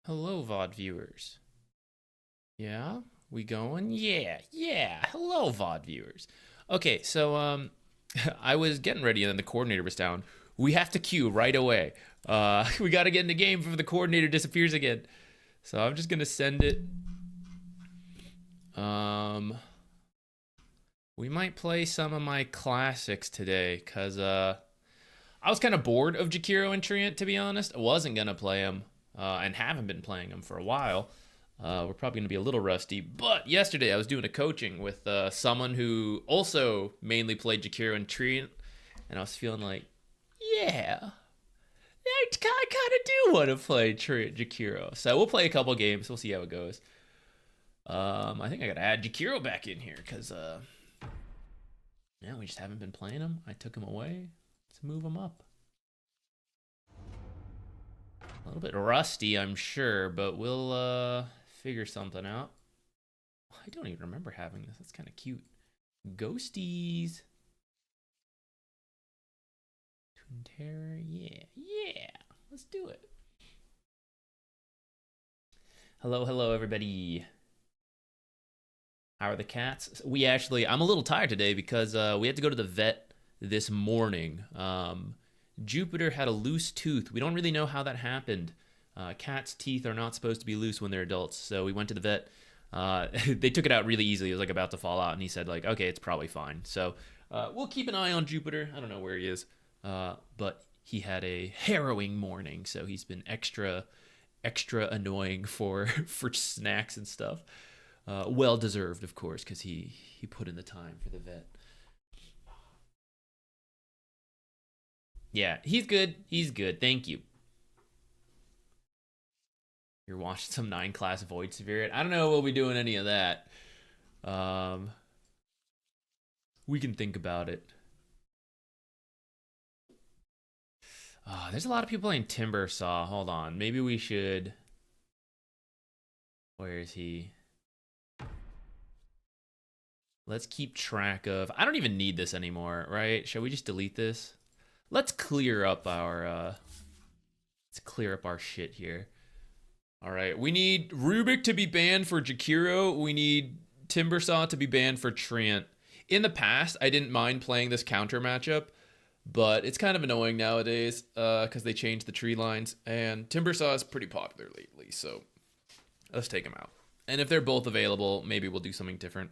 Hello, VOD viewers. Yeah, we going? Yeah. Hello, VOD viewers. Okay, so I was getting ready and then the coordinator was down. We have to queue right away. We got to get in the game before the coordinator disappears again. So I'm just gonna send it. Um, we might play some of my classics today, cause I was kind of bored of Jakiro and Treant, to be honest. I wasn't gonna play them, and haven't been playing them for a while. We're probably gonna be a little rusty. But yesterday I was doing a coaching with someone who also mainly played Jakiro and Treant, and I was feeling like, yeah, I kind of do want to play Jakiro. So we'll play a couple games. We'll see how it goes. I think I gotta add Jakiro back in here because yeah, we just haven't been playing him. I took him away. Let's move him up. A little bit rusty, I'm sure, but we'll figure something out. I don't even remember having this. That's kind of cute. Ghosties. Twin Terror. Yeah. Let's do it. Hello, everybody. How are the cats? I'm a little tired today because we had to go to the vet this morning. Jupiter had a loose tooth. We don't really know how that happened. Cats' teeth are not supposed to be loose when they're adults, so we went to the vet. They took it out really easily. It was like about to fall out, and he said like, "Okay, it's probably fine." So we'll keep an eye on Jupiter. I don't know where he is, but he had a harrowing morning, so he's been extra annoying for for snacks and stuff. Well deserved, of course, because he put in the time for the vet. Yeah, he's good. He's good. Thank you. You're watching some 9 class Void Spirit. I don't know if we'll be doing any of that. Um, we can think about it. There's a lot of people playing Timber Saw. Hold on. Maybe we should. Where is he? Let's keep track of. I don't even need this anymore, right? Shall we just delete this? Let's clear up our. Let's clear up our shit here. All right. We need Rubik to be banned for Jakiro. We need Timbersaw to be banned for Treant. In the past, I didn't mind playing this counter matchup, but it's kind of annoying nowadays because they changed the tree lines. And Timbersaw is pretty popular lately, so let's take them out. And if they're both available, maybe we'll do something different.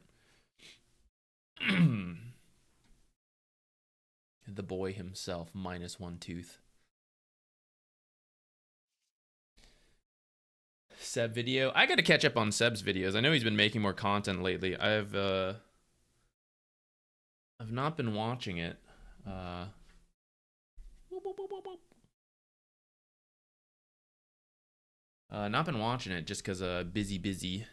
The boy himself, -1 tooth. Seb video. I got to catch up on Seb's videos. I know he's been making more content lately. I've not been watching it. Not been watching it just because busy.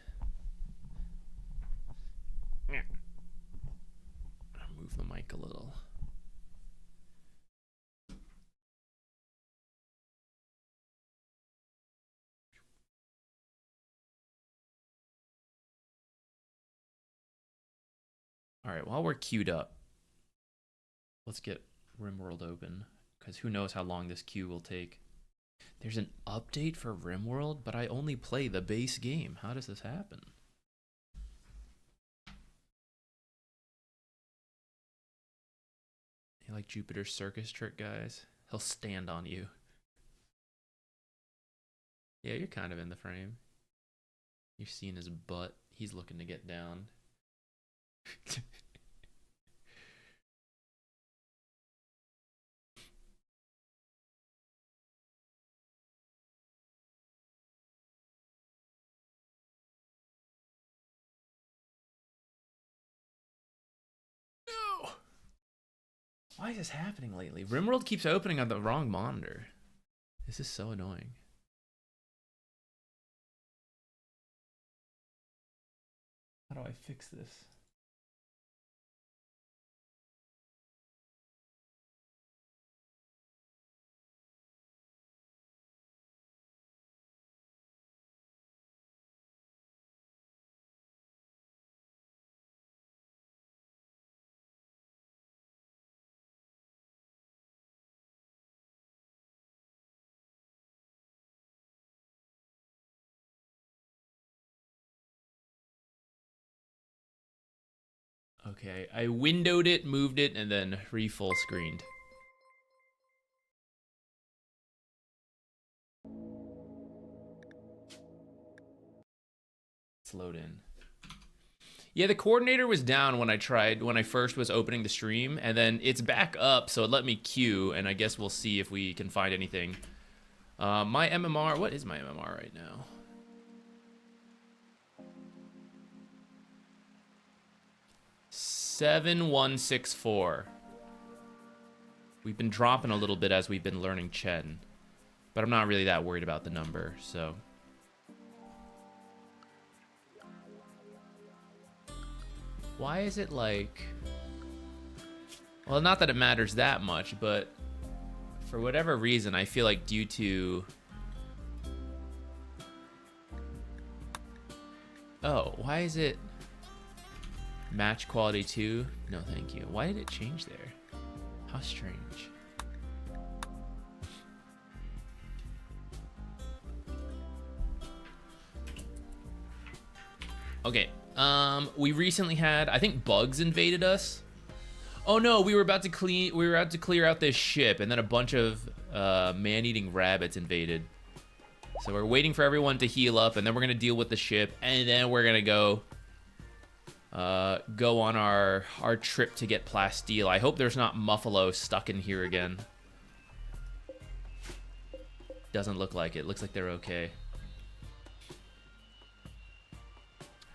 I'll move the mic a little. All right, while we're queued up, let's get RimWorld open because who knows how long this queue will take. There's an update for RimWorld, but I only play the base game. How does this happen? You like Jupiter's circus trick, guys? He'll stand on you. Yeah, you're kind of in the frame. You're seeing his butt. He's looking to get down. No! Why is this happening lately? RimWorld keeps opening on the wrong monitor. This is so annoying. How do I fix this? Okay, I windowed it, moved it, and then re-full screened. Let's load in. Yeah, the coordinator was down when I first was opening the stream, and then it's back up, so it let me queue, and I guess we'll see if we can find anything. My MMR, what is my MMR right now? $7,164. We've been dropping a little bit as we've been learning Chen, but I'm not really that worried about the number, so. Why is it like, well, not that it matters that much, but for whatever reason, I feel like due to, oh, why is it match quality 2? No, thank you. Why did it change there? How strange. Okay. We recently had, I think bugs invaded us. Oh no, we were about to clear out this ship, and then a bunch of man-eating rabbits invaded. So we're waiting for everyone to heal up, and then we're gonna deal with the ship, and then we're gonna go on our trip to get plasteel. I hope there's not Muffalo stuck in here again. Doesn't look like it. Looks like they're okay.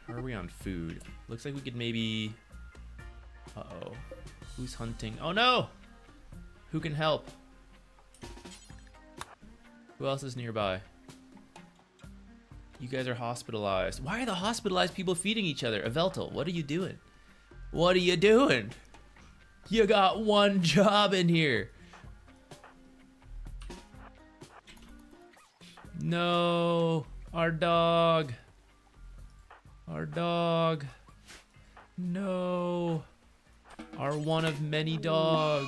How are we on food? Looks like we could maybe... Uh-oh. Who's hunting? Oh no! Who can help? Who else is nearby? You guys are hospitalized. Why are the hospitalized people feeding each other? Aveltal, what are you doing? What are you doing? You got one job in here. No, our dog. Our dog. No. Our one of many dogs.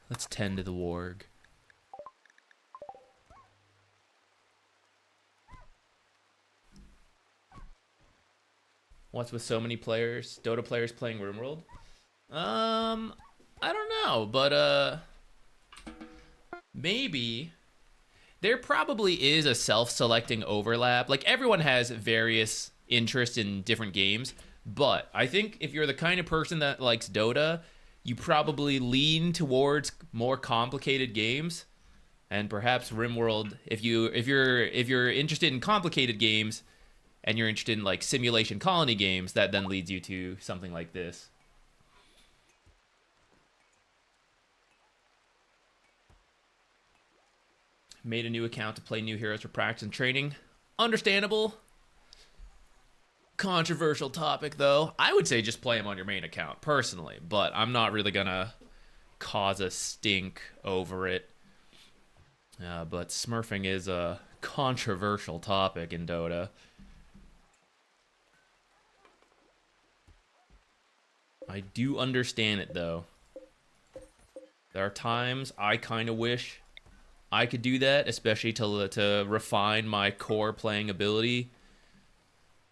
Let's tend to the warg. What's with so many players? Dota players playing RimWorld? I don't know, but maybe. There probably is a self-selecting overlap. Like, everyone has various interests in different games, but I think if you're the kind of person that likes Dota, you probably lean towards more complicated games, and perhaps RimWorld, if you're interested in complicated games and you're interested in like simulation colony games, that then leads you to something like this. Made a new account to play new heroes for practice and training. Understandable. Controversial topic, though. I would say just play them on your main account, personally, but I'm not really gonna cause a stink over it. But smurfing is a controversial topic in Dota. I do understand it, though. There are times I kind of wish I could do that, especially to refine my core playing ability.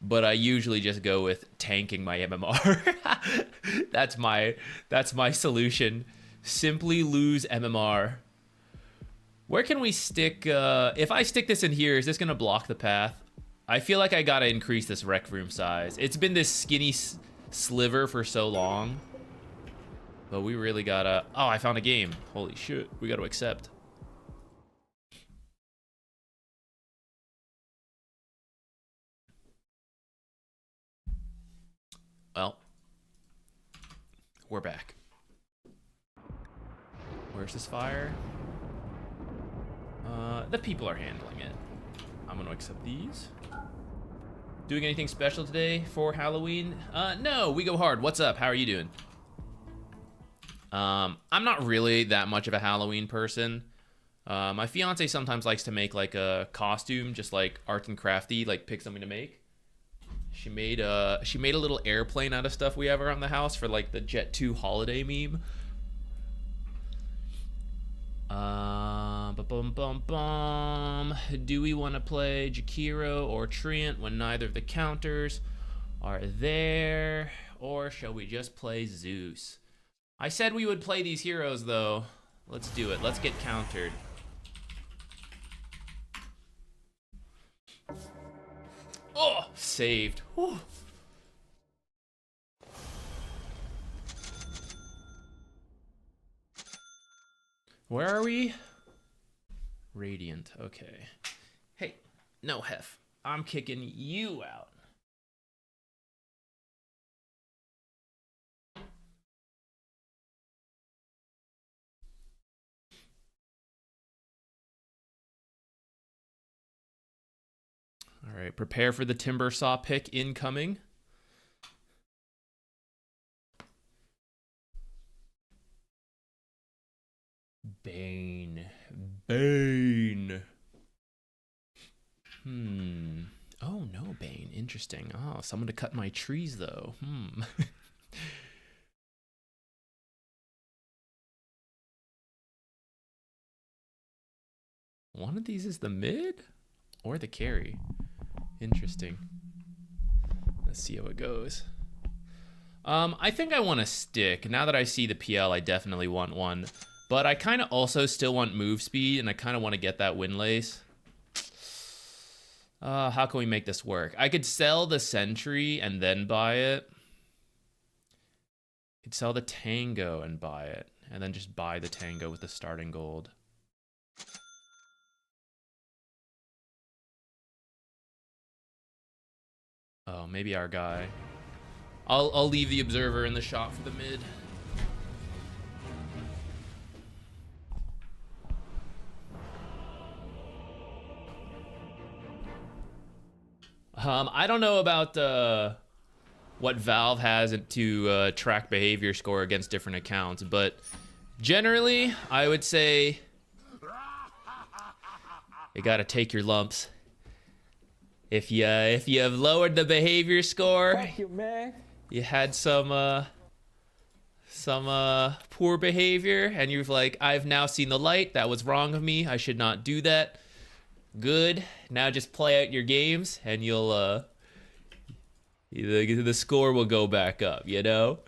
But I usually just go with tanking my MMR. That's my solution. Simply lose MMR. Where can we stick? If I stick this in here, is this gonna block the path? I feel like I gotta increase this rec room size. It's been this skinny sliver for so long. But we really gotta... Oh, I found a game. Holy shit. We gotta accept. Well, we're back. Where's this fire? The people are handling it. I'm gonna accept these. Doing anything special today for Halloween? No, we go hard. What's up? How are you doing? I'm not really that much of a Halloween person. My fiance sometimes likes to make like a costume, just like arts and crafty, like pick something to make. She made a little airplane out of stuff we have around the house for like the Jet 2 holiday meme. Do we want to play Jakiro or Treant when neither of the counters are there? Or shall we just play Zeus? I said we would play these heroes though. Let's do it. Let's get countered. Oh, saved. Whew. Where are we? Radiant. Okay. Hey, no hef. I'm kicking you out. All right, prepare for the timber saw pick incoming. Bane. Oh, no Bane. Interesting. Oh, someone to cut my trees, though. One of these is the mid or the carry. Interesting. Let's see how it goes. I think I want to stick. Now that I see the PL, I definitely want one. But I kind of also still want move speed, and I kind of want to get that windlace. How can we make this work? I could sell the sentry and then buy it. Could sell the tango and buy it, and then just buy the tango with the starting gold. Oh, maybe our guy. I'll leave the observer in the shop for the mid. I don't know about what Valve has to track behavior score against different accounts, but generally, I would say you gotta take your lumps. If you have lowered the behavior score, Thank you, man. You had some poor behavior, and you've like, I've now seen the light. That was wrong of me. I should not do that. Good. Now just play out your games, and you'll the score will go back up. You know.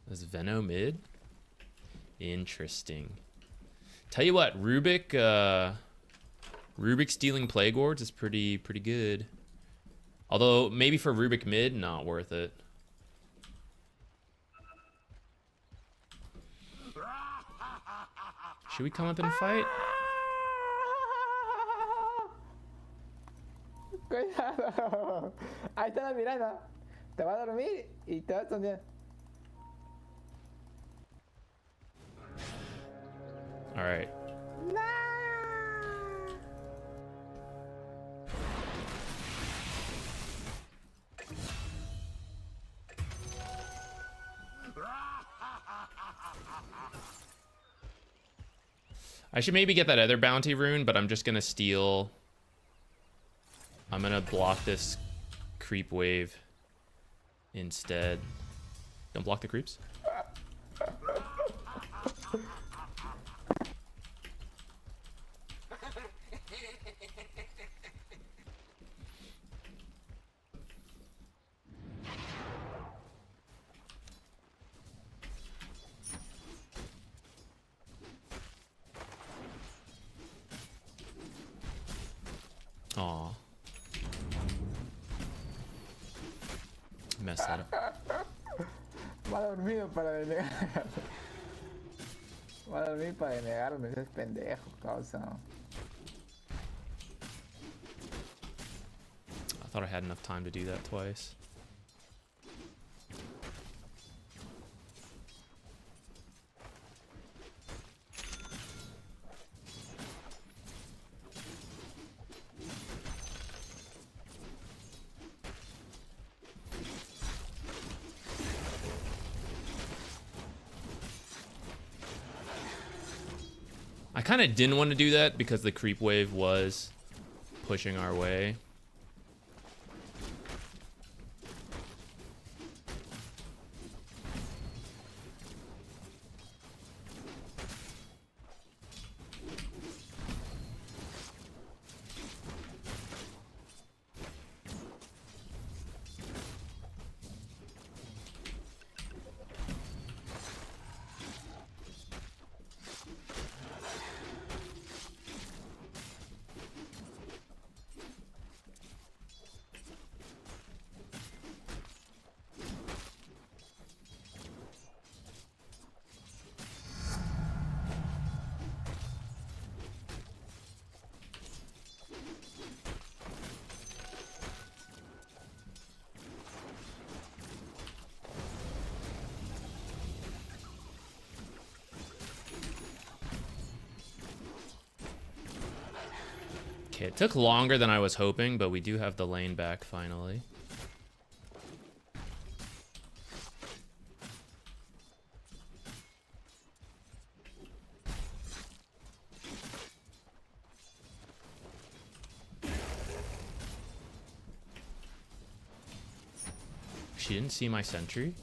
Is Veno mid? Interesting. Tell you what, Rubik stealing Plague Wards is pretty good. Although maybe for Rubik mid, not worth it. Should we come up and fight? Cuidado. Ahí está la mirada. Te va a dormir y te va a soñar. All right. No. I should maybe get that other bounty rune, but I'm just gonna steal. I'm gonna block this creep wave instead. Don't block the creeps. Aw. Messed that up. Va dormido para denegar. Va a dormir para denegarme, ese es pendejo, causa. I thought I had enough time to do that twice. kind of didn't want to do that because the creep wave was pushing our way. Okay, it took longer than I was hoping, but we do have the lane back finally. She didn't see my sentry.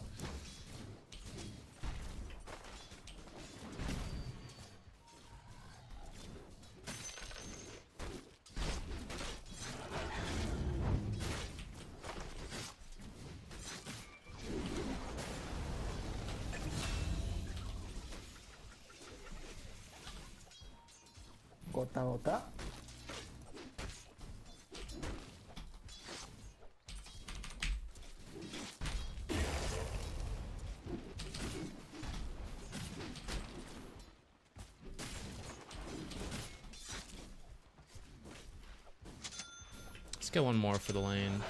Gota, gota. Let's get one more for the lane.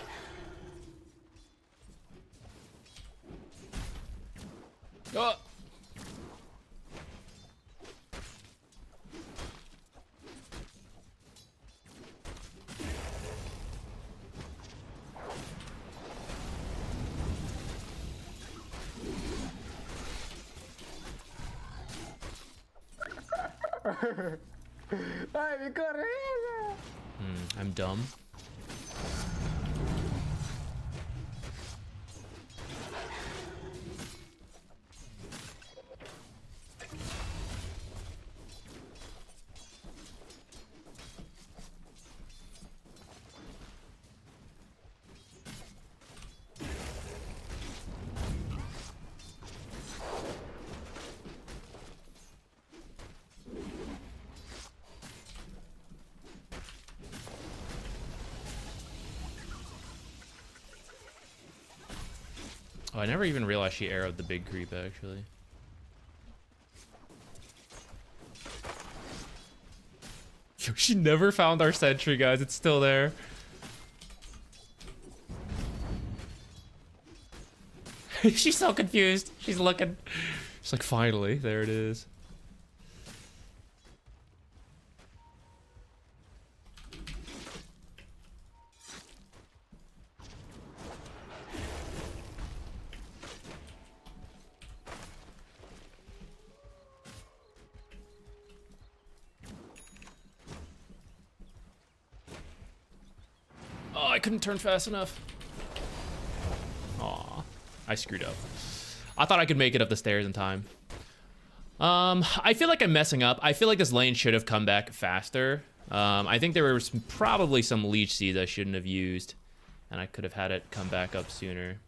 Oh! ¡Ay, mi correa! I'm dumb. Oh, I never even realized she arrowed the big creep, actually. Yo, she never found our sentry, guys. It's still there. She's so confused. She's looking. She's like, finally, there it is. Oh, I couldn't turn fast enough. Aw, I screwed up. I thought I could make it up the stairs in time. I feel like I'm messing up. I feel like this lane should have come back faster. I think there was probably some leech seeds I shouldn't have used, and I could have had it come back up sooner.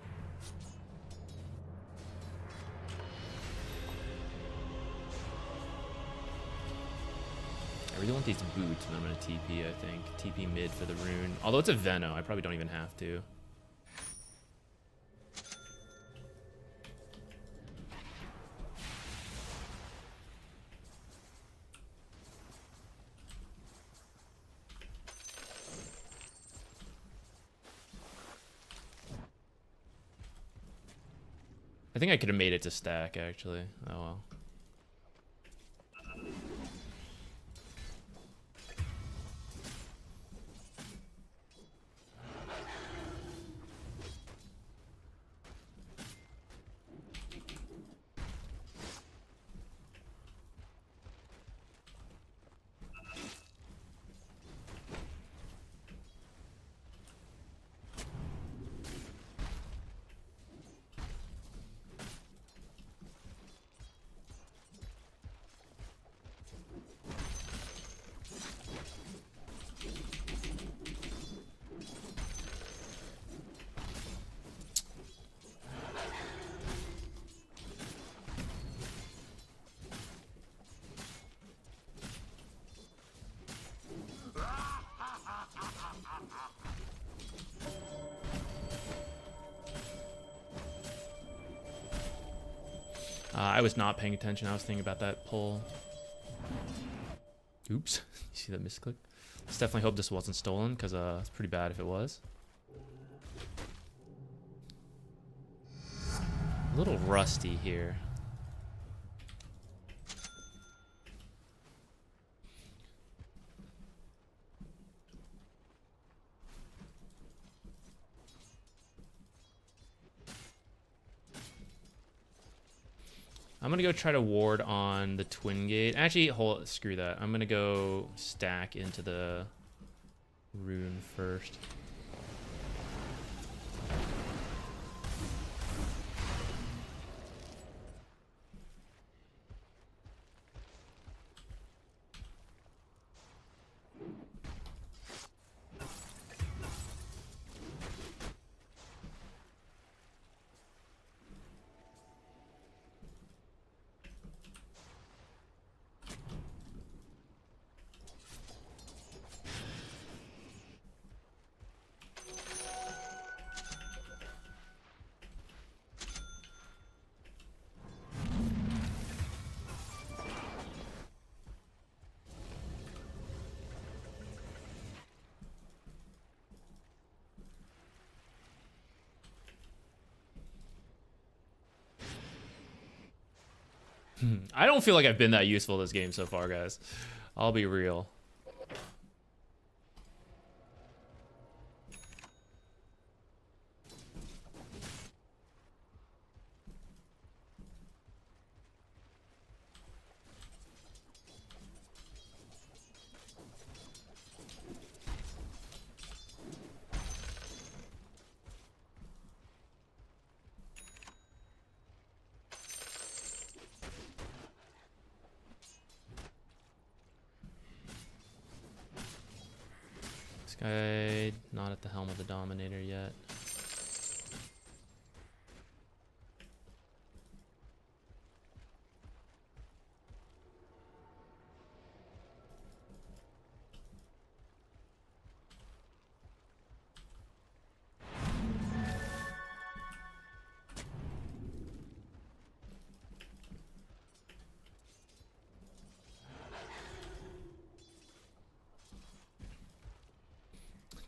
I really want these boots, and I'm gonna TP, I think. TP mid for the rune. Although it's a Veno, I probably don't even have to. I think I could have made it to stack, actually. Oh well. I was not paying attention. I was thinking about that pull. Oops. You see that misclick? Let's definitely hope this wasn't stolen, because it's pretty bad if it was. A little rusty here. I'm gonna go try to ward on the twin gate. Actually, screw that. I'm gonna go stack into the rune first. I don't feel like I've been that useful this game so far, guys. I'll be real. Guy not at the helm of the Dominator yet.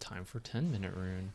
Time for 10-minute rune.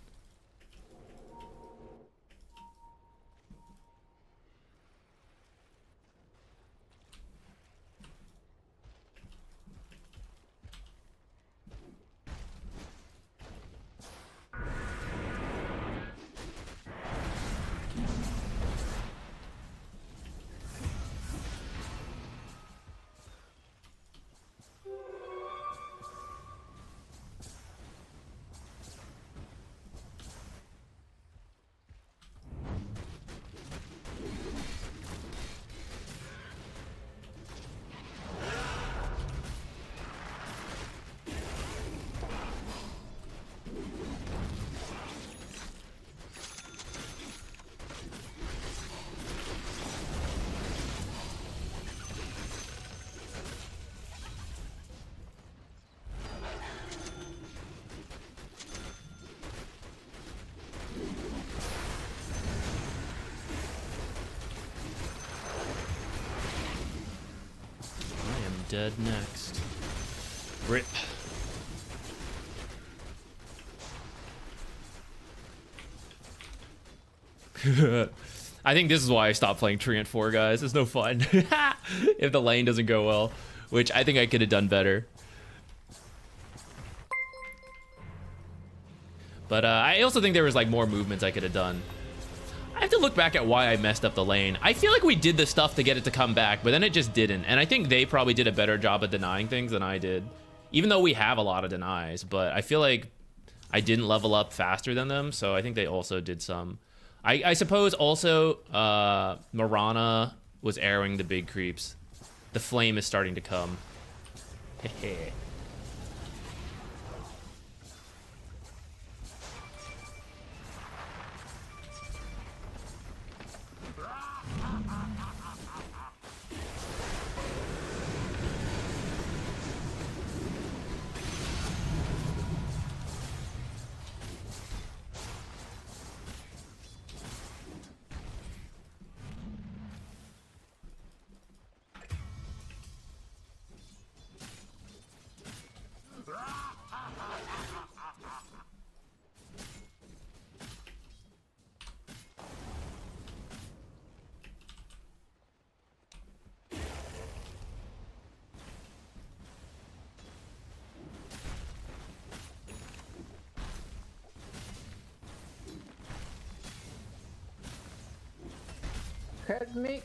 Dead next. Rip. I think this is why I stopped playing Treant 4, guys. It's no fun. If the lane doesn't go well, which I think I could have done better. But I also think there was like more movements I could have done. I have to look back at why I messed up the lane. I feel like we did the stuff to get it to come back, but then it just didn't. And I think they probably did a better job of denying things than I did. Even though we have a lot of denies, but I feel like I didn't level up faster than them, so I think they also did some. I suppose also Mirana was arrowing the big creeps. The flame is starting to come. Hehe. Help me.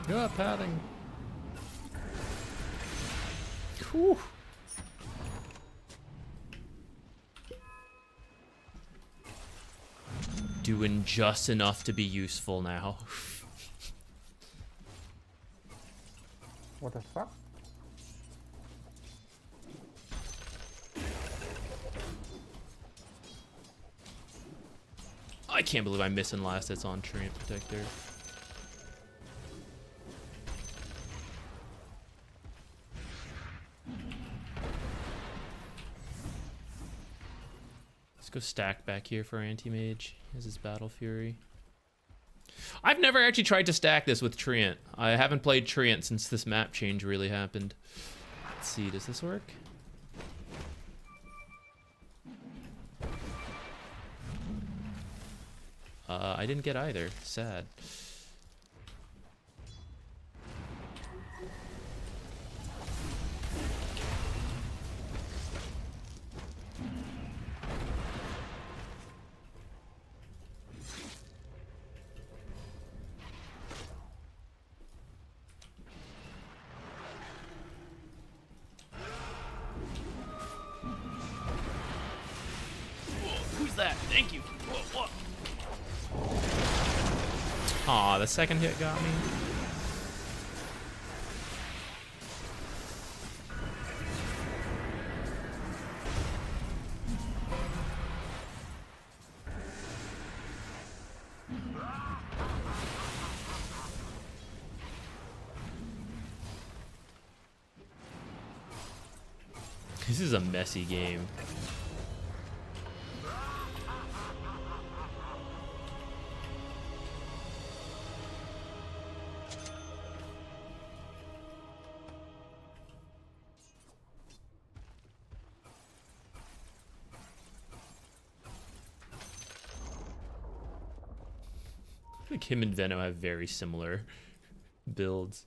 You're padding. Whew. Doing just enough to be useful now. What the fuck? I can't believe I'm missing last hits on Treant Protector. Let's go stack back here for Anti-Mage. He has his Battle Fury. I've never actually tried to stack this with Treant. I haven't played Treant since this map change really happened. Let's see, does this work? I didn't get either. Sad. Who's that? Thank you. Whoa, whoa. Aw, the second hit got me. This is a messy game. I think him and Venom have very similar builds.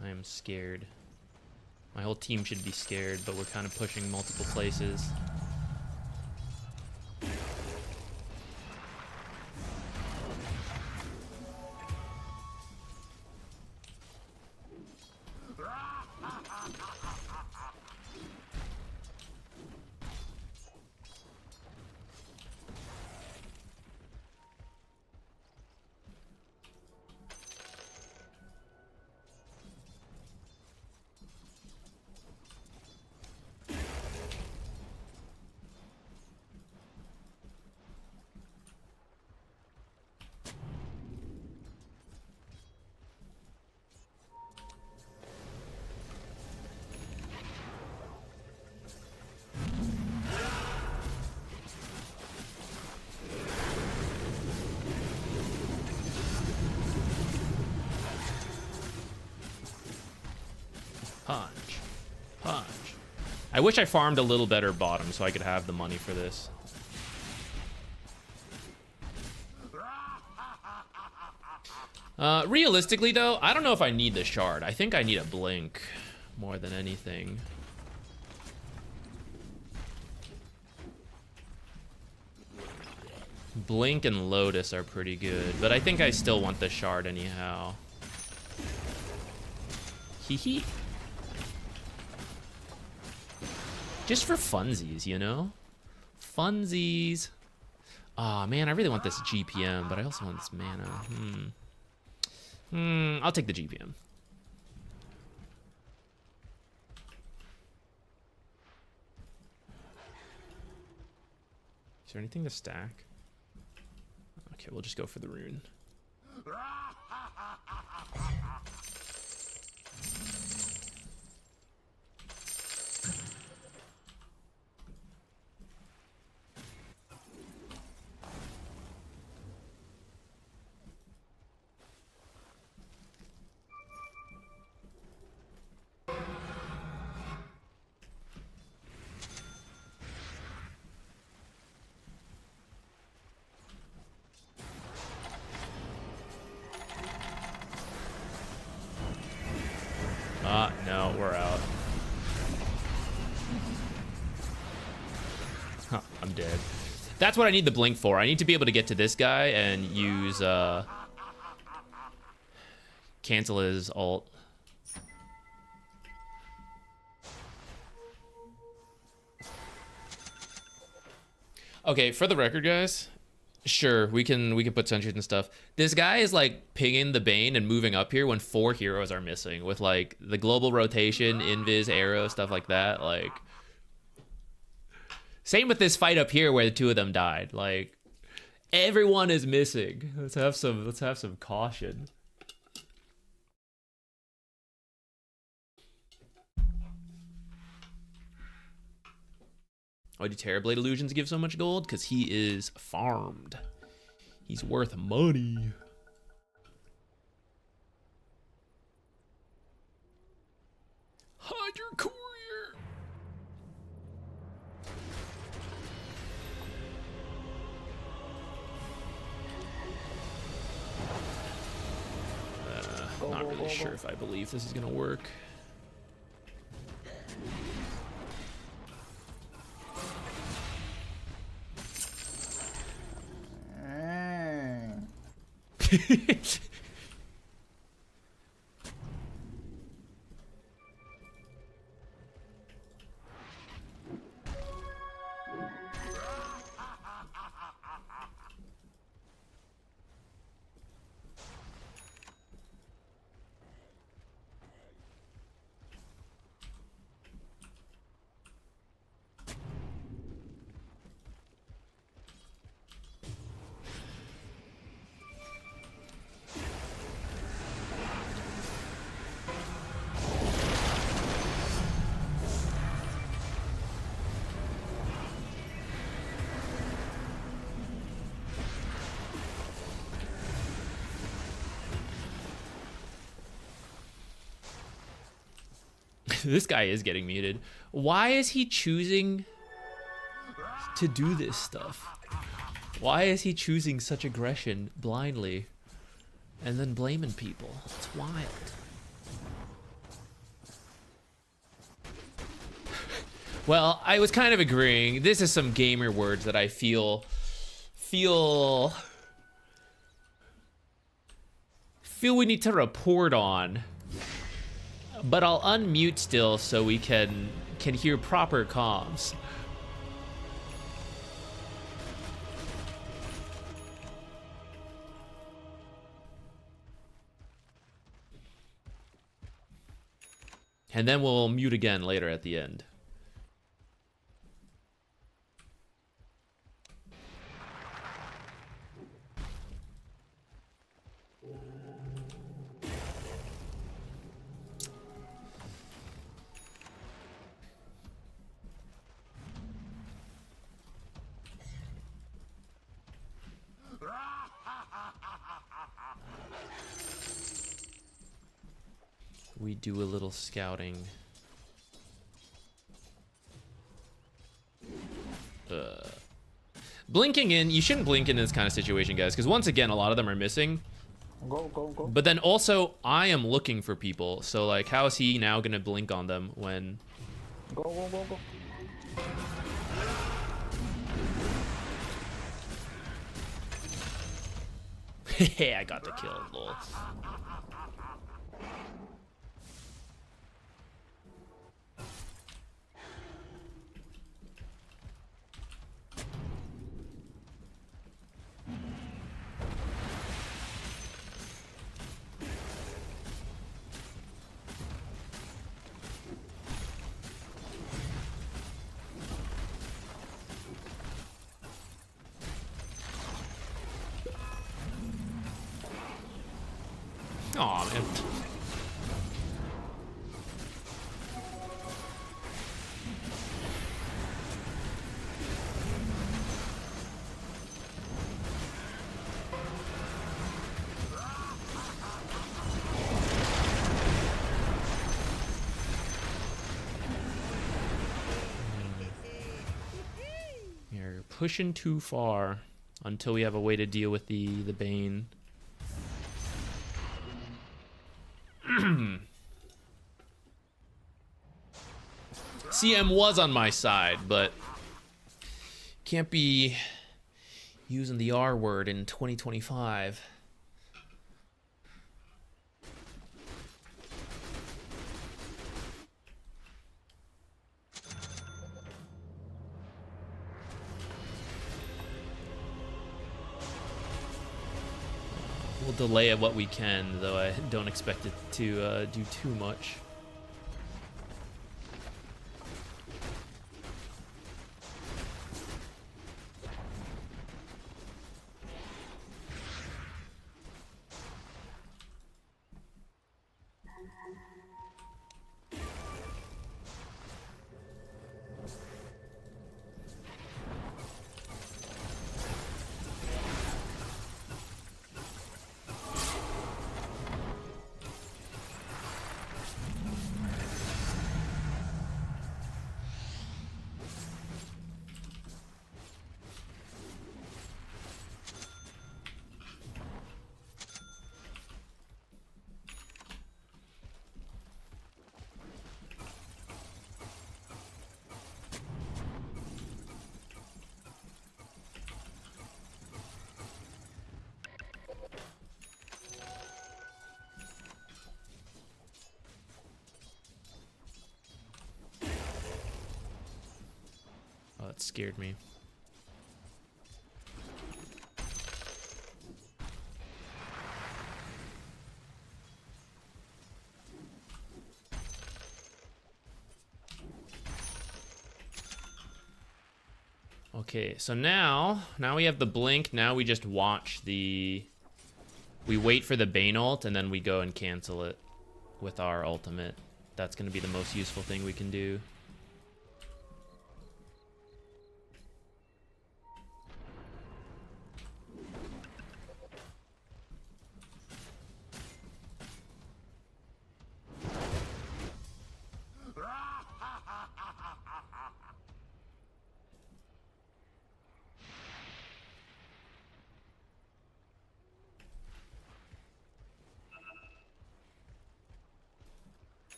I am scared. My whole team should be scared, but we're kind of pushing multiple places. Punch. Punch. I wish I farmed a little better bottom so I could have the money for this. Realistically, though, I don't know if I need the shard. I think I need a blink more than anything. Blink and Lotus are pretty good, but I think I still want the shard anyhow. Hee hee. Just for funsies, you know? Funsies. Aw, man, I really want this GPM, but I also want this mana. I'll take the GPM. Is there anything to stack? Okay, we'll just go for the rune. No, we're out. Huh, I'm dead. That's what I need the blink for. I need to be able to get to this guy and use, cancel his ult. Okay, for the record, guys, sure, we can put sentries and stuff. This guy is like pinging the Bane and moving up here when 4 heroes are missing with like the global rotation, invis, arrow, stuff like that. Like, same with this fight up here where the 2 of them died. Like, everyone is missing. Let's have some caution. Why do Terrorblade Illusions give so much gold? Because he is farmed. He's worth money. Hide your courier. Not really sure if I believe this is gonna work. This guy is getting muted. Why is he choosing to do this stuff? Why is he choosing such aggression blindly and then blaming people? It's wild. Well, I was kind of agreeing. This is some gamer words that I feel we need to report on. But I'll unmute still so we can hear proper comms. And then we'll mute again later at the end. We do a little scouting. Blinking in, you shouldn't blink in this kind of situation, guys, because once again, a lot of them are missing. Go. But then also, I am looking for people, so like, how is he now gonna blink on them when... Go. Hey, I got the kill, lol. Aw, man. You're pushing too far until we have a way to deal with the Bane. CM was on my side, but can't be using the R word in 2025. We'll delay it what we can, though I don't expect it to do too much. Oh, that scared me. Okay, so now we have the blink. Now we just watch the... We wait for the Bane ult, and then we go and cancel it with our ultimate. That's going to be the most useful thing we can do.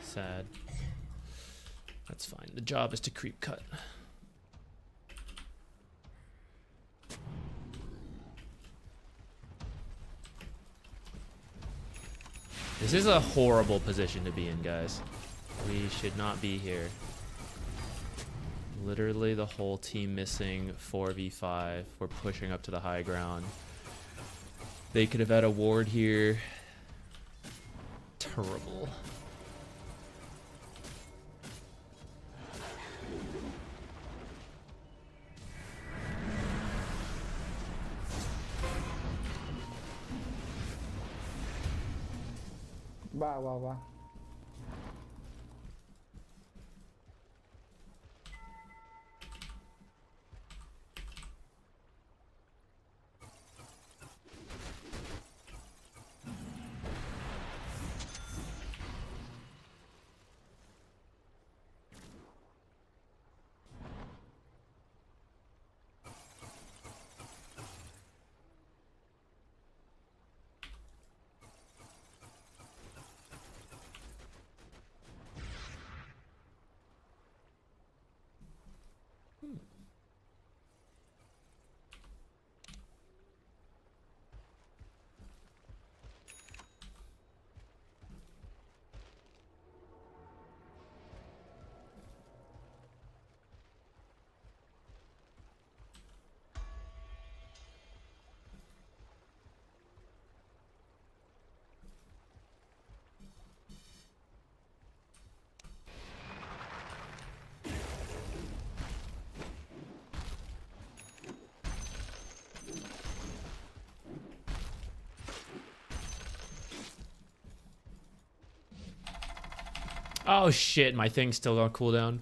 Sad. That's fine. The job is to creep cut. This is a horrible position to be in, guys. We should not be here. Literally the whole team missing 4v5. We're pushing up to the high ground. They could have had a ward here. Terrible. Va, va, va. Oh shit, my thing's still on cooldown.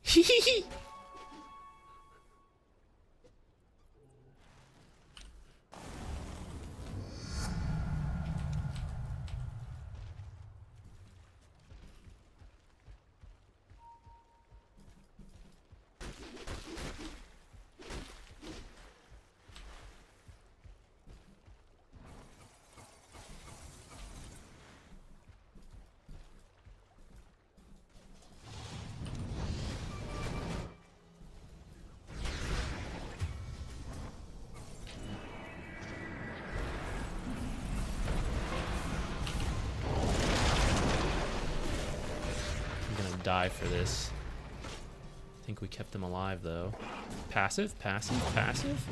Hee. Die for this. I think we kept them alive though. Passive? Passive? Passive?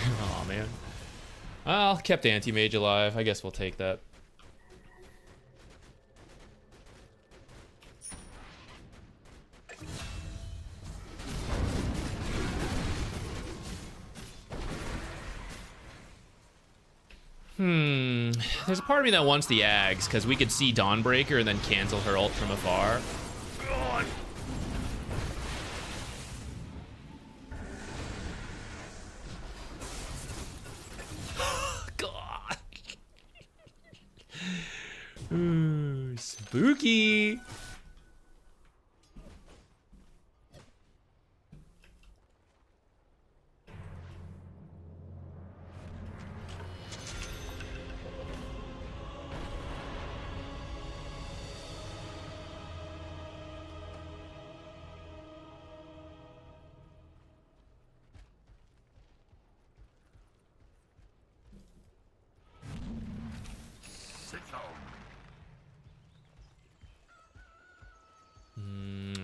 Oh man. Well, kept anti-mage alive. I guess we'll take that. There's a part of me that wants the Ags, because we could see Dawnbreaker and then cancel her ult from afar. God. God. Ooh, spooky.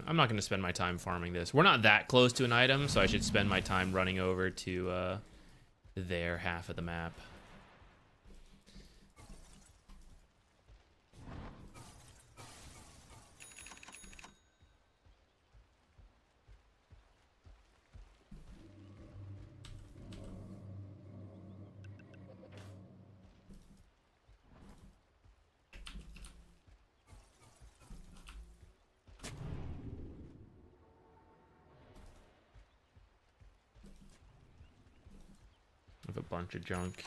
I'm not going to spend my time farming this. We're not that close to an item, so I should spend my time running over to their half of the map. With a bunch of junk.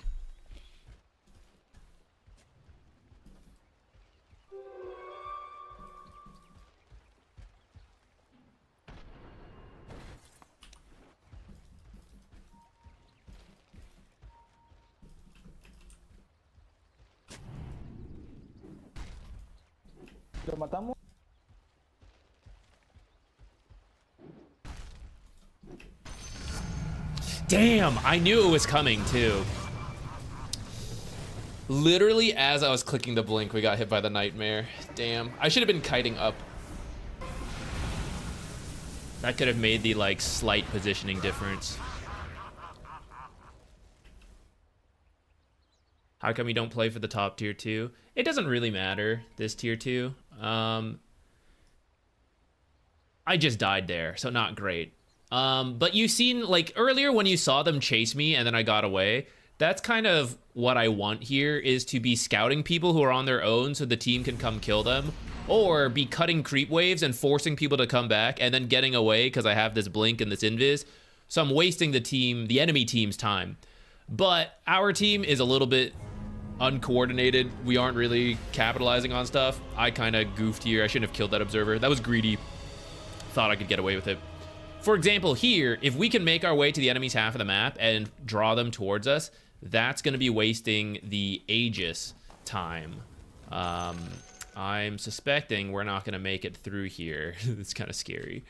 Lo matamos. Damn, I knew it was coming too. Literally as I was clicking the blink, we got hit by the nightmare. Damn, I should have been kiting up. That could have made the like slight positioning difference. How come you don't play for the top tier 2? It doesn't really matter, this tier 2. I just died there, so not great. But you've seen, like, earlier when you saw them chase me and then I got away, that's kind of what I want here, is to be scouting people who are on their own so the team can come kill them, or be cutting creep waves and forcing people to come back and then getting away because I have this blink and this invis. So I'm wasting the enemy team's time. But our team is a little bit uncoordinated. We aren't really capitalizing on stuff. I kind of goofed here. I shouldn't have killed that observer. That was greedy. Thought I could get away with it. For example, here, if we can make our way to the enemy's half of the map and draw them towards us, that's going to be wasting the Aegis time. I'm suspecting we're not going to make it through here. It's kind of scary.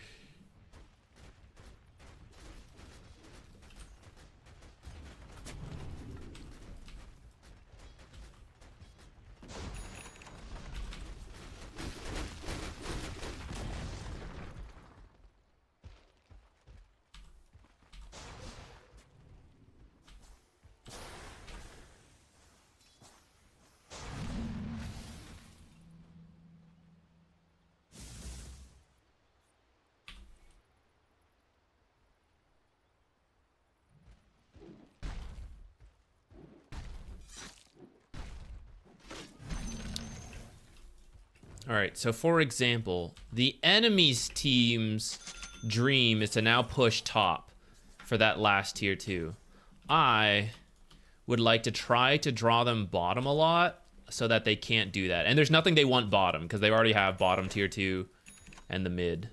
All right, so for example, the enemy's team's dream is to now push top for that last tier 2. I would like to try to draw them bottom a lot so that they can't do that. And there's nothing they want bottom because they already have bottom tier 2 and the mid.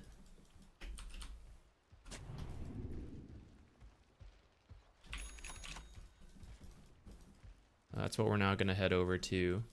That's what we're now going to head over to.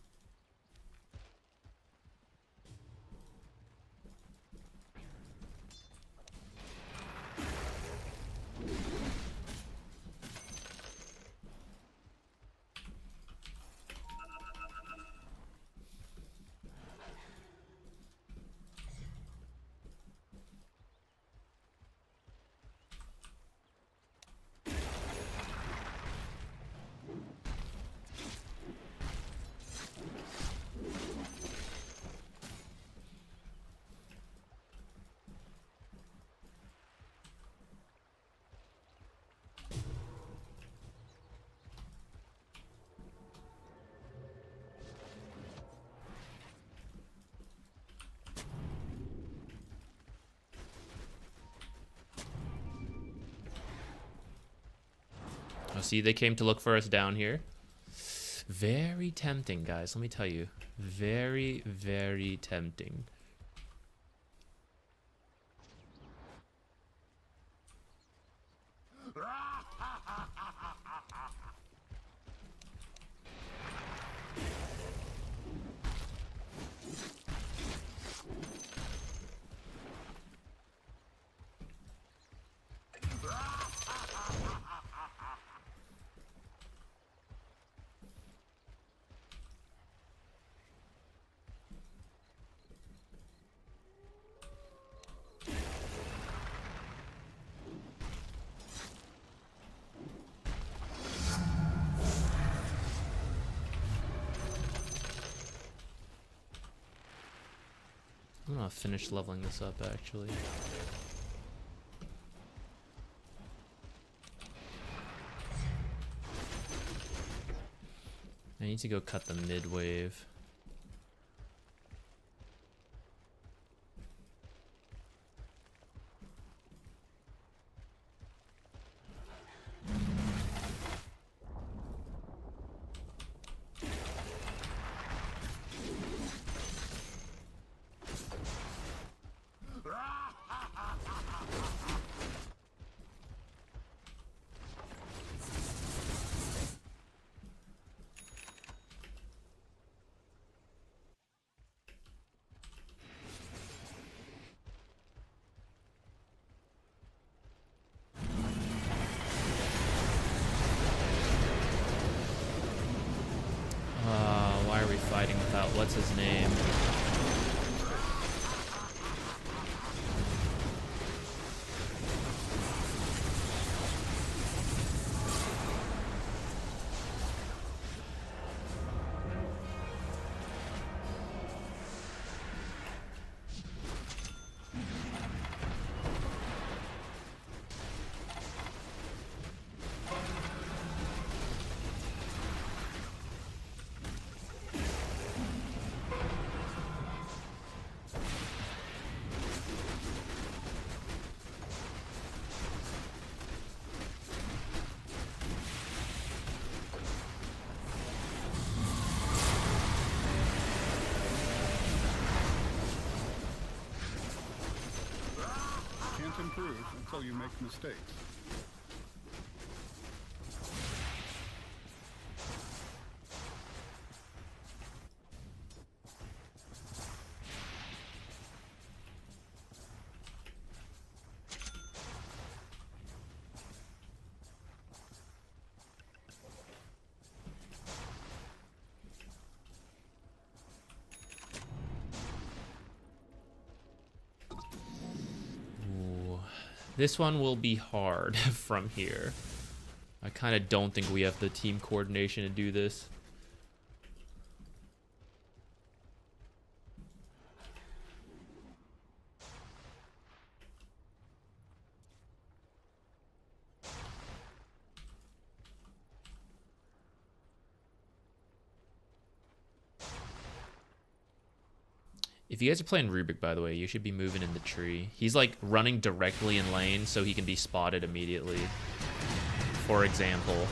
Oh, see, they came to look for us down here. Very tempting, guys. Let me tell you. Very, very tempting. I'm gonna finish leveling this up, actually. I need to go cut the mid wave. Why are we fighting without what's his name? Improve until you make mistakes. This one will be hard from here. I kind of don't think we have the team coordination to do this. If you guys are playing Rubik, by the way, you should be moving in the tree. He's like running directly in lane so he can be spotted immediately. For example.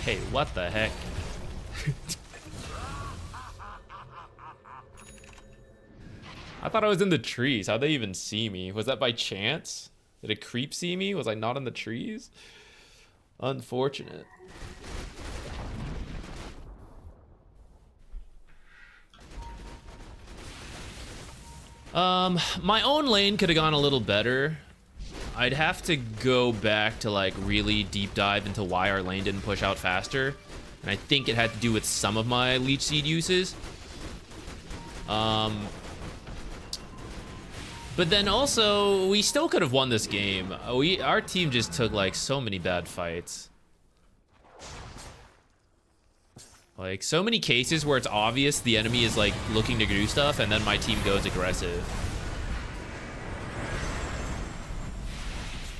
Hey, what the heck? I thought I was in the trees. How'd they even see me? Was that by chance? Did a creep see me? Was I not in the trees? Unfortunate. My own lane could have gone a little better. I'd have to go back to like really deep dive into why our lane didn't push out faster. And I think it had to do with some of my leech seed uses. But then also, we still could have won this game. Our team just took like so many bad fights. Like so many cases where it's obvious the enemy is like looking to do stuff and then my team goes aggressive.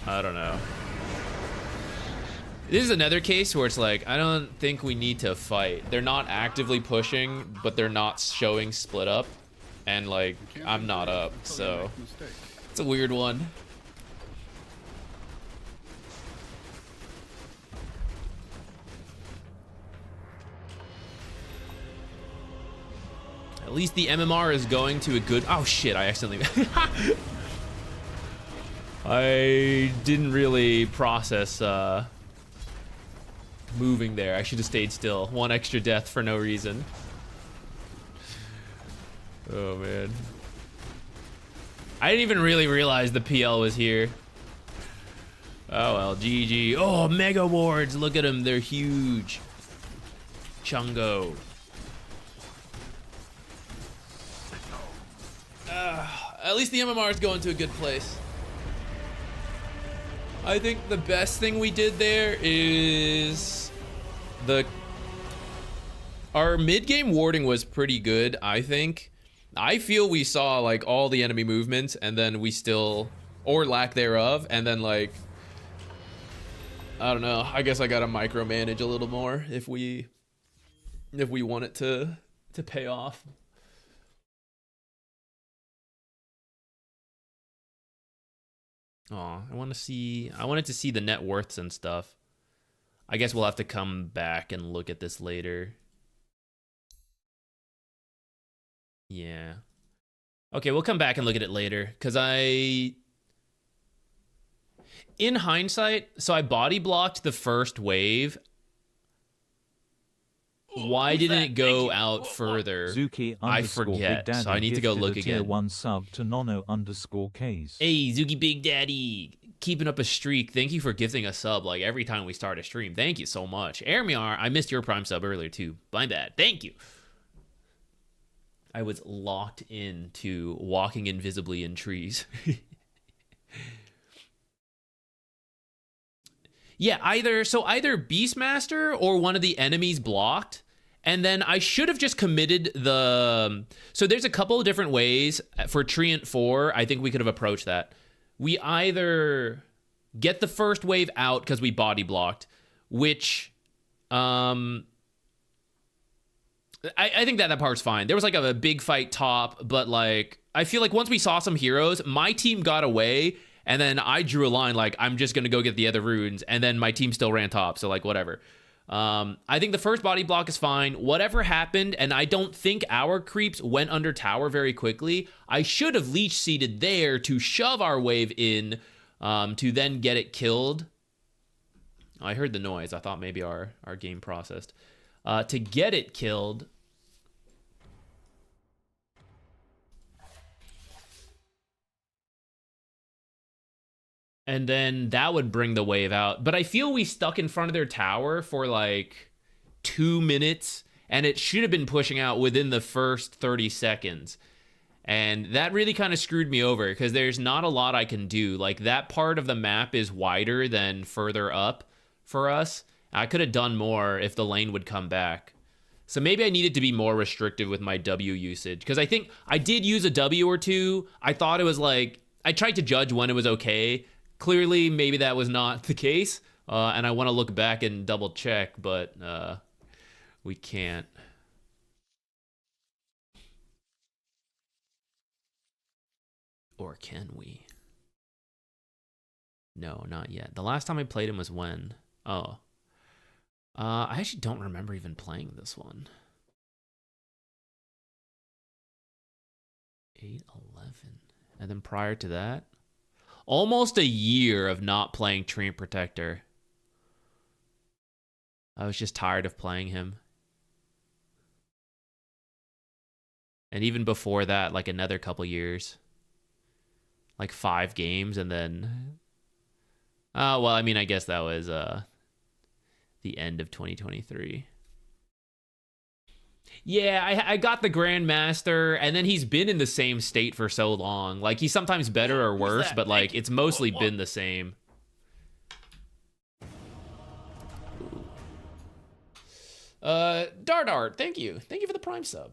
I don't know. This is another case where it's like, I don't think we need to fight. They're not actively pushing, but they're not showing split up. And like, I'm not up, so it's a weird one. At least the MMR is going to a good... Oh shit, I accidentally... I didn't really process moving there. I should have stayed still. One extra death for no reason. Oh man. I didn't even really realize the PL was here. Oh well, GG. Oh, mega wards. Look at them. They're huge. Chungo. At least the MMR is going to a good place. I think the best thing we did there is our mid-game warding was pretty good, I think. I feel we saw like all the enemy movements and then we still, or lack thereof, and then like, I don't know, I guess I gotta micromanage a little more if we want it to pay off. Oh, I wanted to see the net worths and stuff. I guess we'll have to come back and look at this later. Yeah. Okay, we'll come back and look at it later, because in hindsight, so I body blocked the first wave. Why didn't it go out further? I forget, so I need to go look again. One sub to Nono_Ks. Hey, Zuki Big Daddy, keeping up a streak. Thank you for gifting a sub like every time we start a stream. Thank you so much. Ermiar, I missed your Prime sub earlier too. My bad. Thank you. I was locked into walking invisibly in trees. Yeah, either Beastmaster or one of the enemies blocked. And then I should have just committed the... So there's a couple of different ways. For Treant 4, I think we could have approached that. We either get the first wave out because we body blocked, which... I think that part's fine. There was like a big fight top, but like... I feel like once we saw some heroes, my team got away, and then I drew a line like, I'm just going to go get the other runes, and then my team still ran top, so like whatever. I think the first body block is fine. Whatever happened, and I don't think our creeps went under tower very quickly. I should have leech seeded there to shove our wave in, to then get it killed. I heard the noise. I thought maybe our game processed. To get it killed. And then that would bring the wave out. But I feel we stuck in front of their tower for like 2 minutes, and it should have been pushing out within the first 30 seconds. And that really kind of screwed me over because there's not a lot I can do. Like that part of the map is wider than further up for us. I could have done more if the lane would come back. So maybe I needed to be more restrictive with my W usage, because I think I did use a W or two. I thought it was like, I tried to judge when it was okay. Clearly, maybe that was not the case, and I want to look back and double check, but we can't. Or can we? No, not yet. The last time I played him was when? Oh. I actually don't remember even playing this one. 8-11. And then prior to that, almost a year of not playing Treant Protector. I was just tired of playing him. And even before that, like another couple years. Like 5 games, and then... well, I mean, I guess that was the end of 2023. Yeah, I got the Grandmaster, and then he's been in the same state for so long. Like, he's sometimes better or worse, but, like, it's mostly been the same. Dart, thank you. Thank you for the Prime sub.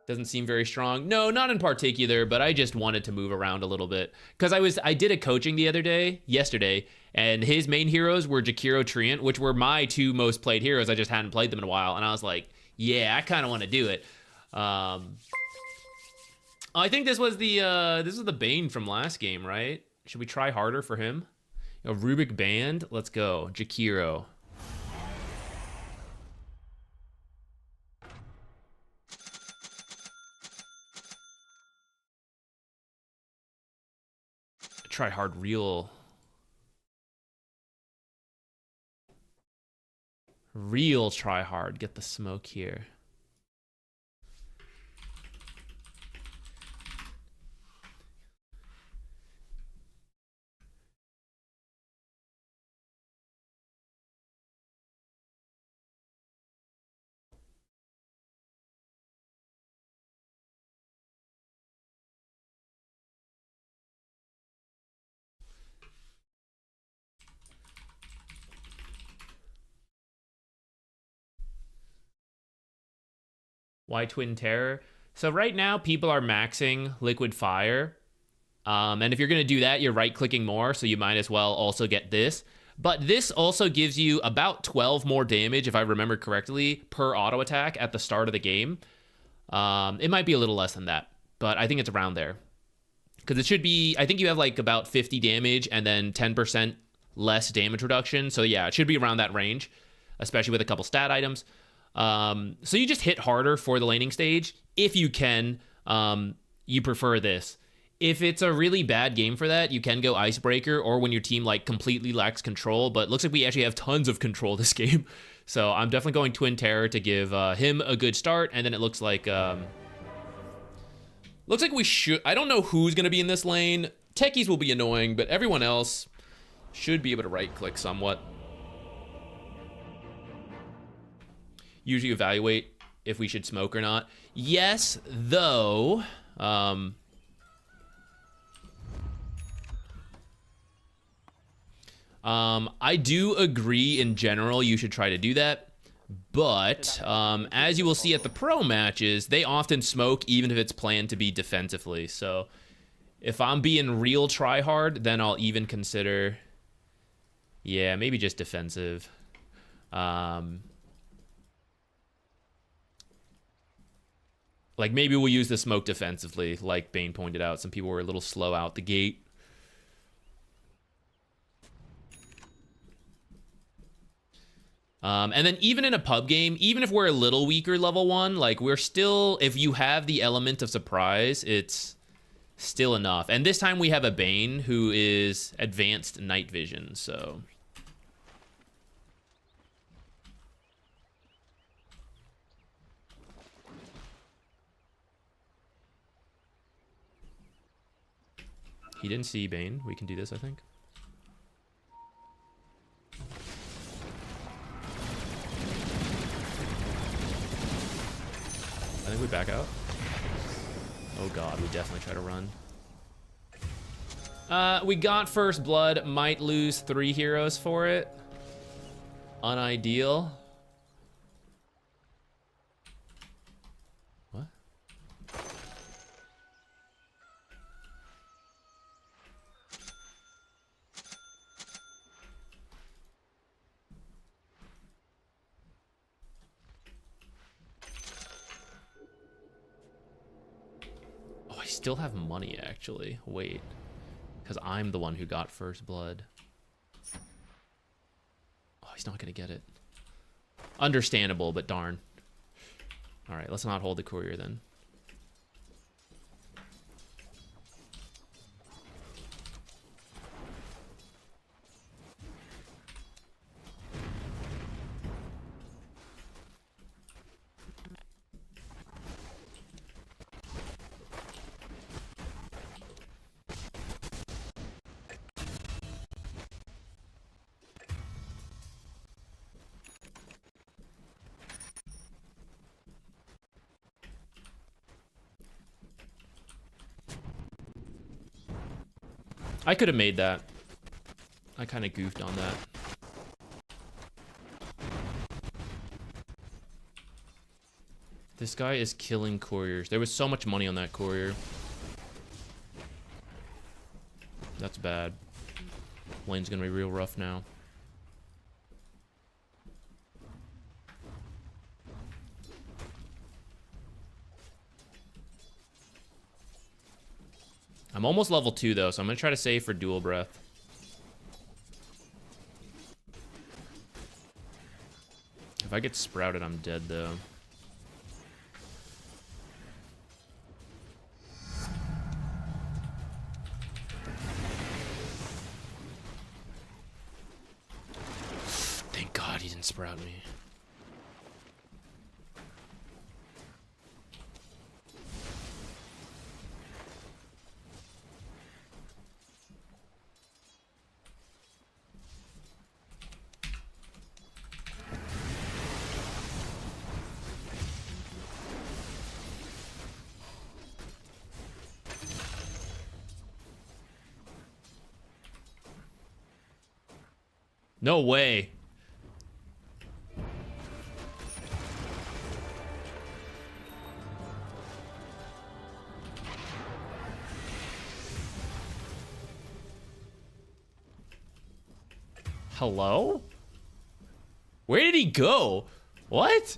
Doesn't seem very strong. No, not in particular, but I just wanted to move around a little bit. Because I did a coaching yesterday, and his main heroes were Jakiro, Treant, which were my 2 most played heroes. I just hadn't played them in a while, and I was like, yeah, I kind of want to do it. I think this was the Bane from last game, right? Should we try harder for him? A Rubik Band? Let's go. Jakiro. Try hard, real try hard. Get the smoke here. Why Twin Terror? So right now, people are maxing Liquid Fire. And if you're going to do that, you're right-clicking more, so you might as well also get this. But this also gives you about 12 more damage, if I remember correctly, per auto attack at the start of the game. It might be a little less than that, but I think it's around there. Because it should be, I think you have like about 50 damage and then 10% less damage reduction. So yeah, it should be around that range, especially with a couple stat items. So you just hit harder for the laning stage. If you can, you prefer this. If it's a really bad game for that, you can go Icebreaker, or when your team like completely lacks control, but it looks like we actually have tons of control this game. So I'm definitely going Twin Terror to give him a good start, and then it looks like we should, I don't know who's going to be in this lane. Techies will be annoying, but everyone else should be able to right click somewhat. Usually evaluate if we should smoke or not. Yes, though, I do agree in general you should try to do that, but as you will see at the pro matches, they often smoke even if it's planned to be defensively. So if I'm being real try hard, then I'll even consider, yeah, maybe just defensive. Like, maybe we'll use the smoke defensively, like Bane pointed out. Some people were a little slow out the gate. And then even in a pub game, even if we're a little weaker level 1, like, we're still, if you have the element of surprise, it's still enough. And this time we have a Bane who is advanced night vision, so... He didn't see Bane. We can do this, I think. I think we back out. Oh god, we definitely try to run. We got first blood. Might lose 3 heroes for it. unideal. What? Oh, I still have money, actually. Wait. Because I'm the one who got first blood. Oh, he's not going to get it. Understandable, but darn. Alright, let's not hold the courier then. I could have made that. I kind of goofed on that. This guy is killing couriers. There was so much money on that courier. That's bad. Lane's gonna be real rough now. I'm almost level 2 though, so I'm gonna try to save for dual breath. If I get sprouted, I'm dead though. Thank God he didn't sprout me. No way. Hello? Where did he go? What?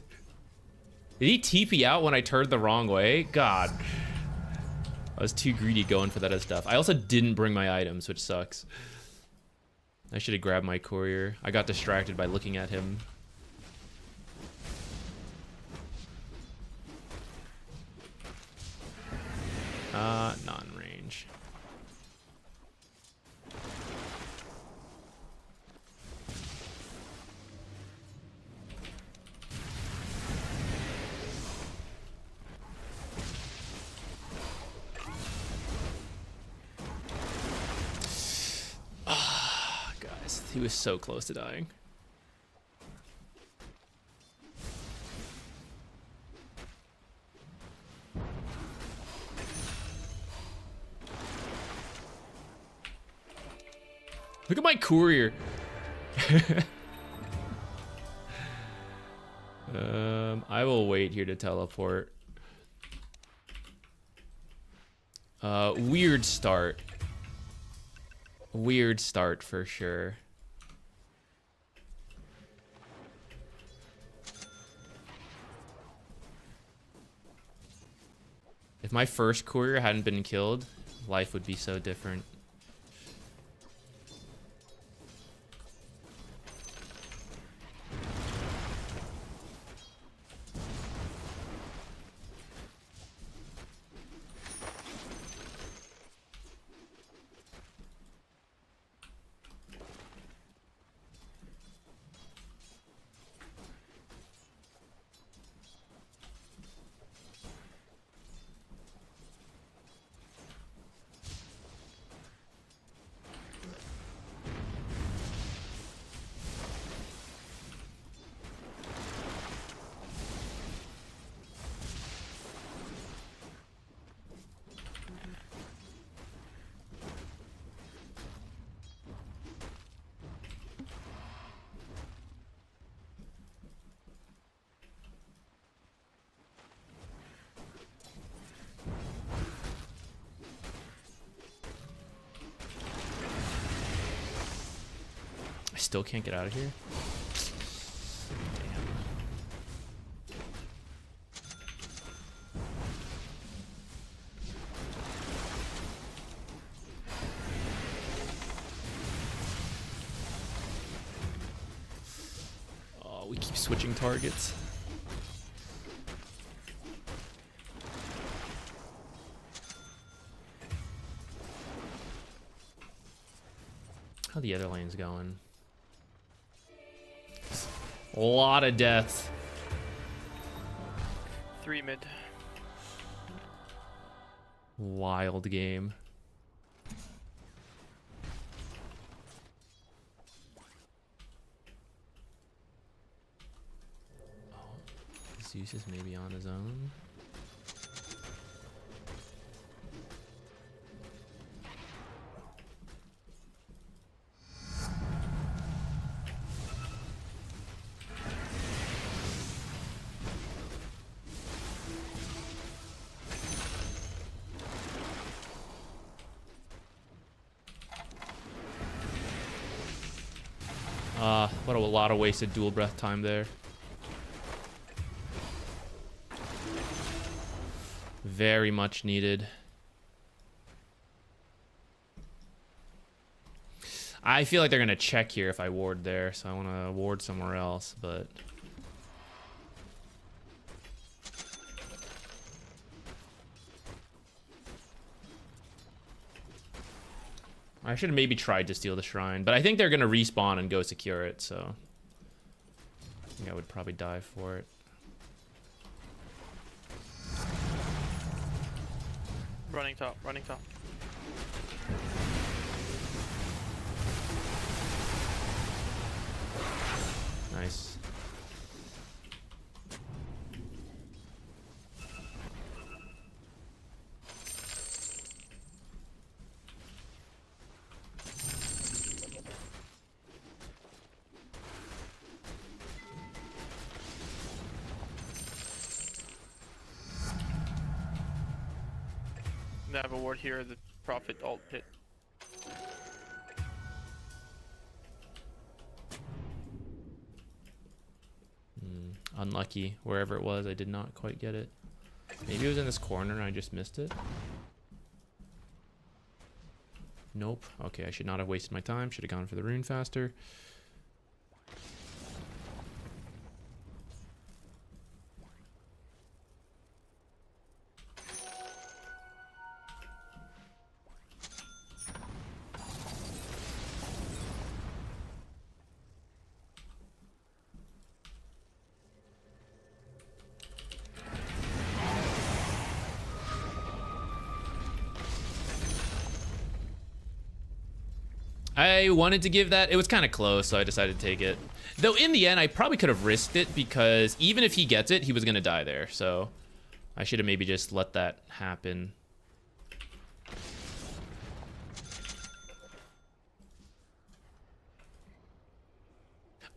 Did he TP out when I turned the wrong way? God. I was too greedy going for that as stuff. I also didn't bring my items, which sucks. I should have grabbed my courier. I got distracted by looking at him. Not in range. He was so close to dying. Look at my courier. I will wait here to teleport. Weird start. Weird start for sure. If my first courier hadn't been killed, life would be so different. still can't get out of here? Damn. Oh, we keep switching targets. How the other lane's going? A lot of deaths. 3 mid. Wild game. Oh, Zeus is maybe on his own. What a lot of wasted dual breath time there. Very much needed. I feel like they're gonna check here if I ward there, so I want to ward somewhere else, but I should have maybe tried to steal the shrine, but I think they're gonna respawn and go secure it, so I think I would probably die for it. Running top, running top. Nice. They have a ward here, the Prophet alt pit. Unlucky. Wherever it was, I did not quite get it. Maybe it was in this corner and I just missed it. Nope. Okay, I should not have wasted my time. Should have gone for the rune faster. I wanted to give that. It was kind of close, so I decided to take it. Though in the end, I probably could have risked it because even if he gets it, he was going to die there. So I should have maybe just let that happen.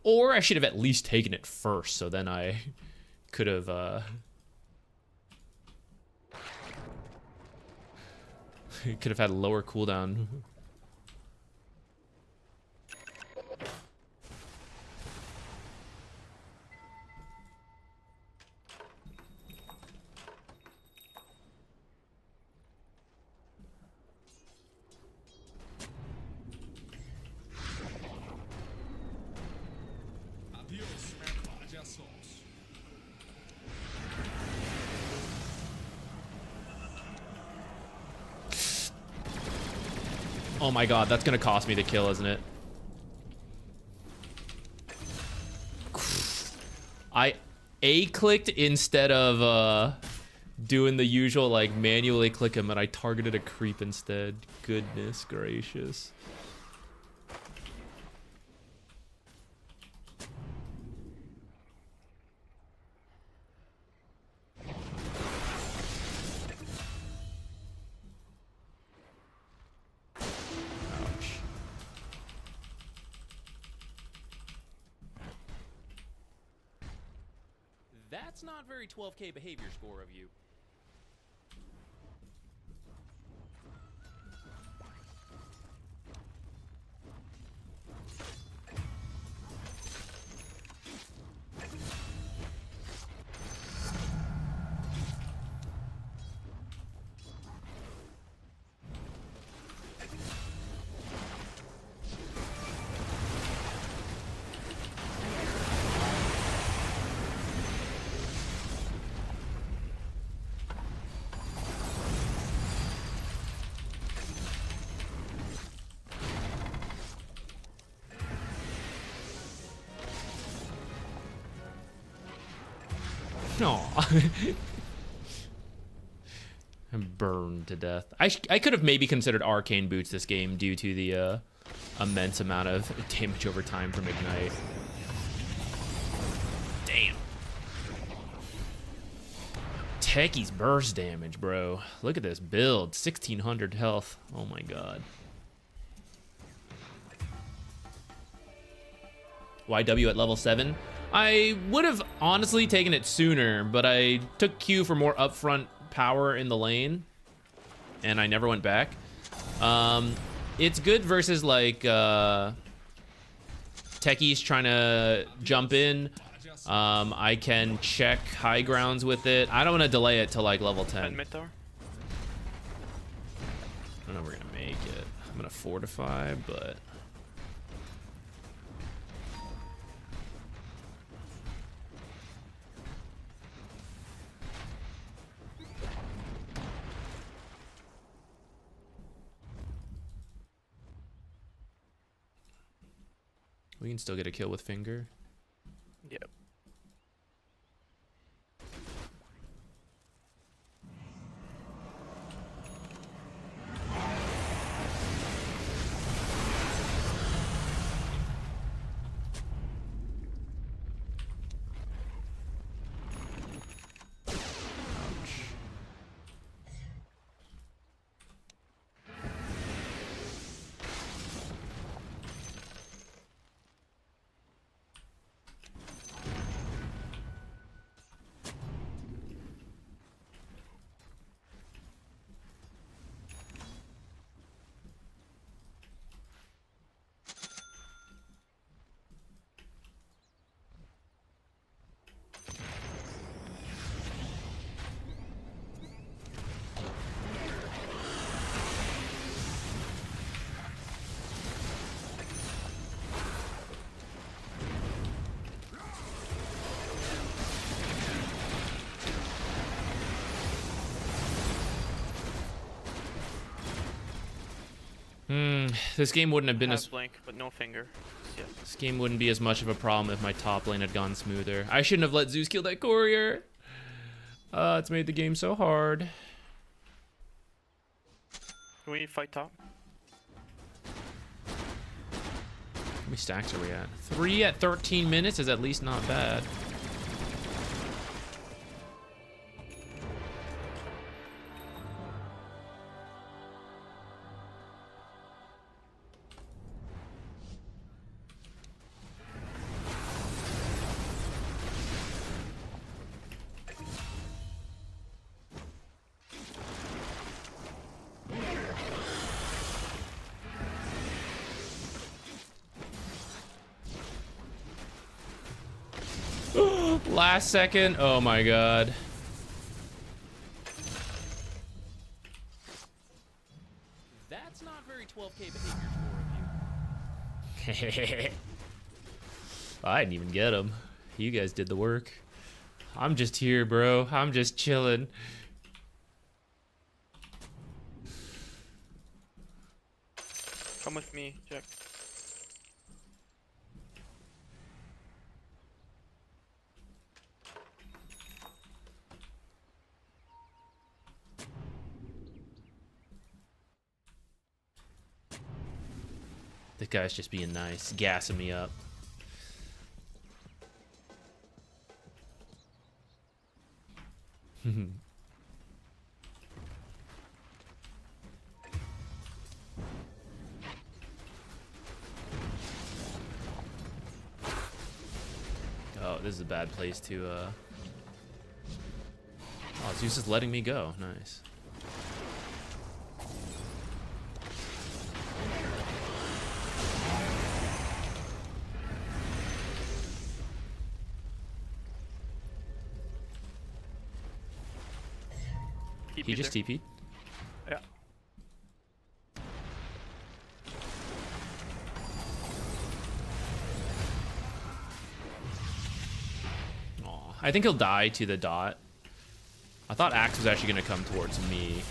Or I should have at least taken it first, so then I could have... could have had a lower cooldown. Oh my god, that's gonna cost me the kill, isn't it? I A-clicked instead of doing the usual like manually click him, and I targeted a creep instead. Goodness gracious. That's not very 12k behavior score of you. Aw. I'm burned to death. I could have maybe considered arcane boots this game due to the immense amount of damage over time from Ignite. Damn. Techie's burst damage, bro. Look at this build. 1600 health. Oh my god. YW at level 7. I would have honestly taken it sooner, but I took Q for more upfront power in the lane, and I never went back. It's good versus like techies trying to jump in. I can check high grounds with it. I don't want to delay it till like level 10. Mid tower. I don't know if we're gonna make it. I'm gonna fortify, but we can still get a kill with finger. Yep. This game wouldn't have been Have as blink, but no finger. Yeah. this game wouldn't be as much of a problem if my top lane had gone smoother. I shouldn't have let Zeus kill that courier. It's made the game so hard. Can we fight top? How many stacks are we at? 3 at 13 minutes is at least not bad. Last second. Oh my god. That's not very 12k behavior score of you. I didn't even get him. You guys did the work. I'm just here, bro. I'm just chilling. Come with me, Jack. This guy's just being nice, gassing me up. Oh, this is a bad place to, Oh, Zeus is letting me go. Nice. He just TP'd? Yeah. Aw, I think he'll die to the dot. I thought Axe was actually gonna come towards me.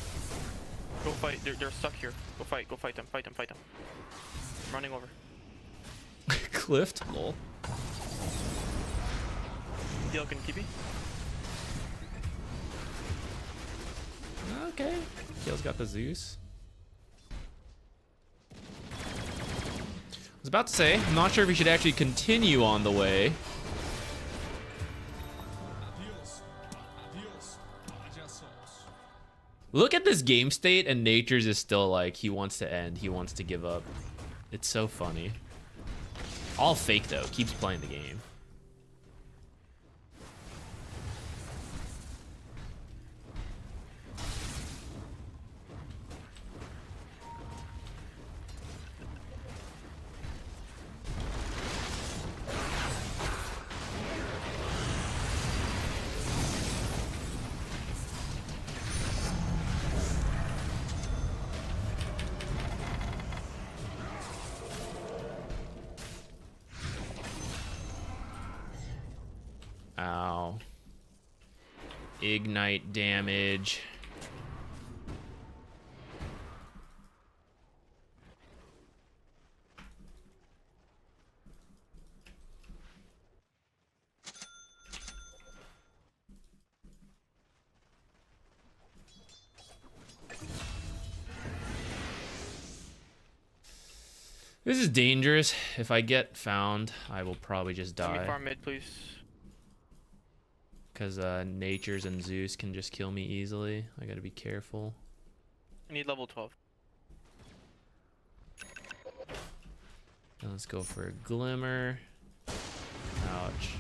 Go fight. They're stuck here. Go fight. Go fight them. Fight them. Fight them. I'm running over. Cliffed? Lol. Heal, can TP? Okay. Kale's got the Zeus. I was about to say, I'm not sure if he should actually continue on the way. Look at this game state, and Nature's is still like, he wants to end. He wants to give up. It's so funny. All fake, though. Keeps playing the game. Ow. Ignite damage. This is dangerous. If I get found, I will probably just Let me die. farm mid, please. Because Nature's and Zeus can just kill me easily. I gotta be careful. I need level 12. And let's go for a Glimmer. Ouch.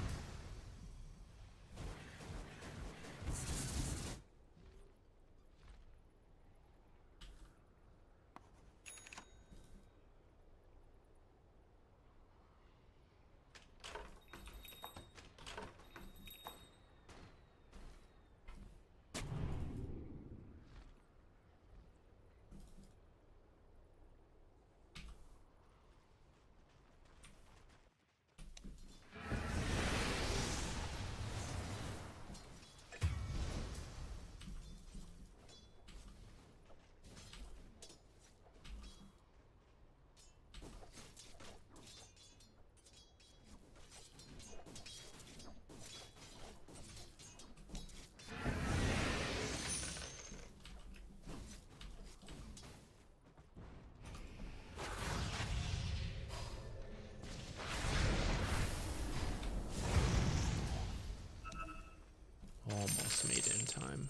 Almost made it in time.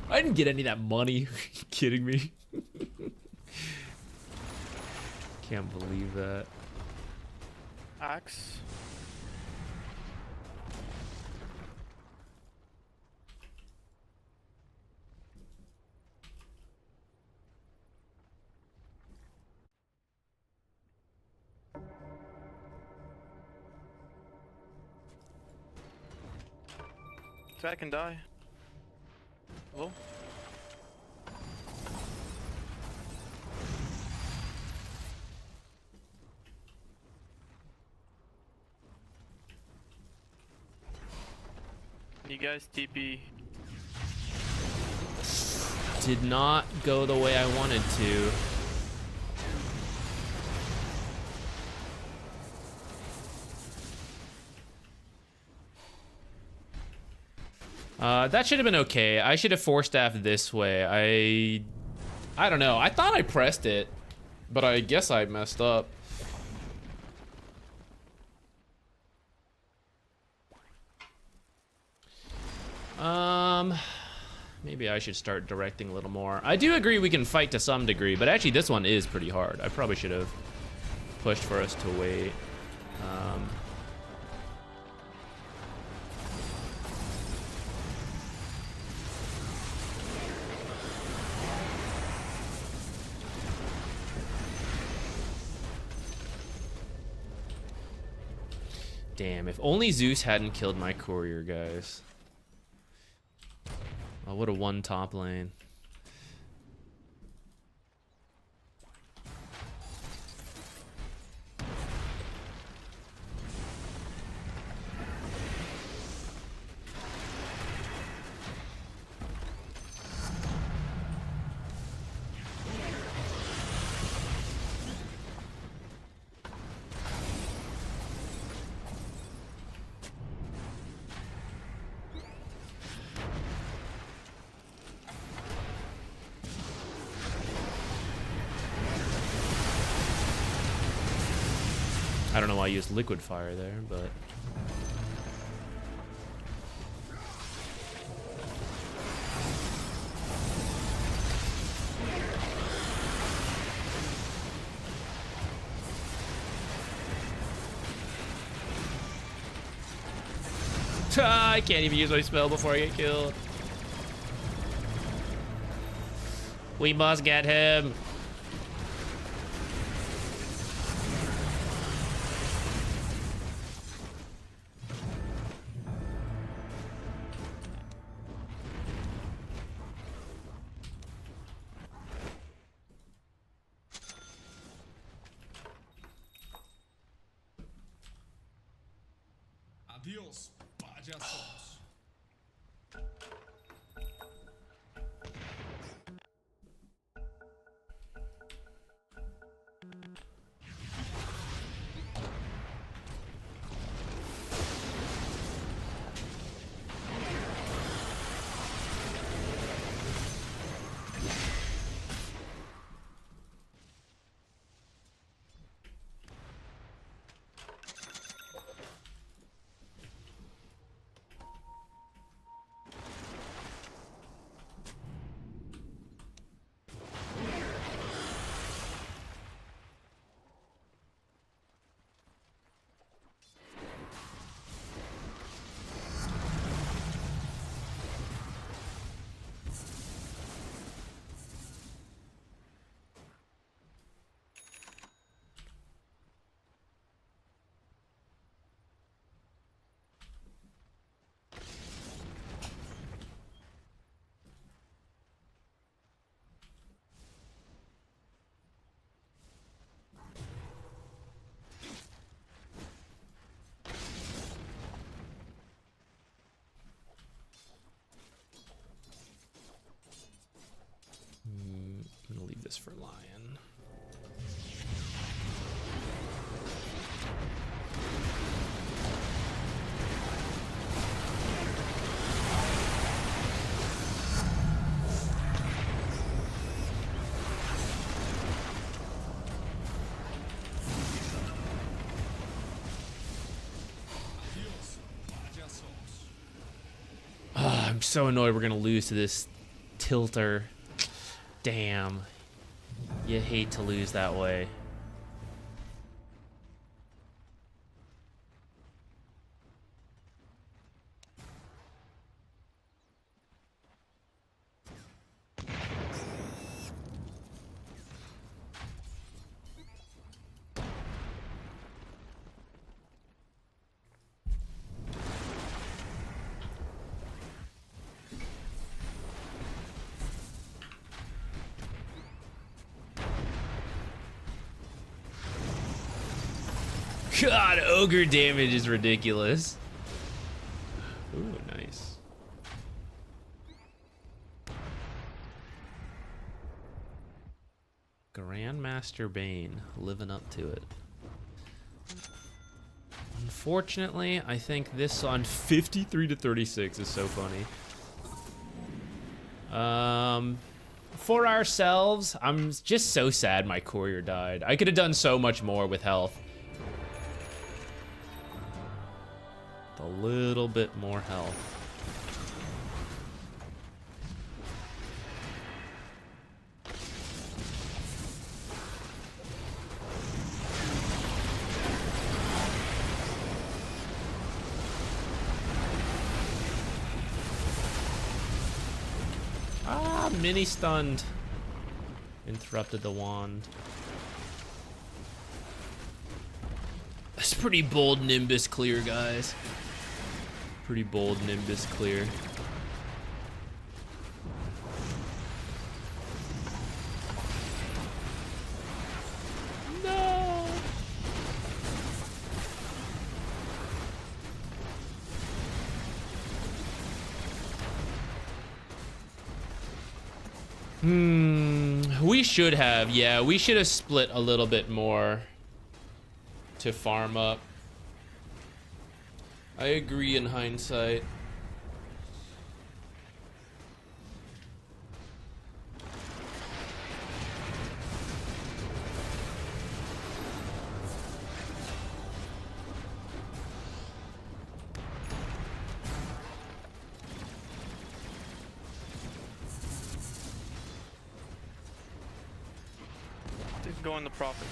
I didn't get any of that money. Are you kidding me? Can't believe that. Axe. So I can die. Hello? You guys TP. Did not go the way I wanted to. That should have been okay. I should have force staffed this way. I don't know. I thought I pressed it, but I guess I messed up. Maybe I should start directing a little more. I do agree we can fight to some degree, but actually this one is pretty hard. I probably should have pushed for us to wait. Damn, if only Zeus hadn't killed my courier, guys. I would have won top lane. I don't know why I used liquid fire there, but... I can't even use my spell before I get killed. We must get him. Adiós, payasos. I'm gonna leave this for Lion. I'm so annoyed we're gonna lose to this tilter. Damn. You hate to lose that way. God, ogre damage is ridiculous. Ooh, nice. Grandmaster Bane, living up to it. Unfortunately, I think this on 53 to 36 is so funny. For ourselves, I'm just so sad my courier died. I could have done so much more with health. A little bit more health. Ah, mini stunned. Interrupted the wand. pretty bold Nimbus clear, guys. Pretty bold Nimbus clear. No. We should have, yeah, we should have split a little bit more to farm up. I agree in hindsight. Go in the profit.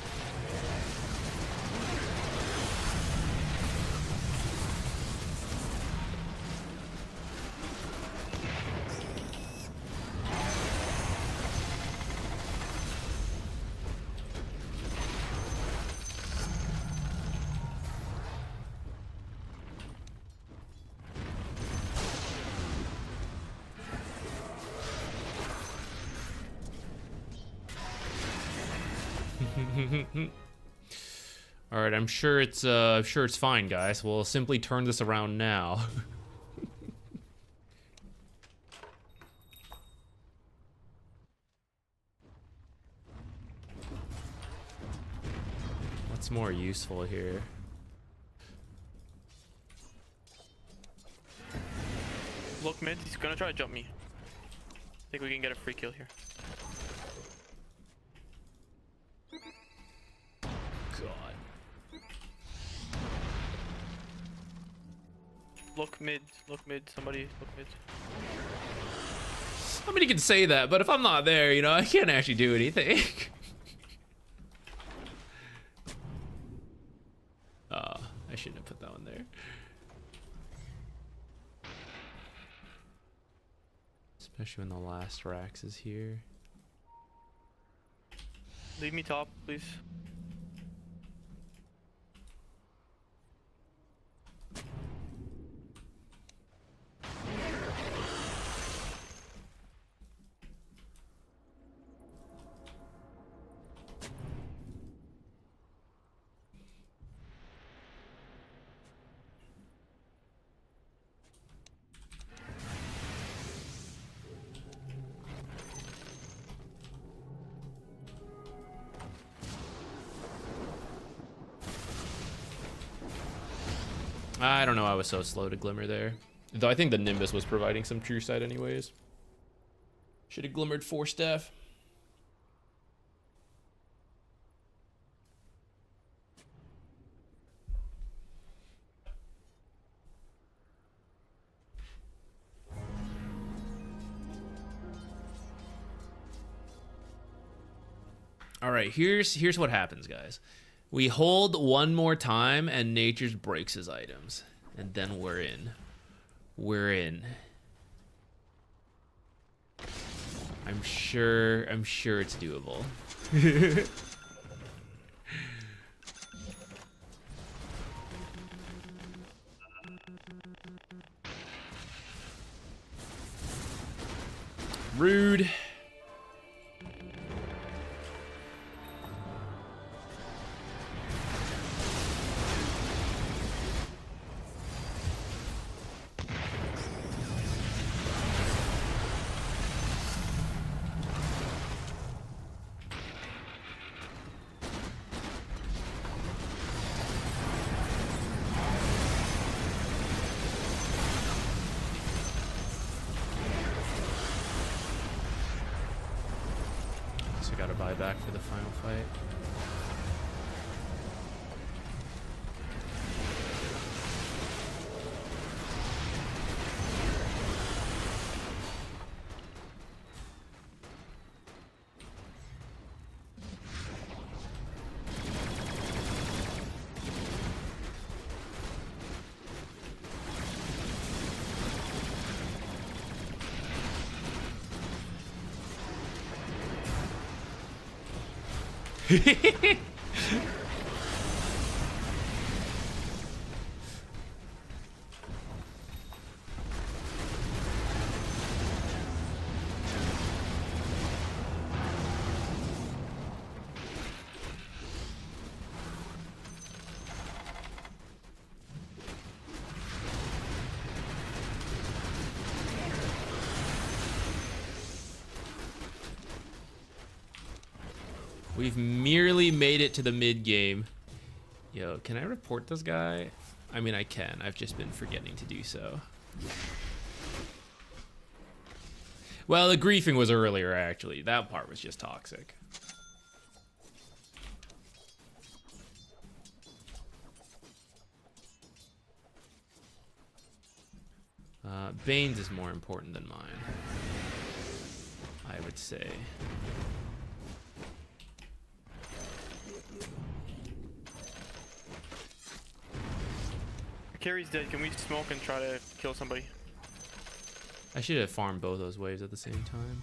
All right, I'm sure it's fine, guys. We'll simply turn this around now. What's more useful here? Look mid, he's gonna try to jump me. Think we can get a free kill here. God. Look mid, somebody look mid. I mean, you can say that, but if I'm not there, you know, I can't actually do anything. I shouldn't have put that one there. Especially when the last Rax is here. Leave me top, please. I don't know, I was so slow to Glimmer there. Though I think the Nimbus was providing some true sight anyways. Should have Glimmered 4 staff. All right, here's what happens, guys. We hold one more time and Nature's breaks his items. And then we're in. We're in. I'm sure it's doable. Rude. So gotta buy back for the final fight. We've merely made it to the mid game. Yo, can I report this guy? I mean, I can. I've just been forgetting to do so. Well, the griefing was earlier, actually. That part was just toxic. Bane's is more important than mine, I would say. Carry's dead. Can we smoke and try to kill somebody? I should have farmed both those waves at the same time.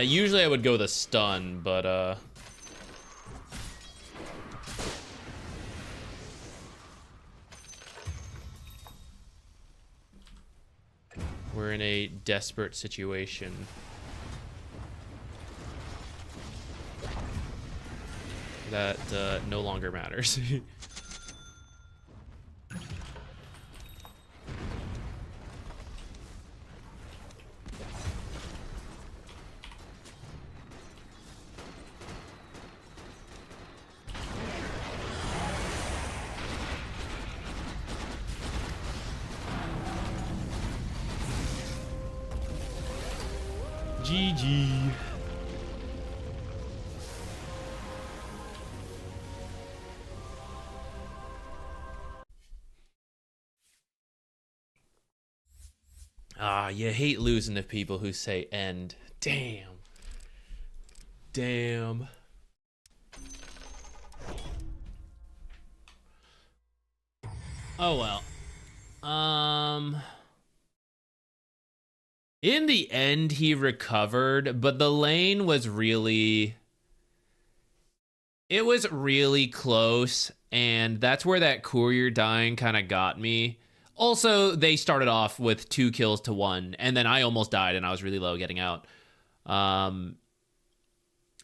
Usually I would go the stun, but we're in a desperate situation. That no longer matters. GG. Ah, you hate losing to people who say end. Damn. Damn. Oh well. In the end, he recovered, but the lane was really... It was really close, and that's where that courier dying kind of got me. Also, they started off with 2 kills to 1, and then I almost died, and I was really low getting out.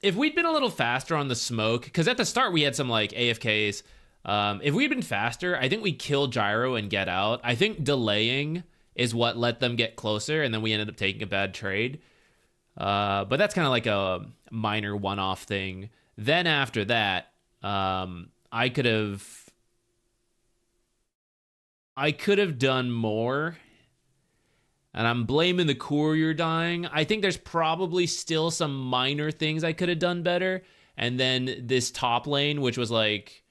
If we'd been a little faster on the smoke, because at the start we had some, like, AFKs. If we'd been faster, I think we'd kill Gyro and get out. I think delaying is what let them get closer, and then we ended up taking a bad trade. But that's kind of like a minor one-off thing. Then after that, I could have done more, and I'm blaming the courier dying. I think there's probably still some minor things I could have done better, and then this top lane, which was like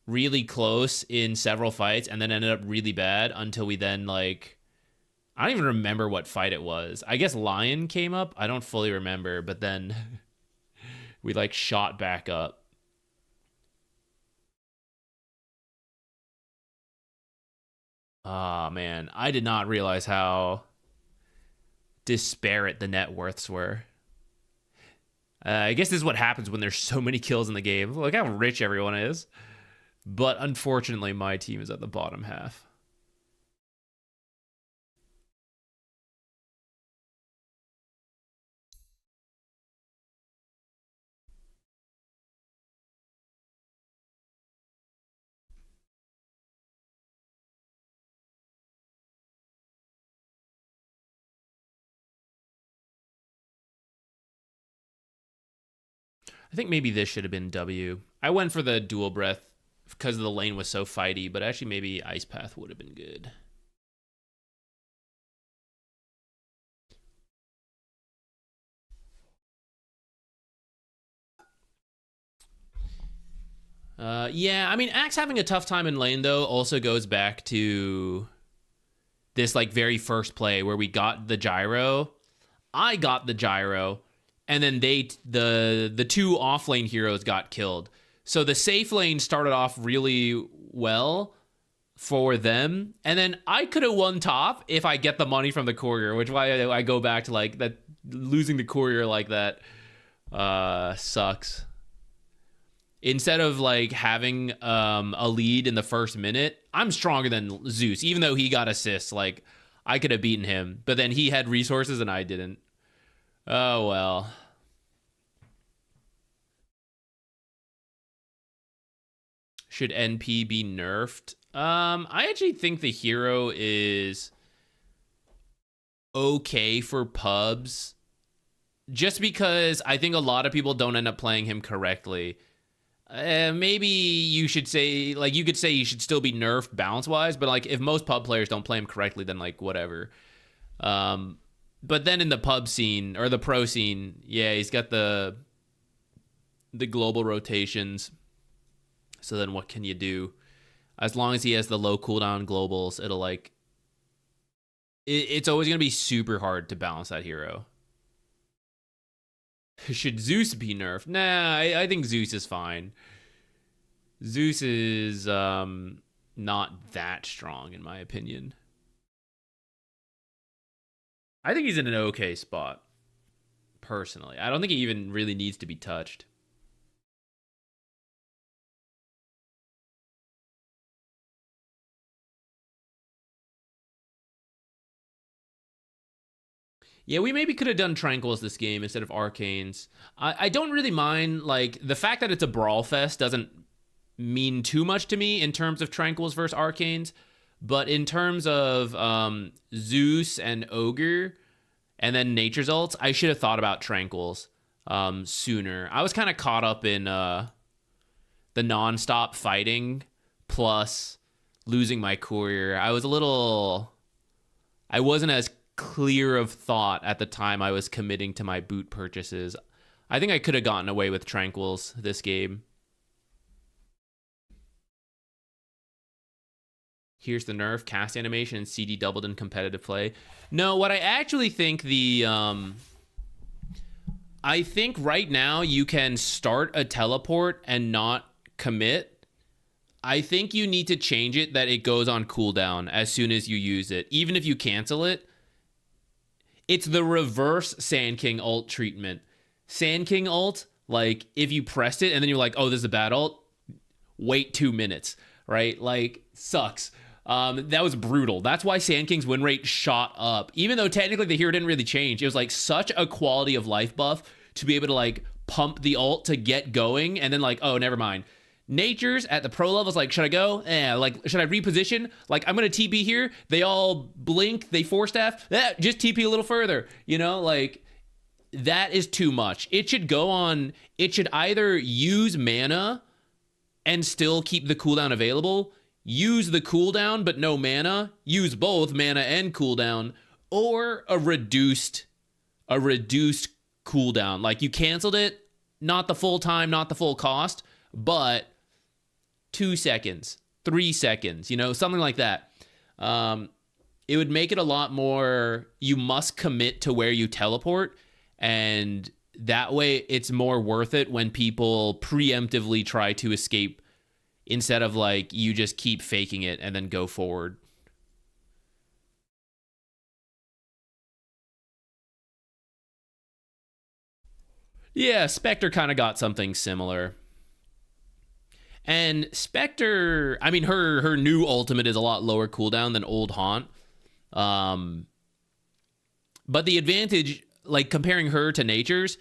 really close in several fights, and then ended up really bad until we then, like, I don't even remember what fight it was. I guess Lion came up. I don't fully remember, but then we, like, shot back up. Oh, man. I did not realize how disparate the net worths were. I guess this is what happens when there's so many kills in the game. Look how rich everyone is. But unfortunately, my team is at the bottom half. I think maybe this should have been W. I went for the dual breath because the lane was so fighty, but actually maybe Ice Path would have been good. Yeah, I mean, Axe having a tough time in lane, though, also goes back to this, like, very first play where we got the gyro. I got the gyro, and then the two off-lane heroes got killed. So the safe lane started off really well for them, and then I could have won top if I get the money from the courier, which is why I go back to, like, that losing the courier like that sucks. Instead of like having a lead in the first minute, I'm stronger than Zeus. Even though he got assists, like I could have beaten him, but then he had resources and I didn't. Oh well. Should NP be nerfed? I actually think the hero is okay for pubs, just because I think a lot of people don't end up playing him correctly. Maybe you should say, like, you could say he should still be nerfed balance-wise, but, like, if most pub players don't play him correctly, then, like, whatever. But then in the pub scene, or the pro scene, yeah, he's got the global rotations. So then what can you do? As long as he has the low cooldown globals, it'll, like... It's always going to be super hard to balance that hero. Should Zeus be nerfed? Nah, I think Zeus is fine. Zeus is not that strong, in my opinion. I think he's in an okay spot, personally. I don't think he even really needs to be touched. Yeah, we maybe could have done Tranquils this game instead of Arcanes. I don't really mind, like, the fact that it's a Brawl Fest doesn't mean too much to me in terms of Tranquils versus Arcanes, but in terms of Zeus and Ogre, and then Nature's ults, I should have thought about Tranquils sooner. I was kind of caught up in the non-stop fighting, plus losing my courier. I wasn't as clear of thought at the time I was committing to my boot purchases. I think I could have gotten away with Tranquils this game. Here's the nerf. Cast animation and CD doubled in competitive play. No, what I actually think I think right now you can start a teleport and not commit. I think you need to change it that it goes on cooldown as soon as you use it. Even if you cancel it, it's the reverse Sand King ult treatment. Sand King ult, like, if you pressed it and then you're like, oh, this is a bad ult, wait 2 minutes, right? Like, sucks. That was brutal. That's why Sand King's win rate shot up. Even though technically the hero didn't really change. It was, like, such a quality of life buff to be able to, like, pump the ult to get going and then, like, oh, never mind. Nature's at the pro levels, like, should I go? Like, should I reposition? Like, I'm going to TP here. They all blink. They force staff. Just TP a little further. You know, like, that is too much. It should go on. It should either use mana and still keep the cooldown available, use the cooldown but no mana, use both mana and cooldown, or a reduced cooldown. Like, you canceled it, not the full time, not the full cost, but 2 seconds, 3 seconds, you know, something like that. It would make it a lot more, you must commit to where you teleport, and that way it's more worth it when people preemptively try to escape instead of, like, you just keep faking it and then go forward. Yeah, Spectre kind of got something similar. And Spectre, I mean, her new ultimate is a lot lower cooldown than old Haunt. But the advantage, like, comparing her to Nature's,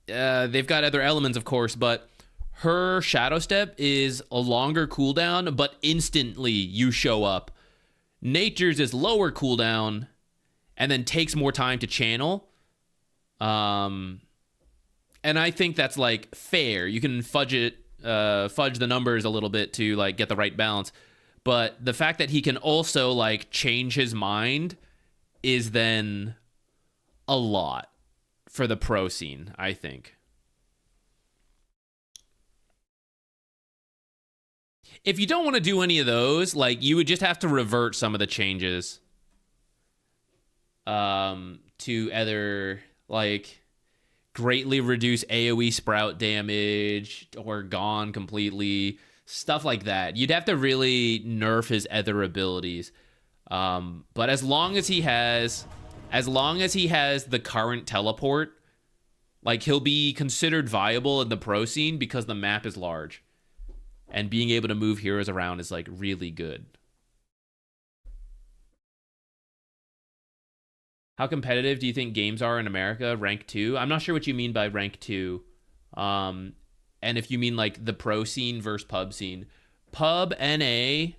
they've got other elements, of course, but her Shadow Step is a longer cooldown, but instantly you show up. Nature's is lower cooldown and then takes more time to channel. And I think that's, like, fair. You can fudge it fudge the numbers a little bit to like get the right balance. But the fact that he can also like change his mind is then a lot for the pro scene, I think. If you don't want to do any of those, like you would just have to revert some of the changes to either like greatly reduce AoE sprout damage or gone completely, stuff like that. You'd have to really nerf his other abilities. But as long as he has the current teleport, like he'll be considered viable in the pro scene because the map is large. And being able to move heroes around is like really good. How competitive do you think games are in America? Rank 2? I'm not sure what you mean by rank 2. And if you mean like the pro scene versus pub scene. Pub NA,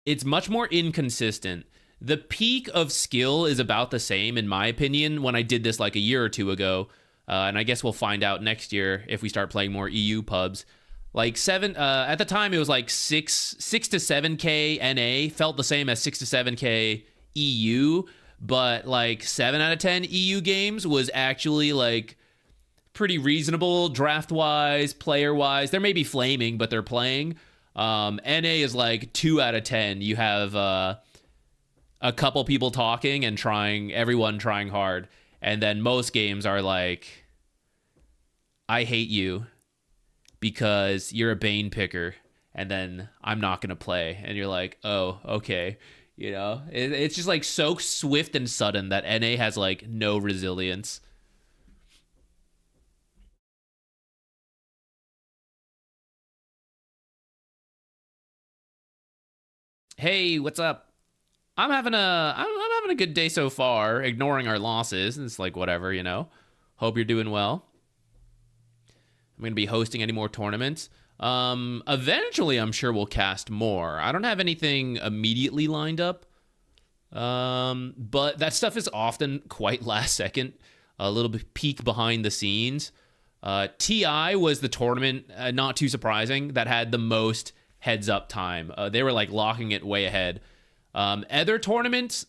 it's much more inconsistent. The peak of skill is about the same, in my opinion, when I did this like a year or two ago. And I guess we'll find out next year if we start playing more EU pubs. Like at the time it was like 6 to 7k NA felt the same as 6 to 7k EU, but like 7 out of 10 EU games was actually like pretty reasonable draft wise, player wise. There may be flaming, but they're playing. NA is like 2 out of 10. You have a couple people talking and everyone trying hard. And then most games are like, I hate you because you're a Bane picker, and then I'm not going to play. And you're like, oh, okay. You know, it's just like so swift and sudden that NA has like no resilience. Hey, what's up? I'm having a good day so far, ignoring our losses. It's like whatever, you know. Hope you're doing well. I'm going to be hosting any more tournaments. Eventually, I'm sure we'll cast more. I don't have anything immediately lined up. But that stuff is often quite last second. A little bit peek behind the scenes. TI was the tournament, not too surprising, that had the most heads up time. They were like locking it way ahead. Other tournaments,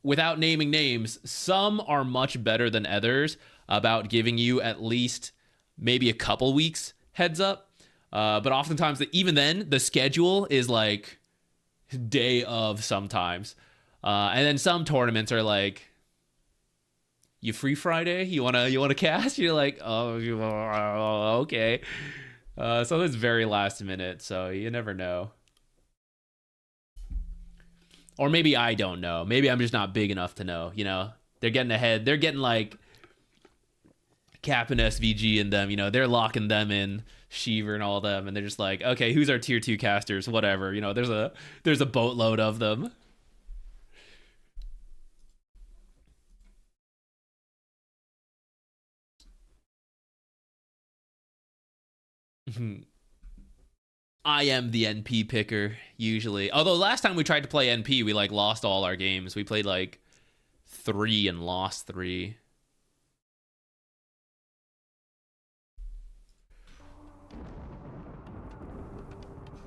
without naming names, some are much better than others about giving you at least maybe a couple weeks heads up. But oftentimes, even then, the schedule is like day of sometimes. And then some tournaments are like, you free Friday? You wanna cast? You're like, oh, okay. So it's very last minute, so you never know. Or maybe I don't know. Maybe I'm just not big enough to know, you know? They're getting ahead. They're getting like Cap and SVG in them, you know? They're locking them in, Sheever and all them, and they're just like, okay, who's our tier 2 casters? Whatever, you know, there's a boatload of them. I am the NP picker, usually. Although last time we tried to play NP, we like lost all our games. We played like 3 and lost 3.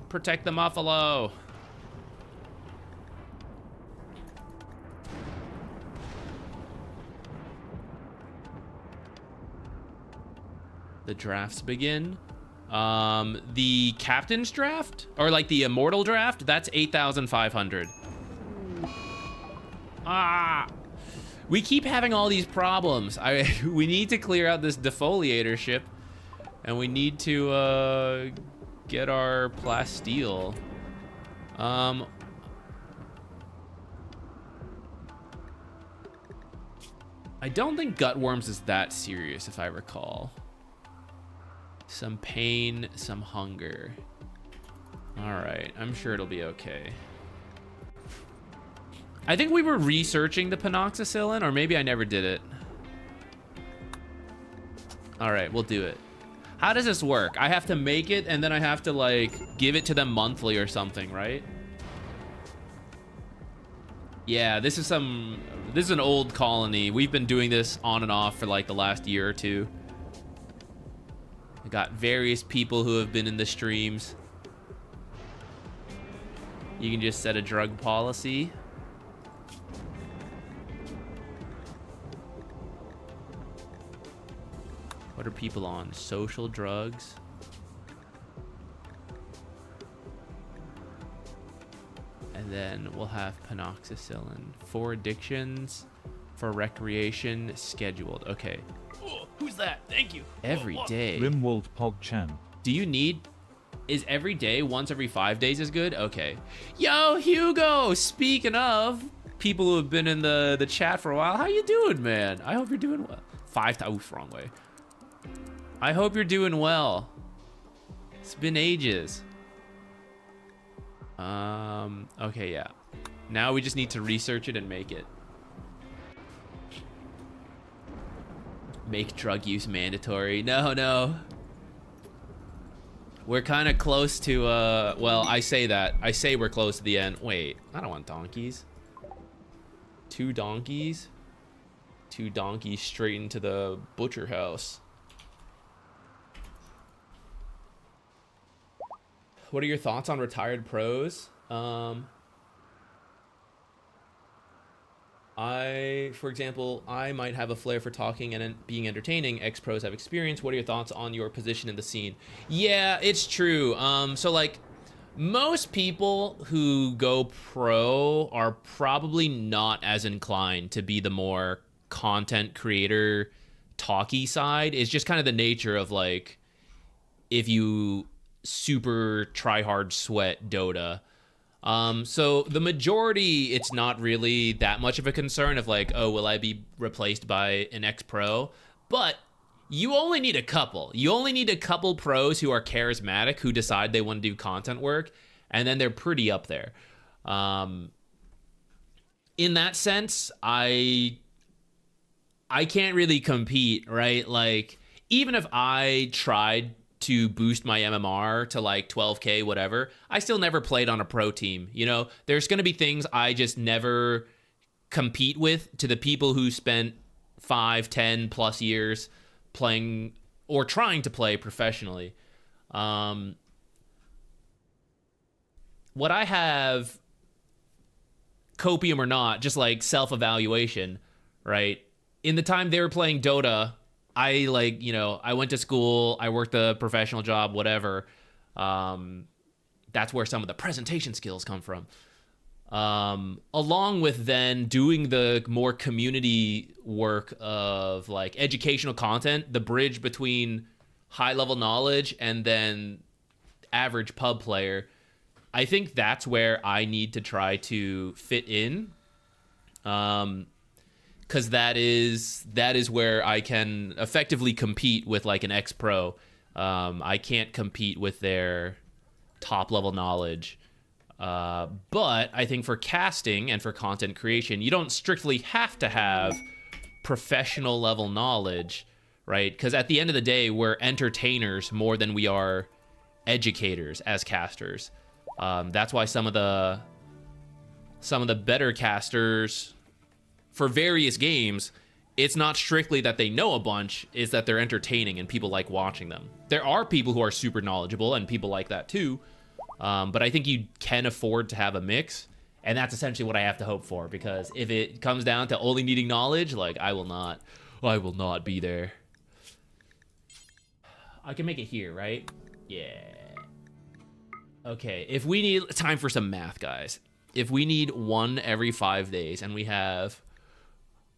Protect the Muffalo. The drafts begin. The captain's draft, or like the immortal draft, that's 8,500. We keep having all these problems. We need to clear out this defoliator ship, and we need to get our plasteel. I don't think Gutworms is that serious, if I recall. Some pain, some hunger. All right, I'm sure it'll be okay. I think we were researching the penoxycillin, or maybe I never did it. All right, we'll do it. How does this work? I have to make it, and then I have to, like, give it to them monthly or something, right? Yeah, this is This is an old colony. We've been doing this on and off for like the last year or two. I got various people who have been in the streams. You can just set a drug policy. What are people on? Social drugs. And then we'll have panoxycillin. For addictions, for recreation, scheduled. Okay. Oh, who's that? Thank you. Every day. Rimwald Pogchan. Do you need... Is every day, once every 5 days is good? Okay. Yo, Hugo! Speaking of people who have been in the chat for a while, how you doing, man? I hope you're doing well. Oof, wrong way. I hope you're doing well. It's been ages. Okay, yeah. Now we just need to research it and make it. Make drug use mandatory. No. We're kind of close to, well, I say that. I say we're close to the end. Wait, I don't want donkeys. 2 donkeys? 2 donkeys straight into the butcher house. What are your thoughts on retired pros? For example, I might have a flair for talking and being entertaining. Ex-pros have experience. What are your thoughts on your position in the scene? Yeah, it's true. So like, most people who go pro are probably not as inclined to be the more content creator talky side. It's just kind of the nature of like, if you super try hard sweat Dota. So the majority, it's not really that much of a concern of like, oh, will I be replaced by an ex-pro? But you only need a couple. You only need a couple pros who are charismatic, who decide they want to do content work, and then they're pretty up there. In that sense, I can't really compete, right? Like, even if I tried to boost my MMR to like 12K, whatever, I still never played on a pro team. You know, there's going to be things I just never compete with to the people who spent 5, 10 plus years playing or trying to play professionally. What I have, copium or not, just like self-evaluation, right? In the time they were playing Dota, I like, you know, I went to school, I worked a professional job, whatever. That's where some of the presentation skills come from. Along with then doing the more community work of like educational content, the bridge between high level knowledge and then average pub player. I think that's where I need to try to fit in. Because that is where I can effectively compete with like an ex-pro. I can't compete with their top level knowledge. But I think for casting and for content creation, you don't strictly have to have professional level knowledge, right? Because at the end of the day, we're entertainers more than we are educators as casters. That's why some of the better casters for various games, it's not strictly that they know a bunch, it's that they're entertaining and people like watching them. There are people who are super knowledgeable and people like that too, but I think you can afford to have a mix, and that's essentially what I have to hope for, because if it comes down to only needing knowledge, like I will not be there. I can make it here, right? Yeah. Okay, if we need time for some math, guys. If we need 1 every 5 days and we have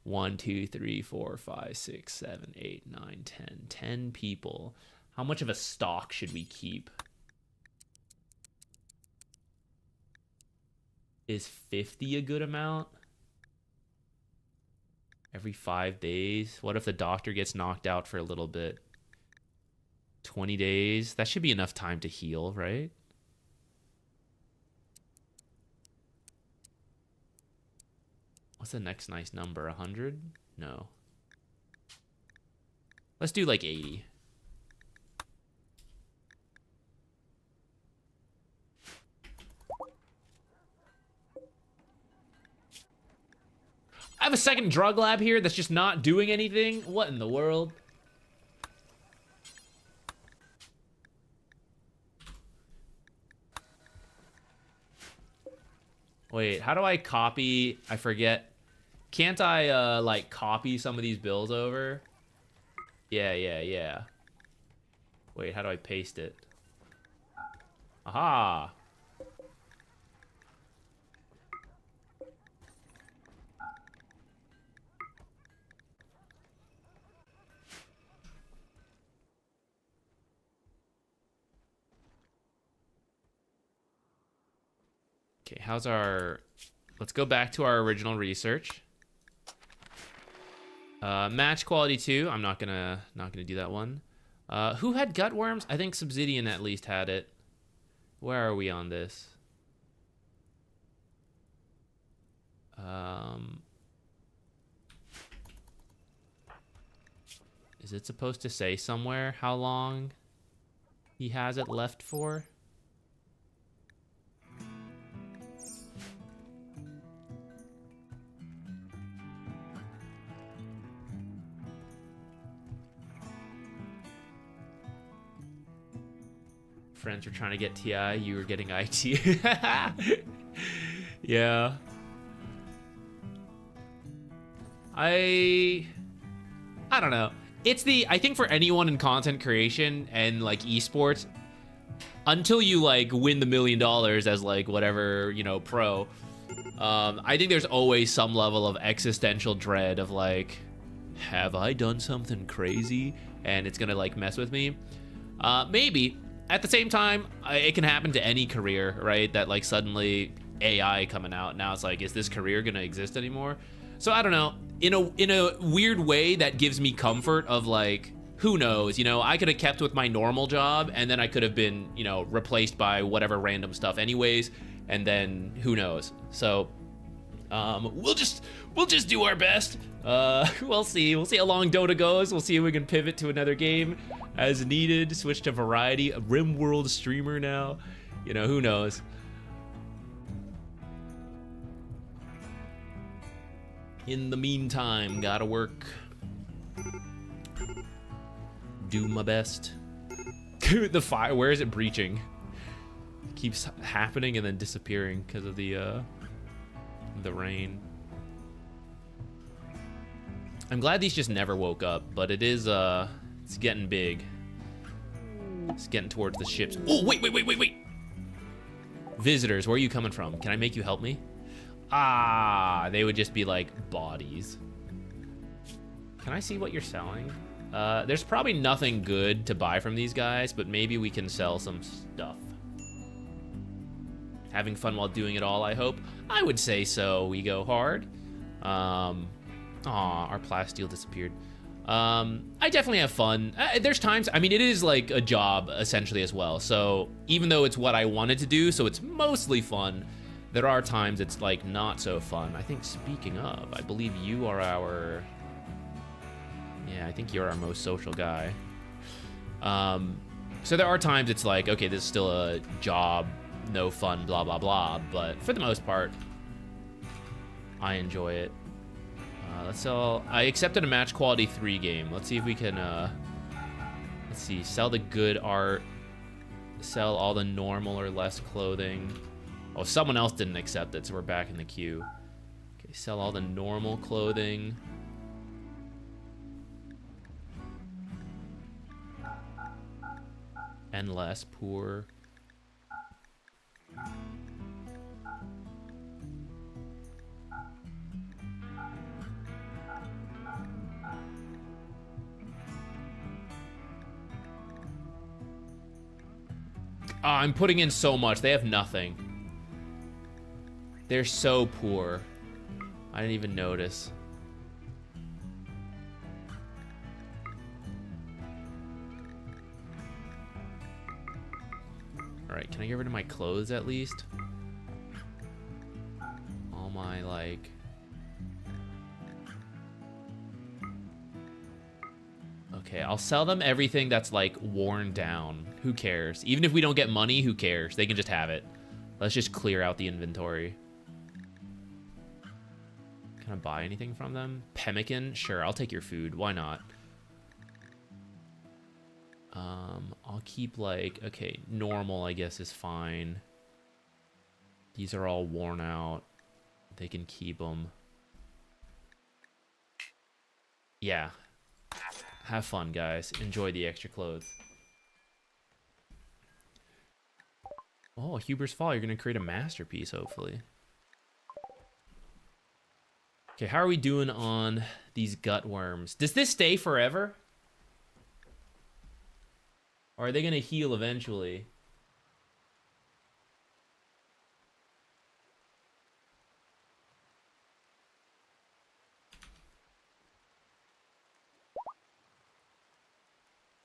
1, 2, 3, 4, 5, 6, 7, 8, 9, 10 people, how much of a stock should we keep? Is 50 a good amount? Every 5 days? What if the doctor gets knocked out for a little bit? 20 days? That should be enough time to heal, right? What's the next nice number? 100? No. Let's do like 80. have a second drug lab here that's just not doing anything? What in the world? Wait, how do I copy? I forget. Can't I, like, copy some of these bills over? Yeah. Wait, how do I paste it? Aha! Okay, how's our... Let's go back to our original research. Match quality 2. I'm not gonna do that one. Who had gut worms? I think Subsidian at least had it. Where are we on this? Is it supposed to say somewhere how long he has it left for? Friends were trying to get TI, you were getting IT. Yeah. I don't know. It's I think for anyone in content creation and like esports, until you like win the $1 million as like whatever, you know, pro, I think there's always some level of existential dread of like, have I done something crazy and it's gonna like mess with me? Maybe. At the same time, it can happen to any career, right? That like suddenly AI coming out, now it's like, is this career gonna exist anymore? So I don't know. In a weird way, that gives me comfort of like, who knows? You know, I could have kept with my normal job, and then I could have been, you know, replaced by whatever random stuff, anyways. And then who knows? So we'll just do our best. We'll see how long Dota goes. We'll see if we can pivot to another game as needed. Switch to variety. A RimWorld streamer now. You know, who knows? In the meantime, gotta work. Do my best. The fire, where is it breaching? It keeps happening and then disappearing because of the rain. I'm glad these just never woke up, but it is, it's getting big. It's getting towards the ships. Oh, wait. Visitors, where are you coming from? Can I make you help me? Ah, they would just be like bodies. Can I see what you're selling? There's probably nothing good to buy from these guys, but maybe we can sell some stuff. Having fun while doing it all, I hope. I would say so. We go hard. Aw, our plasteel disappeared. I definitely have fun. There's times, I mean, it is like a job essentially as well. So even though it's what I wanted to do, so it's mostly fun, there are times it's like not so fun. I think speaking of, I believe you are our, yeah, I think you're our most social guy. So there are times it's like, okay, this is still a job, no fun, blah, blah, blah. But for the most part, I enjoy it. Let's sell, I accepted a match quality 3 game. Let's see if we can, let's see, sell the good art, sell all the normal or less clothing. Oh, someone else didn't accept it, so we're back in the queue. Okay, sell all the normal clothing. And less poor. I'm putting in so much. They have nothing. They're so poor. I didn't even notice. Alright, can I get rid of my clothes at least? All my, like... Okay, I'll sell them everything that's, like, worn down. Who cares? Even if we don't get money, who cares? They can just have it. Let's just clear out the inventory. Can Can I buy anything from them? Pemmican? Sure, I'll take your food. Why not? I'll keep like, okay, normal I guess is fine. These are all worn out. They can keep them. Yeah. Have fun, guys. Enjoy the extra clothes. Oh, Huber's Fall. You're going to create a masterpiece, hopefully. Okay, how are we doing on these gut worms? Does this stay forever? Or are they going to heal eventually?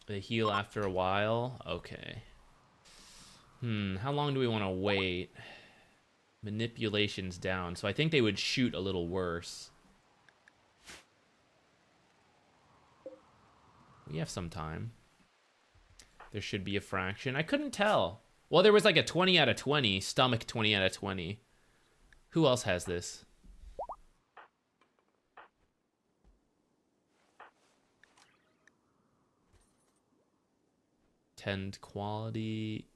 They heal after a while? Okay. How long do we want to wait? Manipulation's down, so I think they would shoot a little worse. We have some time. There should be a fraction. I couldn't tell. Well, there was like a 20 out of 20. Stomach 20 out of 20. Who else has this? Tend quality.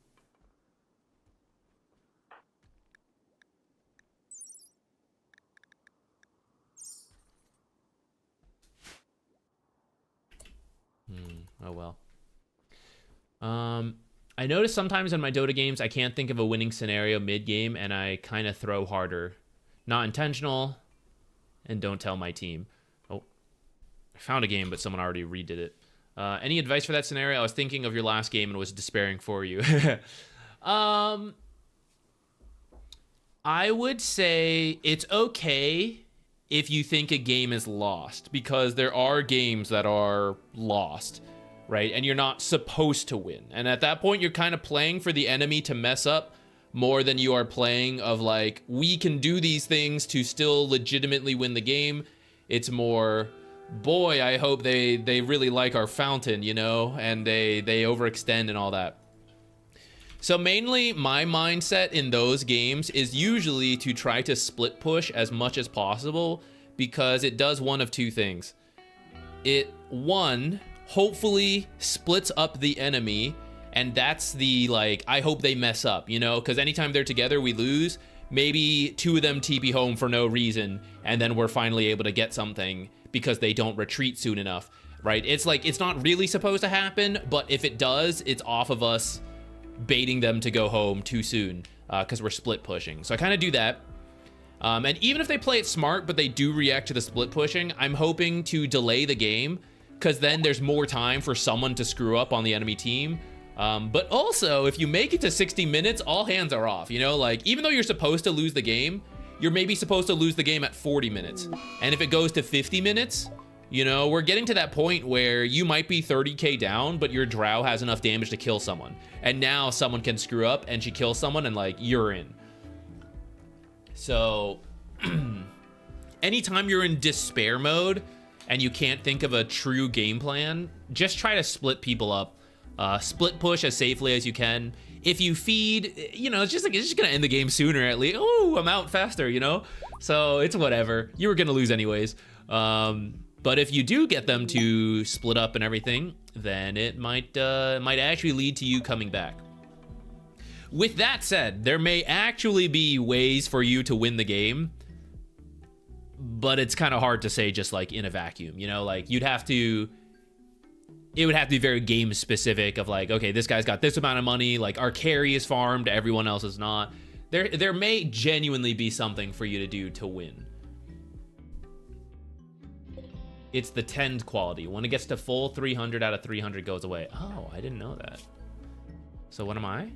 Oh well. I notice sometimes in my Dota games I can't think of a winning scenario mid-game and I kind of throw harder. Not intentional, and don't tell my team. Oh, I found a game but someone already redid it. Any advice for that scenario? I was thinking of your last game and was despairing for you. I would say it's okay if you think a game is lost, because there are games that are lost, right? And you're not supposed to win. And at that point, you're kind of playing for the enemy to mess up more than you are playing of like, we can do these things to still legitimately win the game. It's more, boy, I hope they really like our fountain, you know, and they overextend and all that. So mainly my mindset in those games is usually to try to split push as much as possible, because it does one of two things. It, one, hopefully splits up the enemy, and that's the, like, I hope they mess up, you know, because anytime they're together, we lose. Maybe two of them TP home for no reason, and then we're finally able to get something because they don't retreat soon enough, right? It's like, it's not really supposed to happen, but if it does, it's off of us baiting them to go home too soon because we're split pushing. So I kind of do that. And even if they play it smart, but they do react to the split pushing, I'm hoping to delay the game, because then there's more time for someone to screw up on the enemy team. But also, if you make it to 60 minutes, all hands are off, you know? Like, even though you're supposed to lose the game, you're maybe supposed to lose the game at 40 minutes. And if it goes to 50 minutes, you know, we're getting to that point where you might be 30k down, but your drow has enough damage to kill someone. And now someone can screw up and she kills someone and, like, you're in. So, anytime you're in despair mode and you can't think of a true game plan, just try to split people up. Split push as safely as you can. If you feed, you know, it's just gonna end the game sooner at least. Oh, I'm out faster, you know? So it's whatever. You were gonna lose anyways. But if you do get them to split up and everything, then it might actually lead to you coming back. With that said, there may actually be ways for you to win the game, but it's kind of hard to say just like in a vacuum, you know? Like, it would have to be very game specific of like, okay, this guy's got this amount of money, like our carry is farmed, everyone else is not. There may genuinely be something for you to do to win. It's the tend quality. When it gets to full, 300 out of 300 goes away. Oh, I didn't know that. So what am I?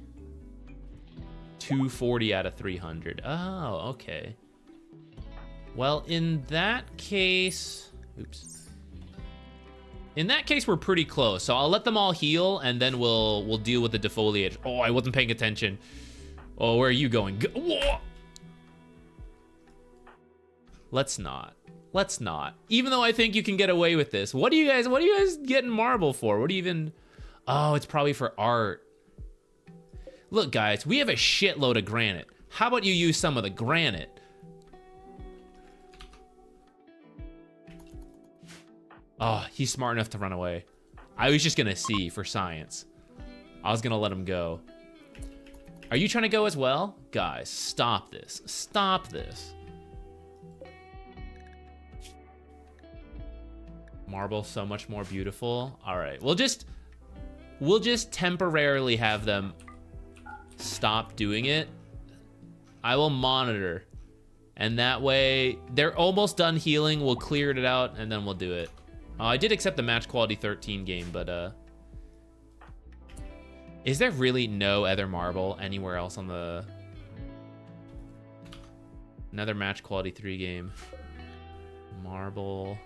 240 out of 300. Oh, okay. Well, in that case... Oops. In that case, we're pretty close. So I'll let them all heal, and then we'll deal with the defoliate. Oh, I wasn't paying attention. Oh, where are you going? Whoa! Let's not. Let's not. Even though I think you can get away with this. What are you guys getting marble for? What do you even... Oh, it's probably for art. Look, guys, we have a shitload of granite. How about you use some of the granite? Oh, he's smart enough to run away. I was just gonna see for science. I was gonna let him go. Are you trying to go as well? Guys, stop this. Stop this. Marble so much more beautiful. All right, we'll just temporarily have them stop doing it. I will monitor. And that way, they're almost done healing. We'll clear it out, and then we'll do it. I did accept the match quality 13 game, but is there really no other marble anywhere else on the... Another match quality 3 game. Marble,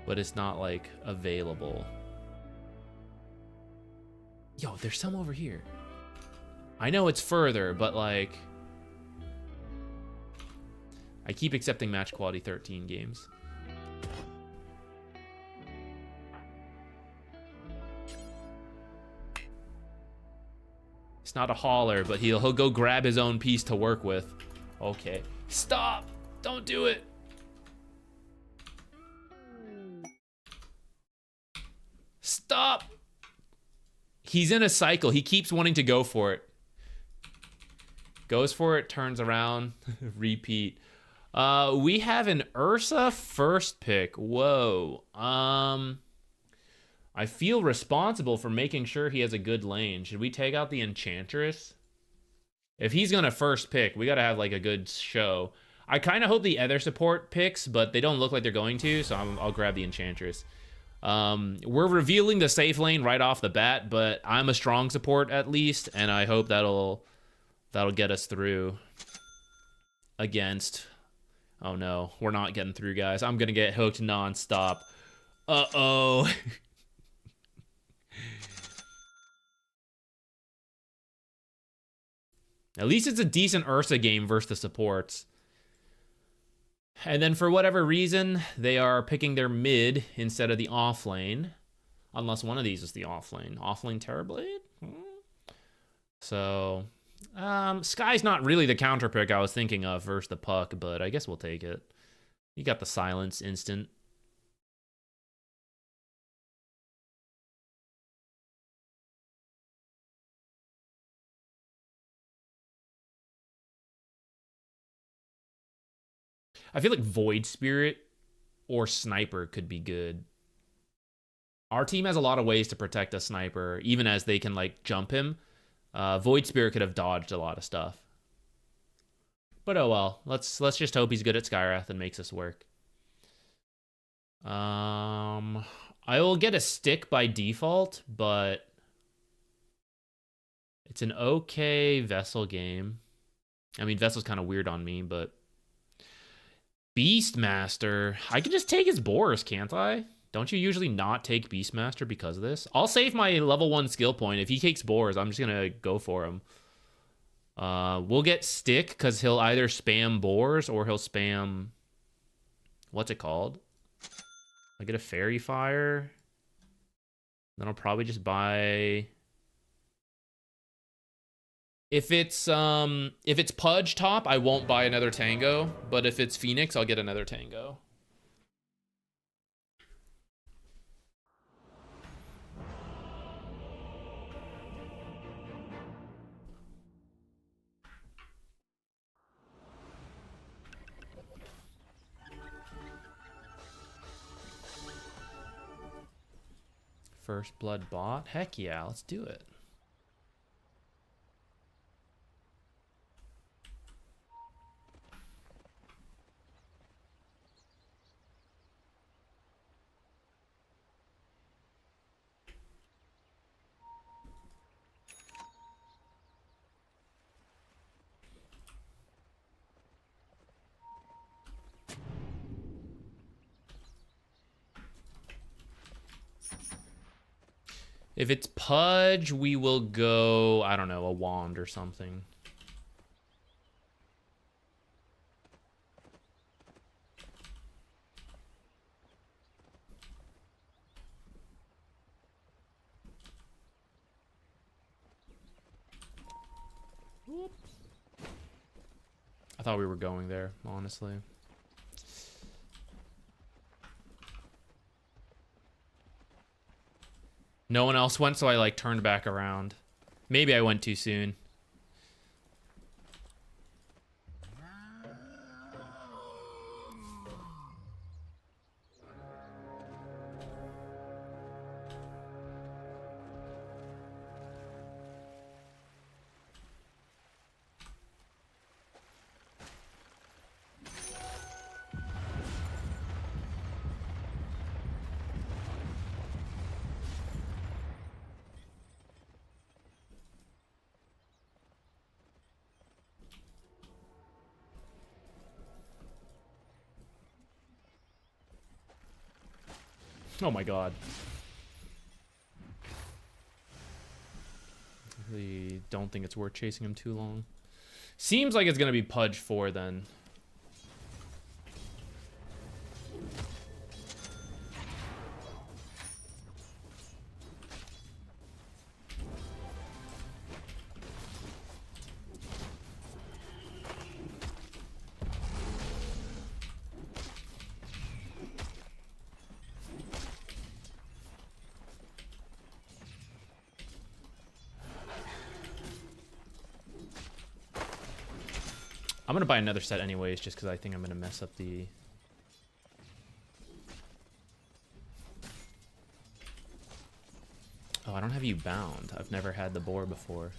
but it's not, like, available. Yo, there's some over here. I know it's further, but, like... I keep accepting match quality 13 games. It's not a hauler, but he'll go grab his own piece to work with. Okay. Stop! Don't do it! Stop! He's in a cycle. He keeps wanting to go for it. Goes for it, turns around, repeat. We have an Ursa first pick. Whoa. I feel responsible for making sure he has a good lane. Should we take out the Enchantress? If he's gonna first pick, we gotta have like a good show. I kind of hope the other support picks, but they don't look like they're going to, so I'll grab the Enchantress. We're revealing the safe lane right off the bat, but I'm a strong support at least, and I hope that'll get us through against... Oh no, we're not getting through, guys. I'm gonna get hooked nonstop. Uh-oh. At least it's a decent Ursa game versus the supports. And then for whatever reason, they are picking their mid instead of the off lane. Unless one of these is the off lane. Off lane Terrorblade? So, Sky's not really the counter pick I was thinking of versus the Puck, but I guess we'll take it. You got the silence instant. I feel like Void Spirit or Sniper could be good. Our team has a lot of ways to protect a Sniper, even as they can, like, jump him. Void Spirit could have dodged a lot of stuff. But oh well. Let's just hope he's good at Skywrath and makes this work. I will get a stick by default, but it's an okay Vessel game. I mean, Vessel's kind of weird on me, but... Beastmaster. I can just take his Boars, can't I? Don't you usually not take Beastmaster because of this? I'll save my level 1 skill point. If he takes Boars, I'm just going to go for him. We'll get Stick because he'll either spam Boars or he'll spam... What's it called? I'll get a Fairy Fire. Then I'll probably just buy... If it's Pudge top, I won't buy another Tango. But if it's Phoenix, I'll get another Tango. First blood bot? Heck yeah, let's do it. If it's Pudge, we will go, I don't know, a Wand or something. Whoop. I thought we were going there, honestly. No one else went, so I like turned back around. Maybe I went too soon. Oh my god. I really don't think it's worth chasing him too long. Seems like it's gonna be Pudge 4 then. I'm gonna buy another set anyways, just because I think I'm gonna mess up the... Oh, I don't have you bound. I've never had the boar before.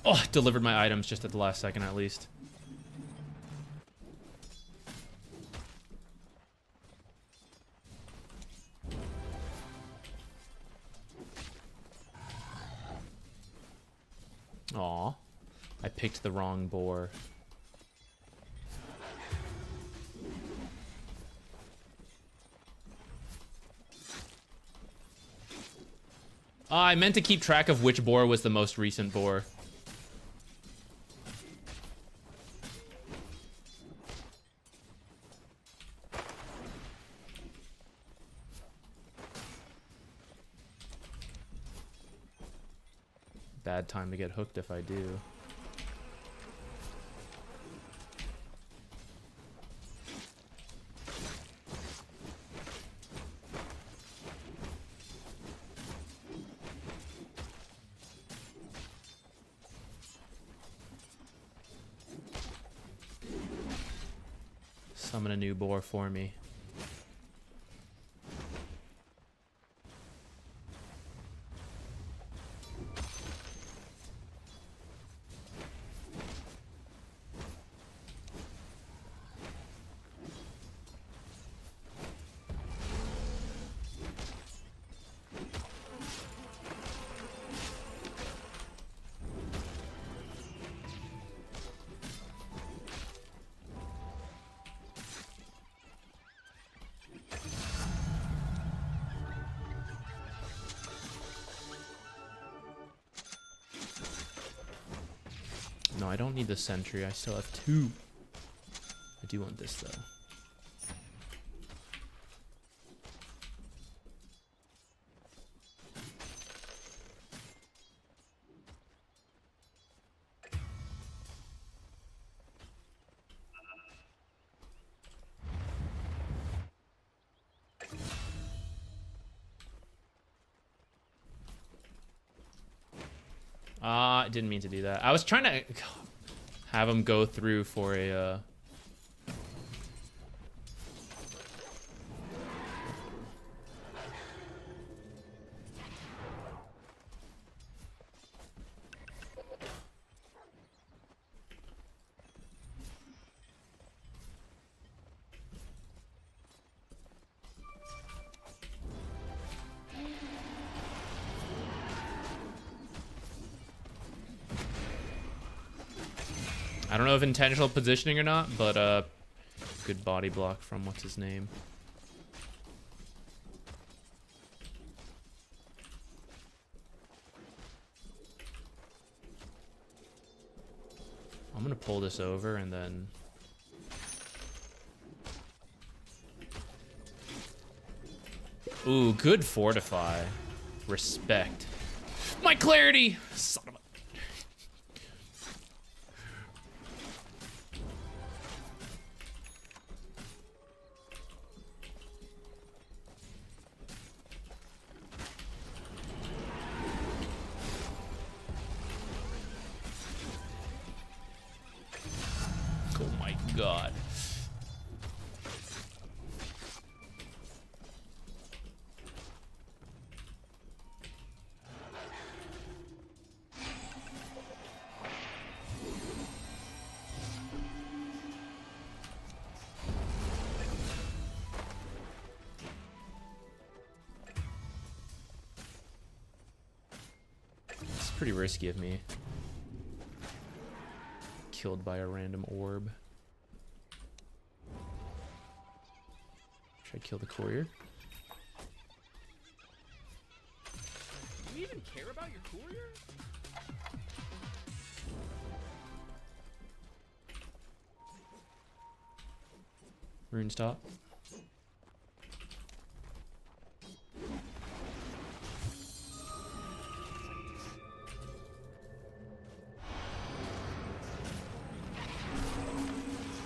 Oh, delivered my items just at the last second at least. Aw, I picked the wrong boar. I meant to keep track of which boar was the most recent boar. Bad time to get hooked if I do. Summon a new boar for me. No, I don't need the sentry. I still have 2. I do want this, though. I didn't mean to do that. I was trying to have him go through for a... I don't know if intentional positioning or not, but good body block from what's his name. gonna pull this over and then... Ooh, good fortify. Respect. My clarity! Son of a... Oh my god. It's pretty risky of me. Killed by a random orb. Should I kill the courier? Do you even care about your courier? Rune stop.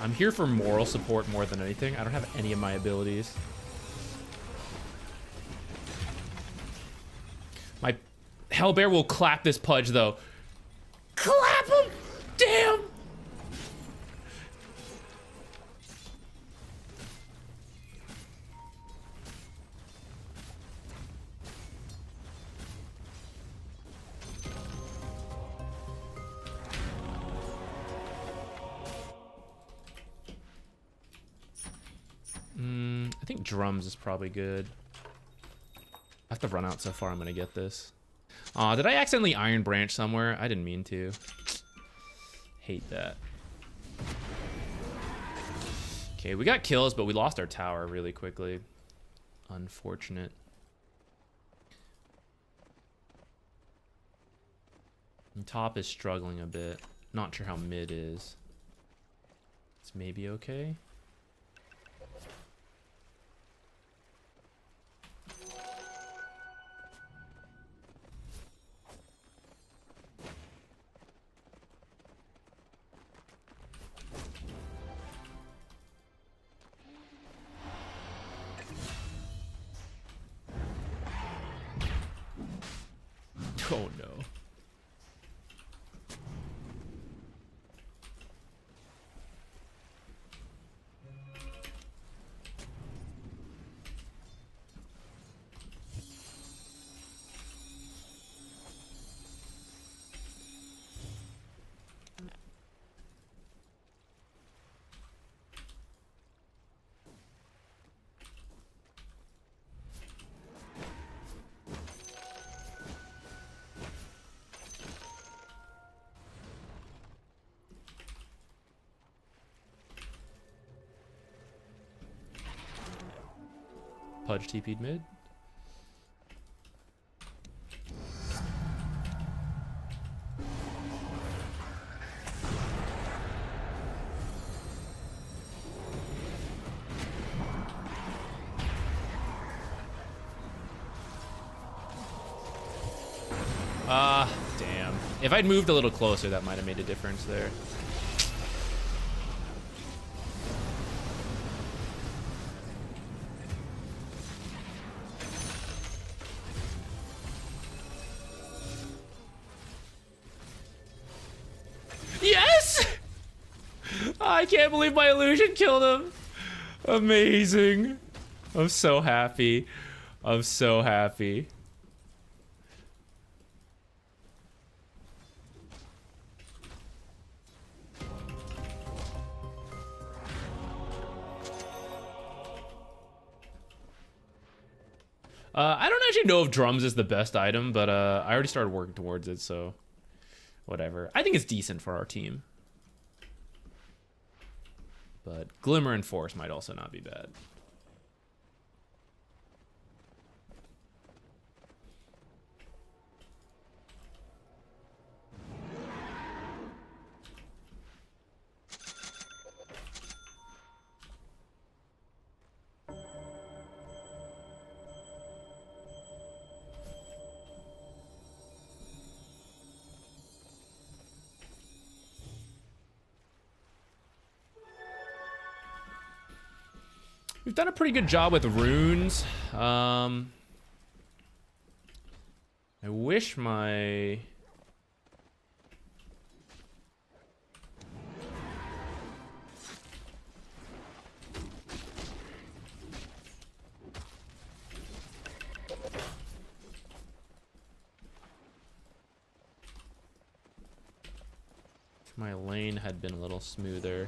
I'm here for moral support more than anything. I don't have any of my abilities. My Hellbear will clap this pudge, though. Clap him! Damn! I think drums is probably good. I have to run out so far. I'm gonna get this. Aw, did I accidentally Iron Branch somewhere? I didn't mean to. Hate that. Okay, we got kills, but we lost our tower really quickly. Unfortunate. And top is struggling a bit. Not sure how mid is. It's maybe okay. Oh no. Pudge TP'd mid. Damn. If I'd moved a little closer, that might have made a difference there. Yes! I can't believe my illusion killed him. Amazing. I'm so happy. I'm so happy. I don't actually know if drums is the best item, but I already started working towards it, so whatever. I think it's decent for our team. But Glimmer and Force might also not be bad. We've done a pretty good job with runes. I wish my... my lane had been a little smoother.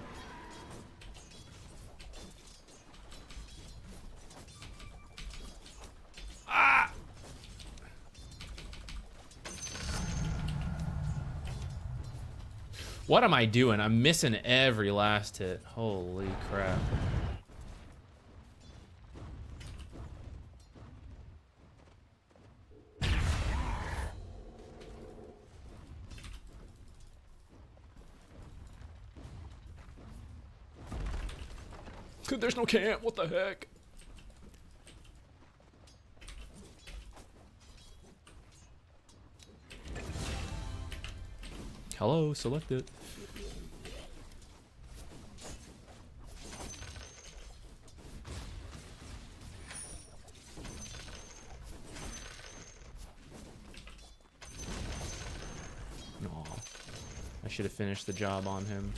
Ah! What am I doing? I'm missing every last hit. Holy crap. There's no camp. What the heck? Hello, select it. Aw. I should have finished the job on him.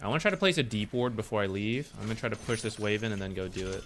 I want to try to place a deep ward before I leave. I'm going to try to push this wave in and then go do it.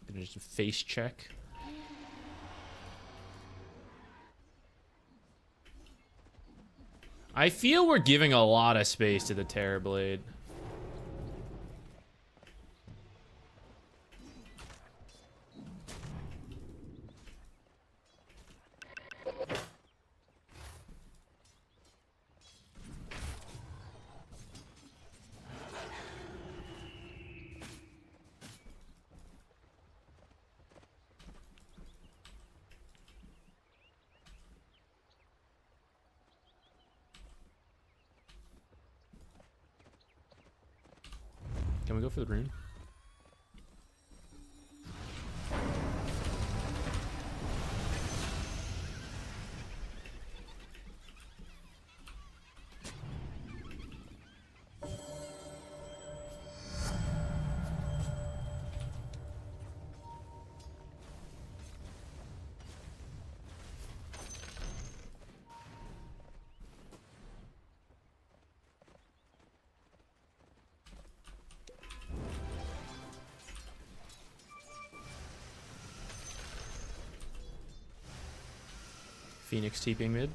Gonna just face check. I feel we're giving a lot of space to the Terrorblade. Can we go for the rune? Phoenix TPing mid.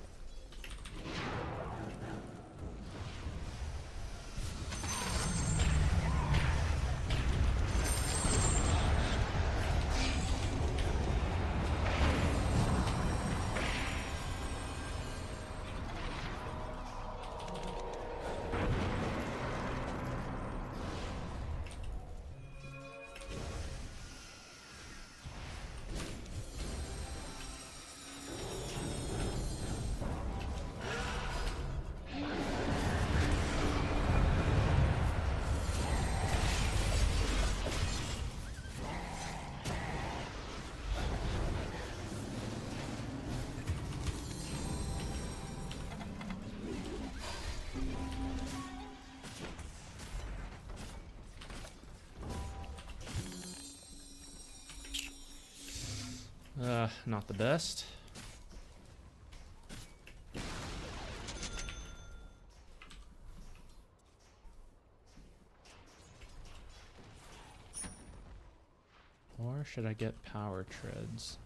Not the best. Or should I get power treads?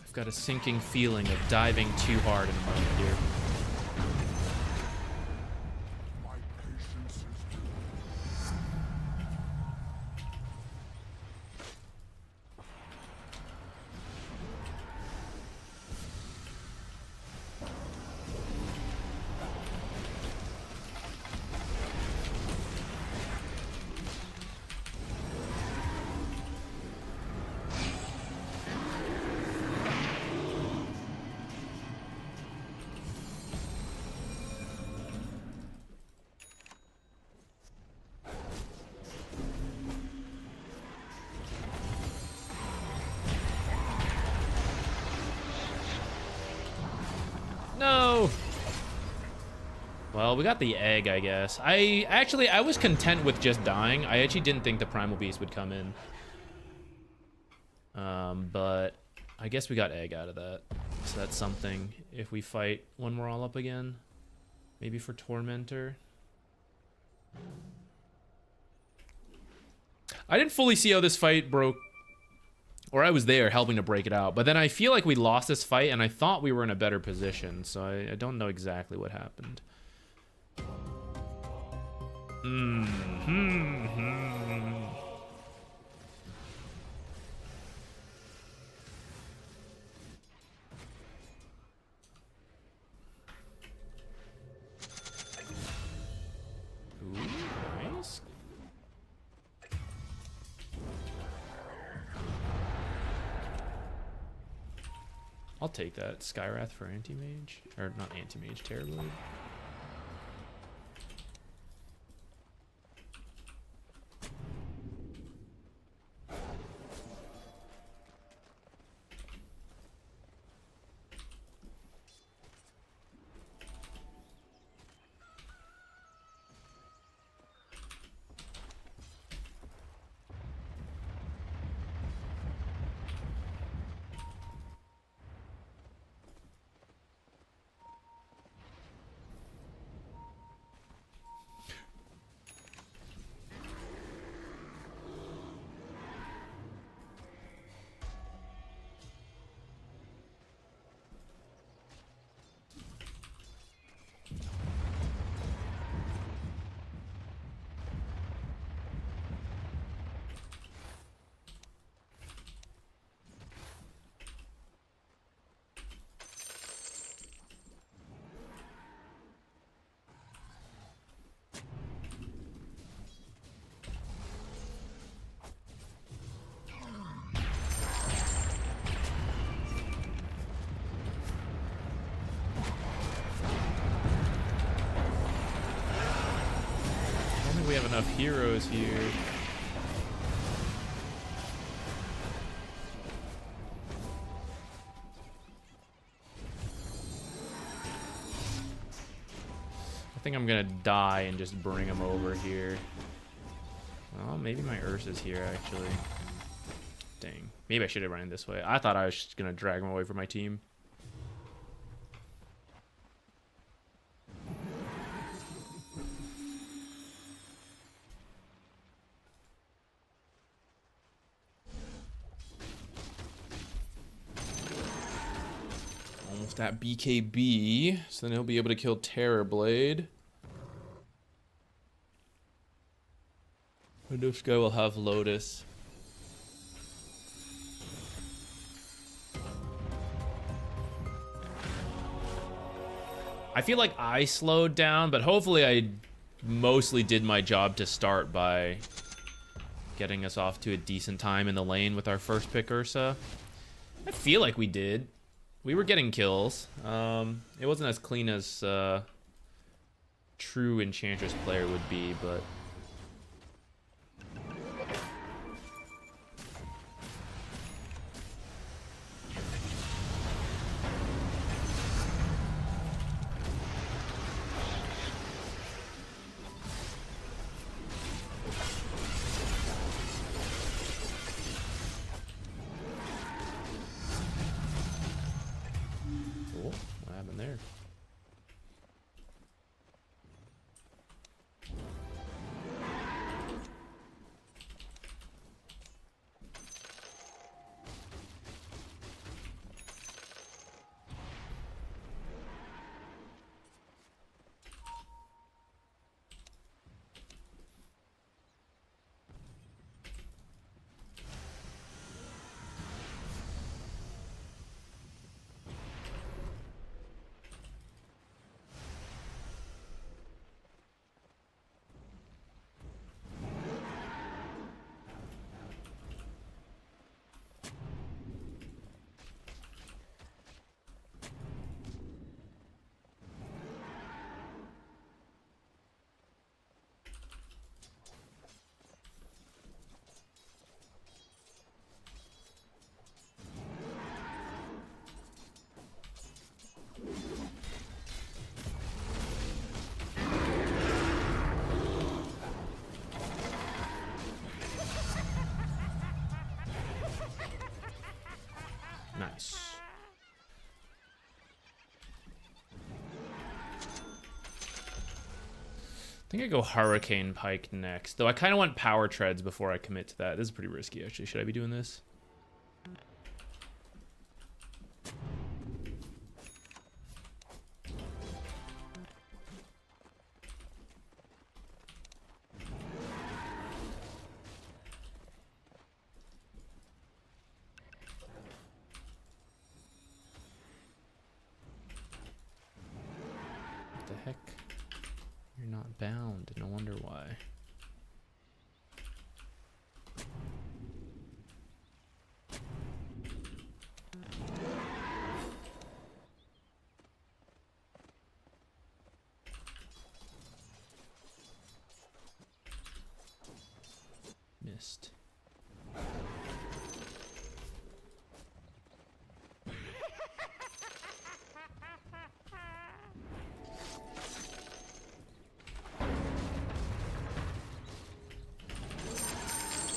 I've got a sinking feeling of diving too hard in a moment here. No! Well, we got the egg, I guess. I was content with just dying. I actually didn't think the Primal Beast would come in. But I guess we got egg out of that. So that's something if we fight when we're all up again. Maybe for Tormentor. I didn't fully see how this fight broke. Or I was there helping to break it out. But then I feel like we lost this fight, and I thought we were in a better position. So I don't know exactly what happened. Ooh, nice. I'll take that. Skywrath for Anti-Mage. Or not Anti-Mage, Terrorblade. enough heroes here. I think I'm gonna die and just bring him over here. Well, maybe my Ursa's here actually. Dang. Maybe I should have run this way. I thought I was just gonna drag him away from my team. Almost at BKB, so then he'll be able to kill Terrorblade. And this guy will have Lotus. I feel like I slowed down, but hopefully I mostly did my job to start by getting us off to a decent time in the lane with our first pick Ursa. I feel like we did. We were getting kills. It wasn't as clean as true Enchantress player would be, but... What happened there? Nice. I think I go Hurricane Pike next, though I kind of want Power Treads before I commit to that. This is pretty risky, actually. Should I be doing this? What the heck? You're not bound. No wonder why. Missed.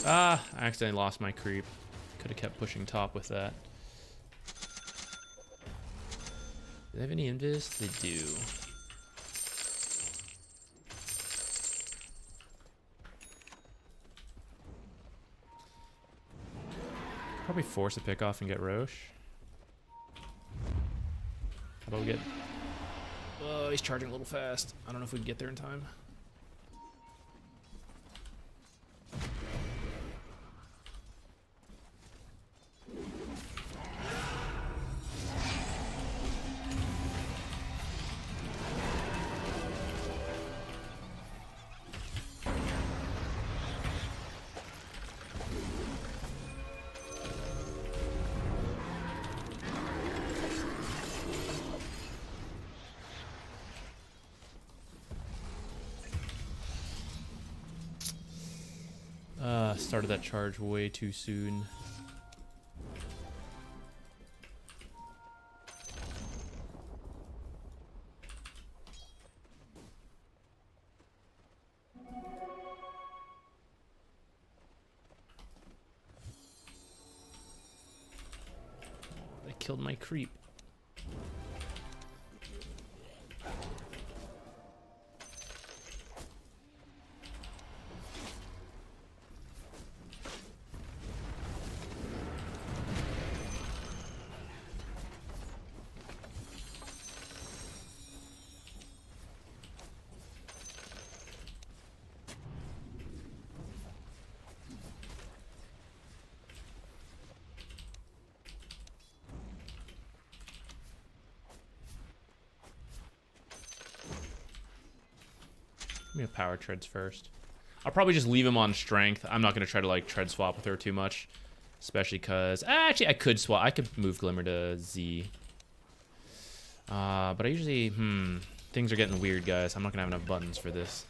Ah, I accidentally lost my creep. Could have kept pushing top with that. Do they have any invis? They do. Probably force a pick off and get Roche. How about we get... Oh, he's charging a little fast. I don't know if we can get there in time. Started that charge way too soon. They killed my creep. Give me a power treads first. I'll probably just leave him on strength. I'm not going to try to like tread swap with her too much. Especially because... Actually, I could swap. I could move Glimmer to Z. But I usually... Things are getting weird, guys. I'm not going to have enough buttons for this.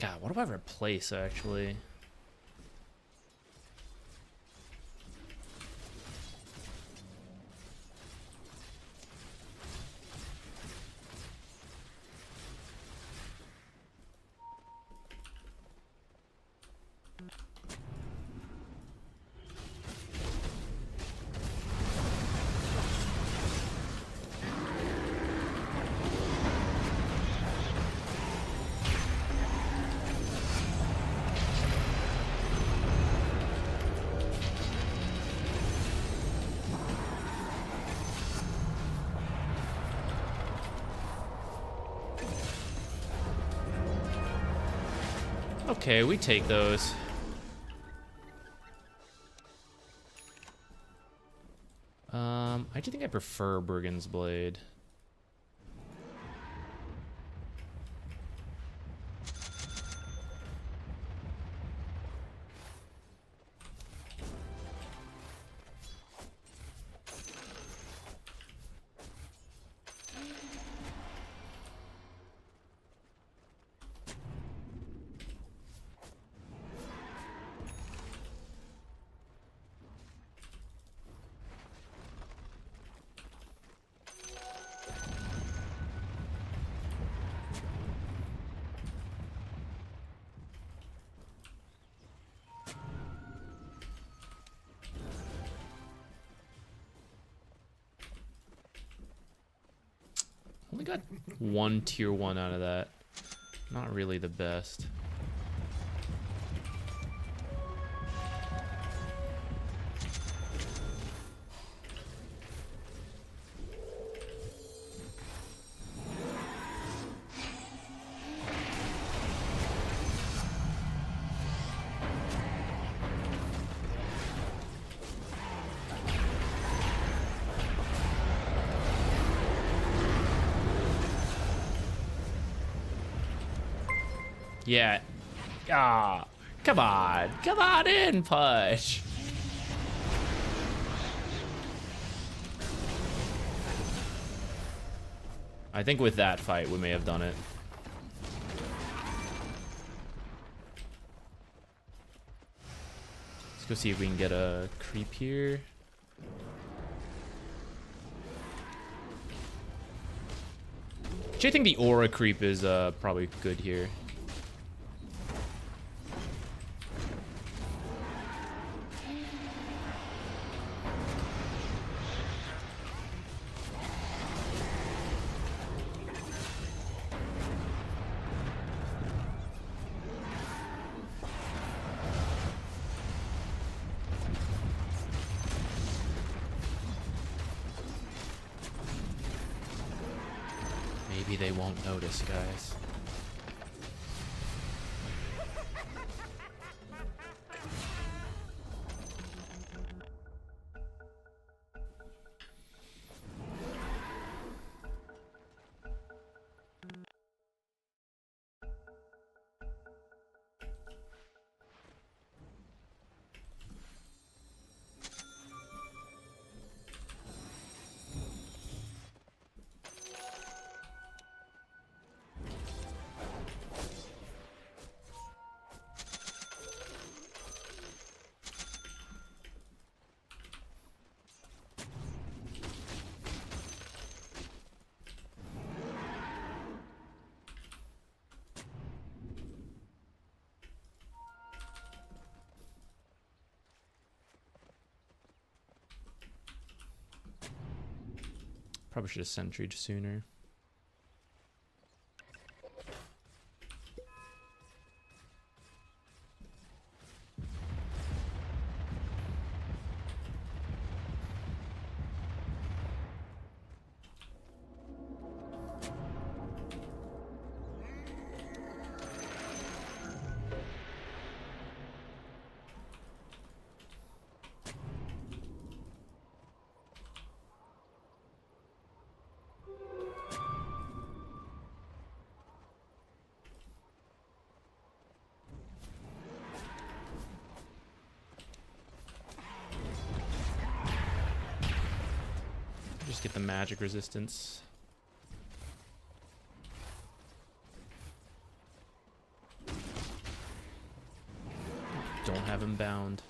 God, what do I replace, actually? Okay, we take those. I do think I prefer Brigand's Blade. Only got one tier 1 out of that. Not really the best. Yeah. Ah, come on. Come on in, Push. I think with that fight, we may have done it. Let's go see if we can get a creep here. Actually, I think the aura creep is probably good here. Maybe they won't notice, guys. Probably should have sentried sooner. Just get the magic resistance. Don't have him bound.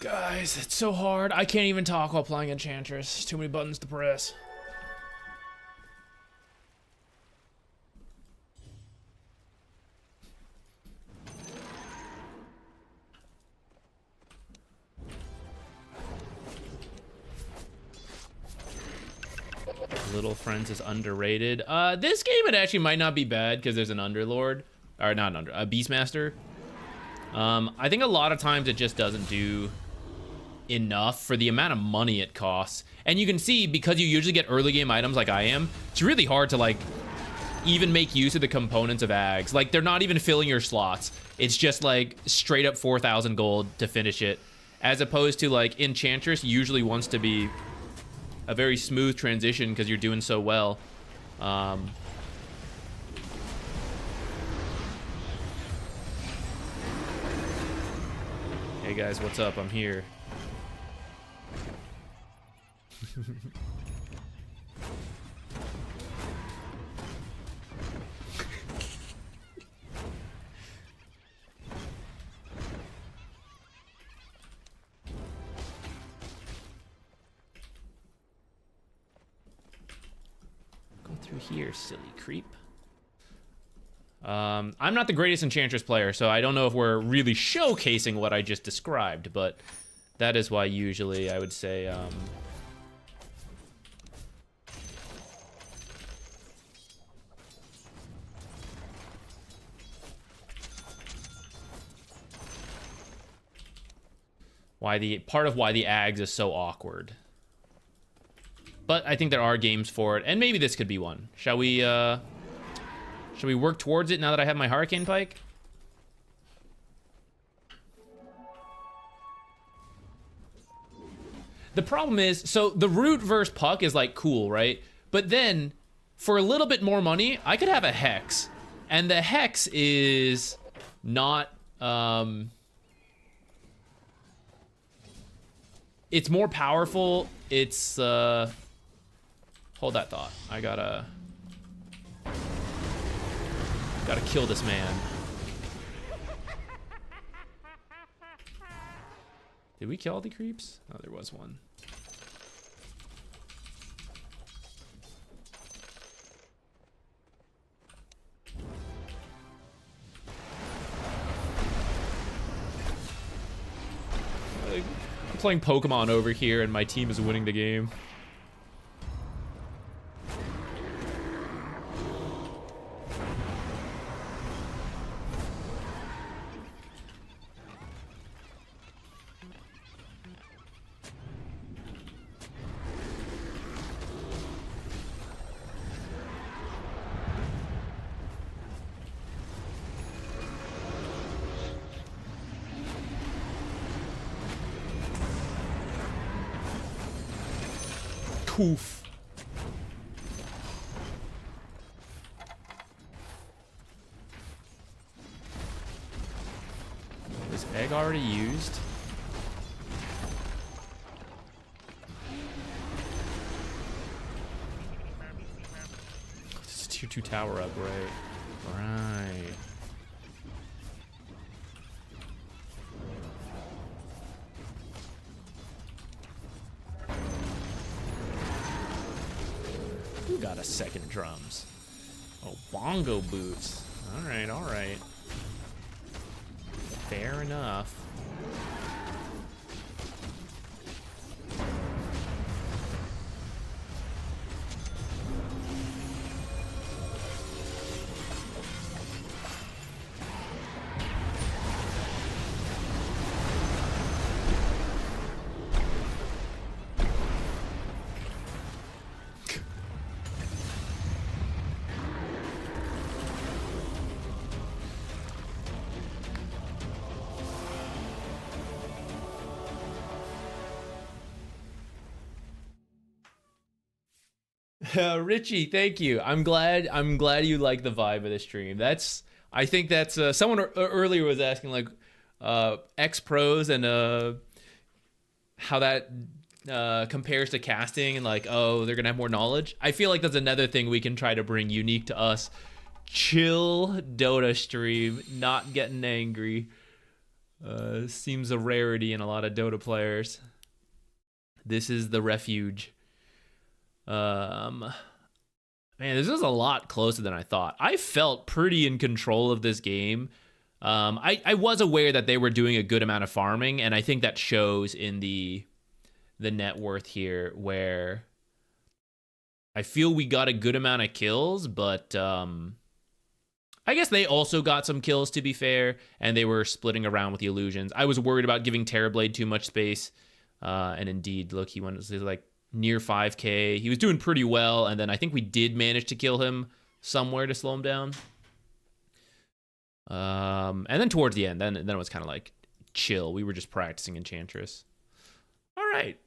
Guys, it's so hard. I can't even talk while playing Enchantress. Too many buttons to press. Little Friends is underrated. This game, it actually might not be bad because there's an Underlord. Or not an a Beastmaster. I think a lot of times it just doesn't do enough for the amount of money it costs. And you can see, because you usually get early game items like I am, it's really hard to like even make use of the components of Ags. Like, they're not even filling your slots. It's just like straight up 4,000 gold to finish it. As opposed to like Enchantress usually wants to be a very smooth transition because you're doing so well. Hey guys, what's up? I'm here. Go through here, silly creep. I'm not the greatest Enchantress player, so I don't know if we're really showcasing what I just described, but that is why usually I would say, part of why the Ags is so awkward. But I think there are games for it, and maybe this could be one. Shall we work towards it now that I have my Hurricane Pike? The problem is, so the Root versus Puck is like cool, right? But then, for a little bit more money, I could have a Hex. And the Hex is not, it's more powerful. It's, hold that thought. I gotta kill this man. Did we kill all the creeps? Oh, there was one. I'm playing Pokemon over here and my team is winning the game. Poof. Was egg already used? This is 2-2 tower up, right? Right. Who got a second drums? Oh, bongo boots. All right, all right. Fair enough. Richie, thank you. I'm glad you like the vibe of the stream. I think that's someone earlier was asking like X pros and how that compares to casting and like, oh, they're gonna have more knowledge. I feel like that's another thing we can try to bring unique to us. Chill Dota stream, not getting angry. Seems a rarity in a lot of Dota players. This is the refuge. Man, this is a lot closer than I thought. I felt pretty in control of this game. I was aware that they were doing a good amount of farming, and I think that shows in the net worth here, where I feel we got a good amount of kills, but I guess they also got some kills, to be fair, and they were splitting around with the illusions. I was worried about giving Terrorblade too much space. And indeed, look, he went like near 5k. He was doing pretty well, and then I think we did manage to kill him somewhere to slow him down. And then towards the end, then it was kind of like chill. We were just practicing Enchantress. All right.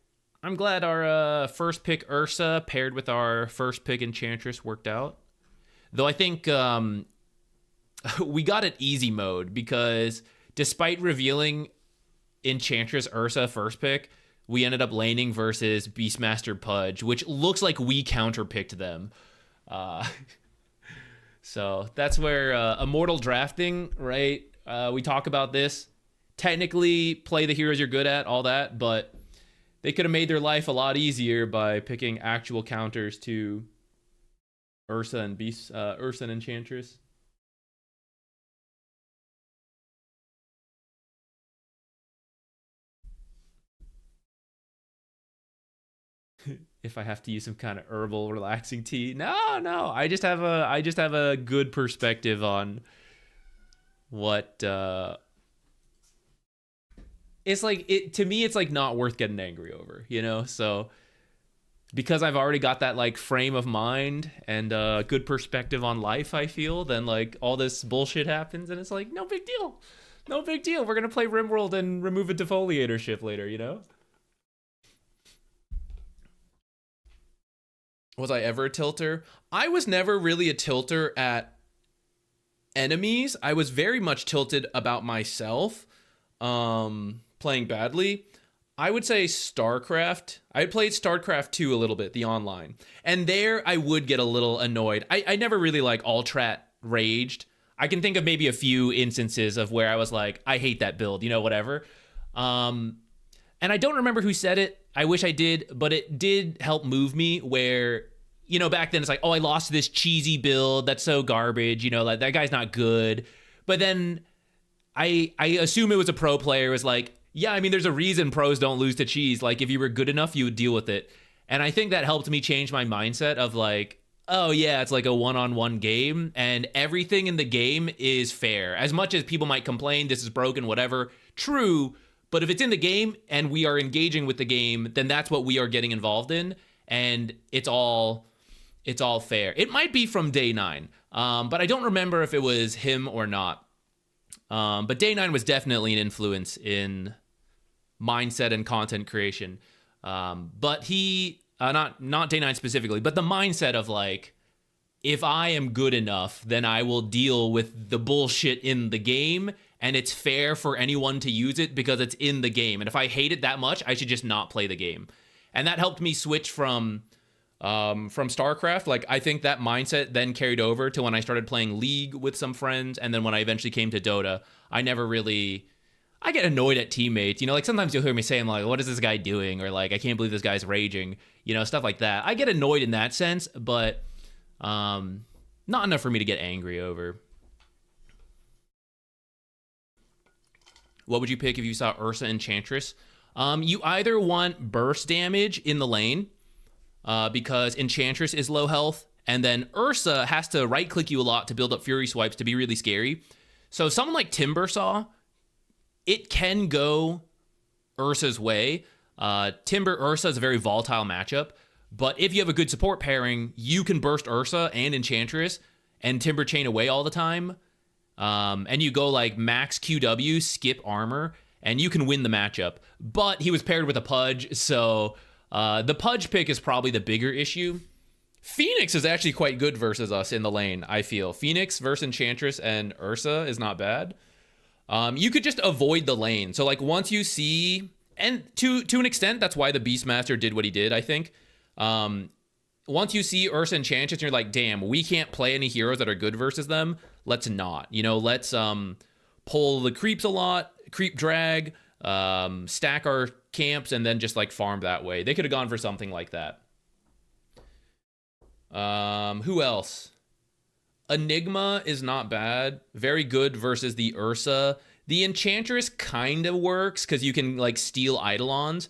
I'm glad our first pick Ursa paired with our first pick Enchantress worked out. Though I think we got it easy mode because despite revealing Enchantress Ursa first pick, we ended up laning versus Beastmaster Pudge, which looks like we counterpicked them. So that's where Immortal drafting, right? We talk about this. Technically, play the heroes you're good at, all that, but they could have made their life a lot easier by picking actual counters to Ursa and Ursa and Enchantress. If I have to use some kind of herbal relaxing tea, no, I just have a good perspective on what it's like. It to me, it's like not worth getting angry over, you know. So because I've already got that like frame of mind and good perspective on life, I feel then like all this bullshit happens and it's like no big deal. We're gonna play RimWorld and remove a defoliatorship later, you know. Was I ever a tilter? I was never really a tilter at enemies. I was very much tilted about myself playing badly. I would say StarCraft. I played StarCraft 2 a little bit, the online. And there I would get a little annoyed. I never really like Altrat raged. I can think of maybe a few instances of where I was like, I hate that build, you know, whatever. And I don't remember who said it. I wish I did, but it did help move me where, you know, back then it's like, oh, I lost this cheesy build. That's so garbage. You know, like that guy's not good. But then I assume it was a pro player was like, yeah, I mean, there's a reason pros don't lose to cheese. Like if you were good enough, you would deal with it. And I think that helped me change my mindset of like, oh yeah, it's like a one-on-one game and everything in the game is fair. As much as people might complain, this is broken, whatever. True. But if it's in the game and we are engaging with the game, then that's what we are getting involved in. And it's all fair. It might be from day 9, but I don't remember if it was him or not. But day 9 was definitely an influence in mindset and content creation. But he, not day 9 specifically, but the mindset of like, if I am good enough, then I will deal with the bullshit in the game. And it's fair for anyone to use it because it's in the game. And if I hate it that much, I should just not play the game. And that helped me switch from StarCraft. Like, I think that mindset then carried over to when I started playing League with some friends. And then when I eventually came to Dota, I get annoyed at teammates. You know, like sometimes you'll hear me saying like, what is this guy doing? Or like, I can't believe this guy's raging, you know, stuff like that. I get annoyed in that sense, but not enough for me to get angry over. What would you pick if you saw Ursa Enchantress? You either want burst damage in the lane because Enchantress is low health, and then Ursa has to right-click you a lot to build up Fury Swipes to be really scary. So someone like Timbersaw, it can go Ursa's way. Ursa is a very volatile matchup, but if you have a good support pairing, you can burst Ursa and Enchantress and Timber chain away all the time. And you go like max QW, skip armor, and you can win the matchup. But he was paired with a Pudge, so the Pudge pick is probably the bigger issue. Phoenix is actually quite good versus us in the lane, I feel. Phoenix versus Enchantress and Ursa is not bad. You could just avoid the lane. So like once you see, and to an extent, that's why the Beastmaster did what he did, I think. Once you see Ursa Enchantress and you're like, damn, we can't play any heroes that are good versus them, let's not. You know, let's pull the creeps a lot, creep drag, stack our camps, and then just like farm that way. They could have gone for something like that. Who else? Enigma is not bad. Very good versus the Ursa. The Enchantress kind of works because you can like steal Eidolons.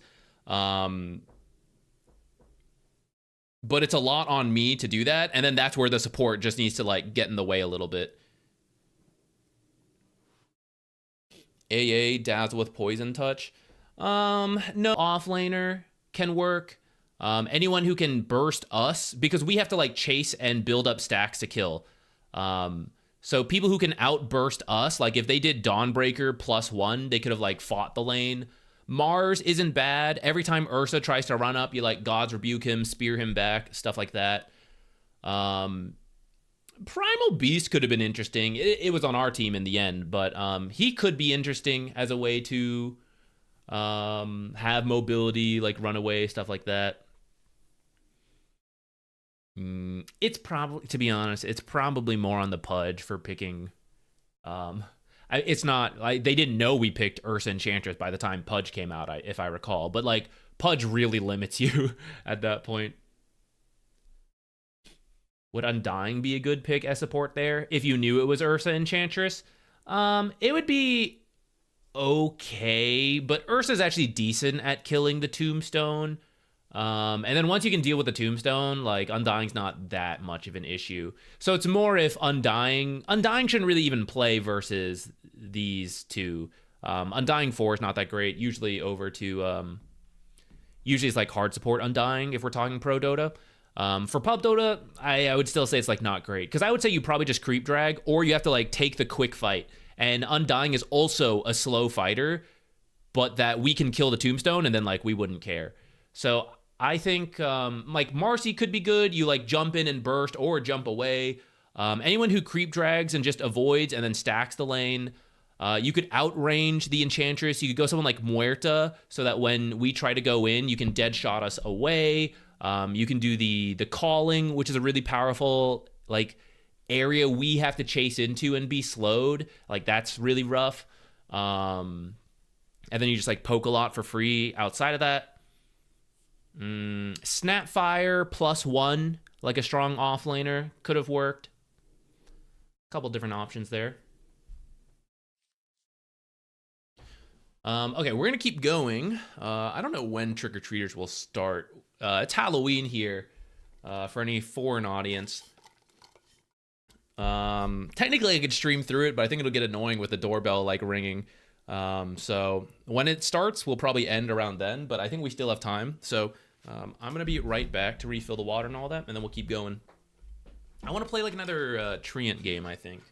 But it's a lot on me to do that. And then that's where the support just needs to like get in the way a little bit. AA Dazzle with Poison Touch. No, offlaner can work. Anyone who can burst us, because we have to like chase and build up stacks to kill. So people who can outburst us, like if they did Dawnbreaker +1, they could have like fought the lane. Mars isn't bad. Every time Ursa tries to run up, you like God's Rebuke him, spear him back, stuff like that. Primal Beast could have been interesting. It was on our team in the end, but he could be interesting as a way to have mobility, like run away, stuff like that. It's probably, to be honest, it's probably more on the Pudge for picking. It's not like they didn't know we picked Ursa Enchantress by the time Pudge came out, if I recall. But like Pudge really limits you at that point. Would Undying be a good pick as support there if you knew it was Ursa Enchantress? It would be okay, but Ursa's actually decent at killing the Tombstone. And then once you can deal with the Tombstone, like Undying's not that much of an issue. So it's more if Undying shouldn't really even play versus these two. Undying 4 is not that great. Usually over to usually it's like hard support Undying if we're talking pro Dota. For pub Dota, I would still say it's like not great, because I would say you probably just creep drag, or you have to like take the quick fight. And Undying is also a slow fighter, but that we can kill the Tombstone and then like we wouldn't care. So I think like Marcy could be good. You like jump in and burst or jump away. Anyone who creep drags and just avoids and then stacks the lane. You could outrange the Enchantress. You could go someone like Muerta, so that when we try to go in, you can dead shot us away. You can do the calling, which is a really powerful like area we have to chase into and be slowed. Like that's really rough. And then you just like poke a lot for free outside of that. Snapfire +1, like a strong offlaner, could have worked. A couple different options there. Okay, we're gonna keep going. I don't know when trick-or-treaters will start. It's Halloween here for any foreign audience. Technically I could stream through it, but I think it'll get annoying with the doorbell like ringing. So when it starts, we'll probably end around then, but I think we still have time. So I'm gonna be right back to refill the water and all that, and then we'll keep going. I want to play like another Treant game, I think.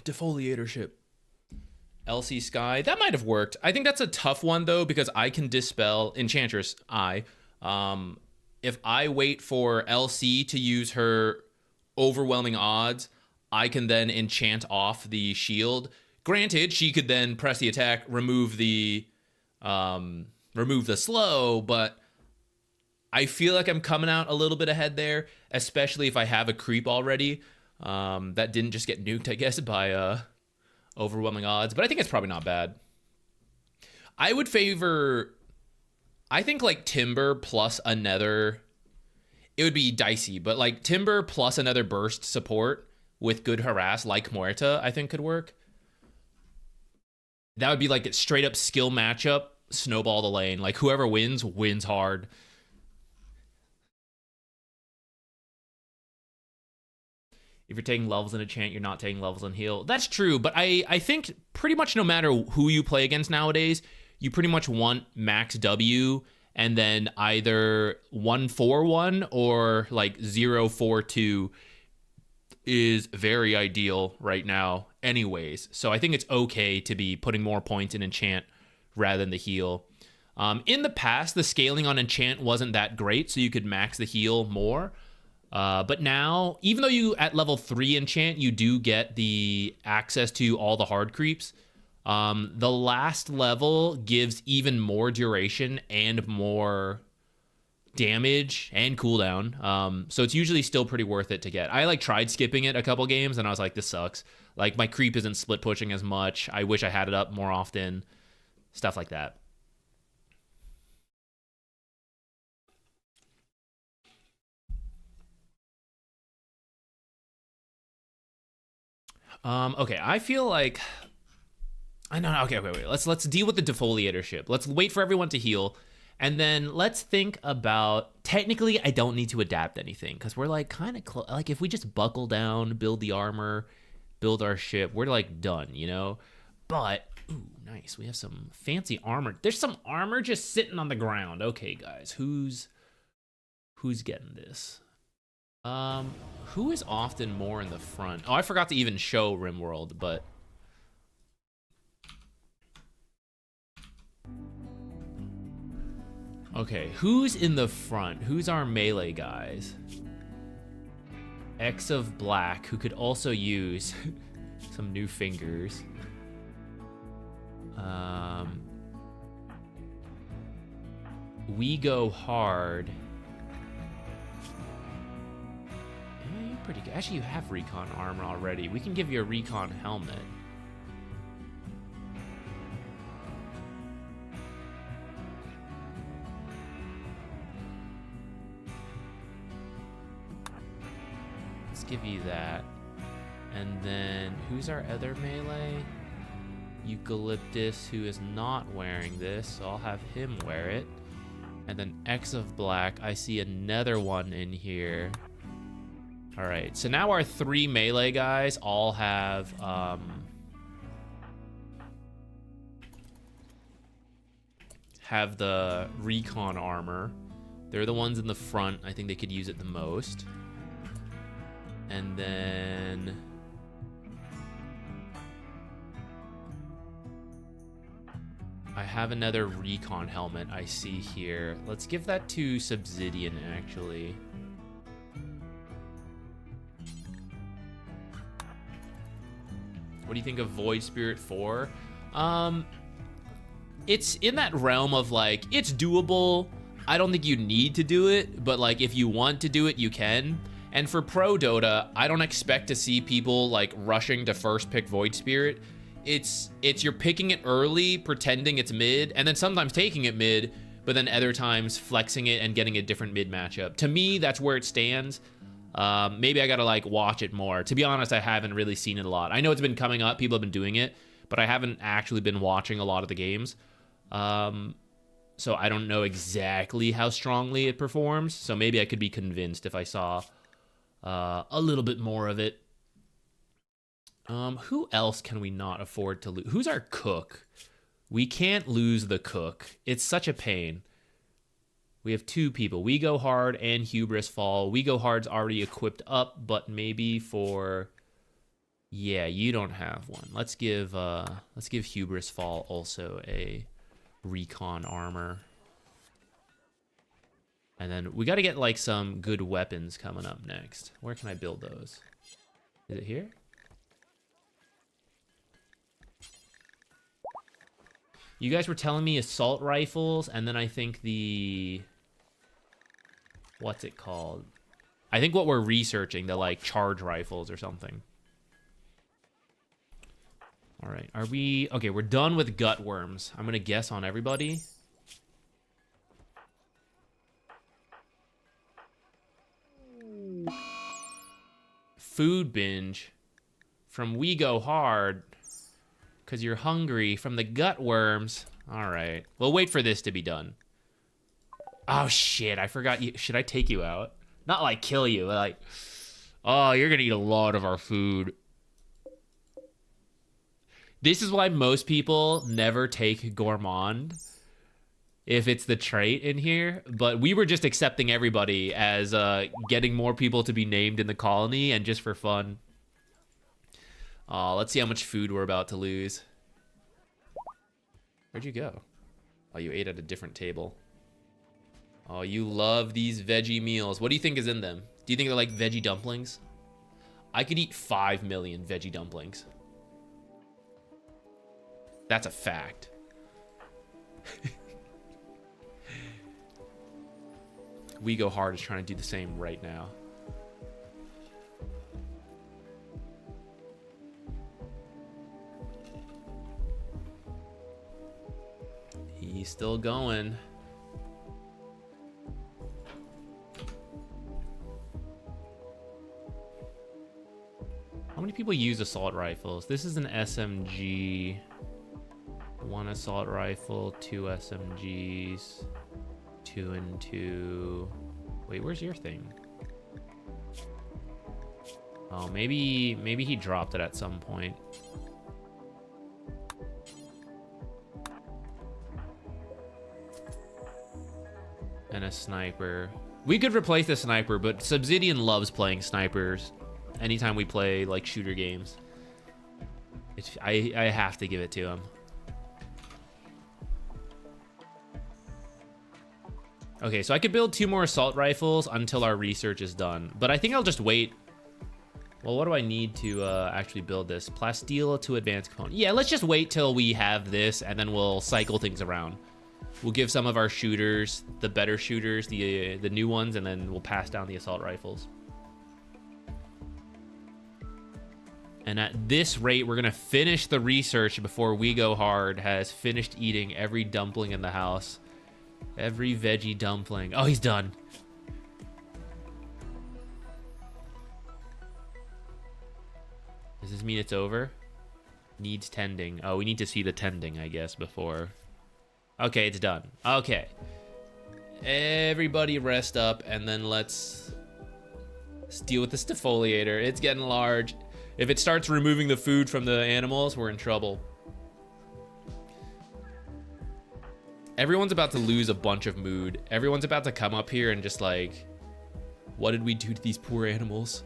Defoliatorship. LC Sky. That might have worked. I think that's a tough one, though, because I can dispel Enchantress. If I wait for LC to use her overwhelming odds, I can then enchant off the shield. Granted, she could then press the attack, remove the slow, but I feel like I'm coming out a little bit ahead there, especially if I have a creep already. That didn't just get nuked, I guess, by overwhelming odds, but I think it's probably not bad. I would favor, I think like Timber plus another, it would be dicey, but like Timber plus another burst support with good harass like Muerta, I think could work. That would be like a straight up skill matchup, snowball the lane. Like whoever wins, wins hard. If you're taking levels in a chant, you're not taking levels in heal. That's true, but I think pretty much no matter who you play against nowadays, you pretty much want max W and then either 1-4-1 or like 0-4-2 is very ideal right now anyways. So I think it's okay to be putting more points in enchant rather than the heal. In the past, the scaling on enchant wasn't that great, so you could max the heal more. But now, even though you at level 3 enchant, you do get the access to all the hard creeps. The last level gives even more duration and more damage and cooldown. So it's usually still pretty worth it to get. I like tried skipping it a couple games and I was like, this sucks. Like my creep isn't split pushing as much. I wish I had it up more often. Stuff like that. Okay, I feel like I know. Okay, wait. Let's deal with the defoliatorship. Let's wait for everyone to heal, and then let's think about. Technically, I don't need to adapt anything because we're like kind of like if we just buckle down, build the armor, build our ship, we're like done, you know. But ooh, nice. We have some fancy armor. There's some armor just sitting on the ground. Okay, guys, who's getting this? Who is often more in the front? Oh, I forgot to even show RimWorld, but okay, who's in the front? Who's our melee guys? X of Black, who could also use some new fingers. We go hard. Pretty good. Actually, you have recon armor already. We can give you a recon helmet. Let's give you that. And then, who's our other melee? Eucalyptus, who is not wearing this, so I'll have him wear it. And then X of Black, I see another one in here. All right, so now our 3 melee guys all have the recon armor. They're the ones in the front. I think they could use it the most. And then I have another recon helmet I see here. Let's give that to Subsidian, actually. What do you think of Void Spirit 4? It's in that realm of like, it's doable. I don't think you need to do it, but like if you want to do it, you can. And for Pro Dota, I don't expect to see people like rushing to first pick Void Spirit. It's you're picking it early, pretending it's mid, and then sometimes taking it mid, but then other times flexing it and getting a different mid matchup. To me, that's where it stands. Maybe I gotta like watch it more. To be honest, I haven't really seen it a lot. I know it's been coming up, people have been doing it, but I haven't actually been watching a lot of the games. So I don't know exactly how strongly it performs. So maybe I could be convinced if I saw a little bit more of it. Who else can we not afford to lose? Who's our cook? We can't lose the cook. It's such a pain. We have 2 people. We Go Hard and Hubris Fall. We Go Hard's already equipped up, but maybe for Yeah, you don't have one. Let's give Hubris Fall also a recon armor. And then we got to get like some good weapons coming up next. Where can I build those? Is it here? You guys were telling me assault rifles, and then I think the... What's it called? I think what we're researching, the like charge rifles or something. All right, are we... Okay, we're done with gut worms. I'm going to guess on everybody. Food binge from We Go Hard because you're hungry from the gut worms. All right, we'll wait for this to be done. Oh shit, I forgot you. Should I take you out? Not like kill you, but like, oh, you're gonna eat a lot of our food. This is why most people never take gourmand if it's the trait in here, but we were just accepting everybody as getting more people to be named in the colony and just for fun. Let's see how much food we're about to lose. Where'd you go? Oh, you ate at a different table. Oh, you love these veggie meals. What do you think is in them? Do you think they're like veggie dumplings? I could eat 5 million veggie dumplings. That's a fact. We Go Hard is trying to do the same right now. He's still going. How many people use assault rifles? This is an SMG. 1 assault rifle, 2 SMGs. 2 and 2. Wait, where's your thing? Oh, maybe he dropped it at some point. And a sniper. We could replace the sniper, but Subsidian loves playing snipers anytime we play like shooter games. I have to give it to him. Okay, so I could build 2 more assault rifles until our research is done. But I think I'll just wait. Well, what do I need to actually build this? Plasteel to advanced component. Yeah, let's just wait till we have this, and then we'll cycle things around. We'll give some of our shooters, the better shooters, the new ones, and then we'll pass down the assault rifles. And at this rate, we're going to finish the research before We Go Hard has finished eating every dumpling in the house. Every veggie dumpling. Oh, he's done. Does this mean it's over? Needs tending. Oh, we need to see the tending, I guess, before. Okay, it's done. Okay. Everybody rest up, and then let's deal with the defoliator. It's getting large. If it starts removing the food from the animals, we're in trouble. Everyone's about to lose a bunch of mood. Everyone's about to come up here and just like, what did we do to these poor animals?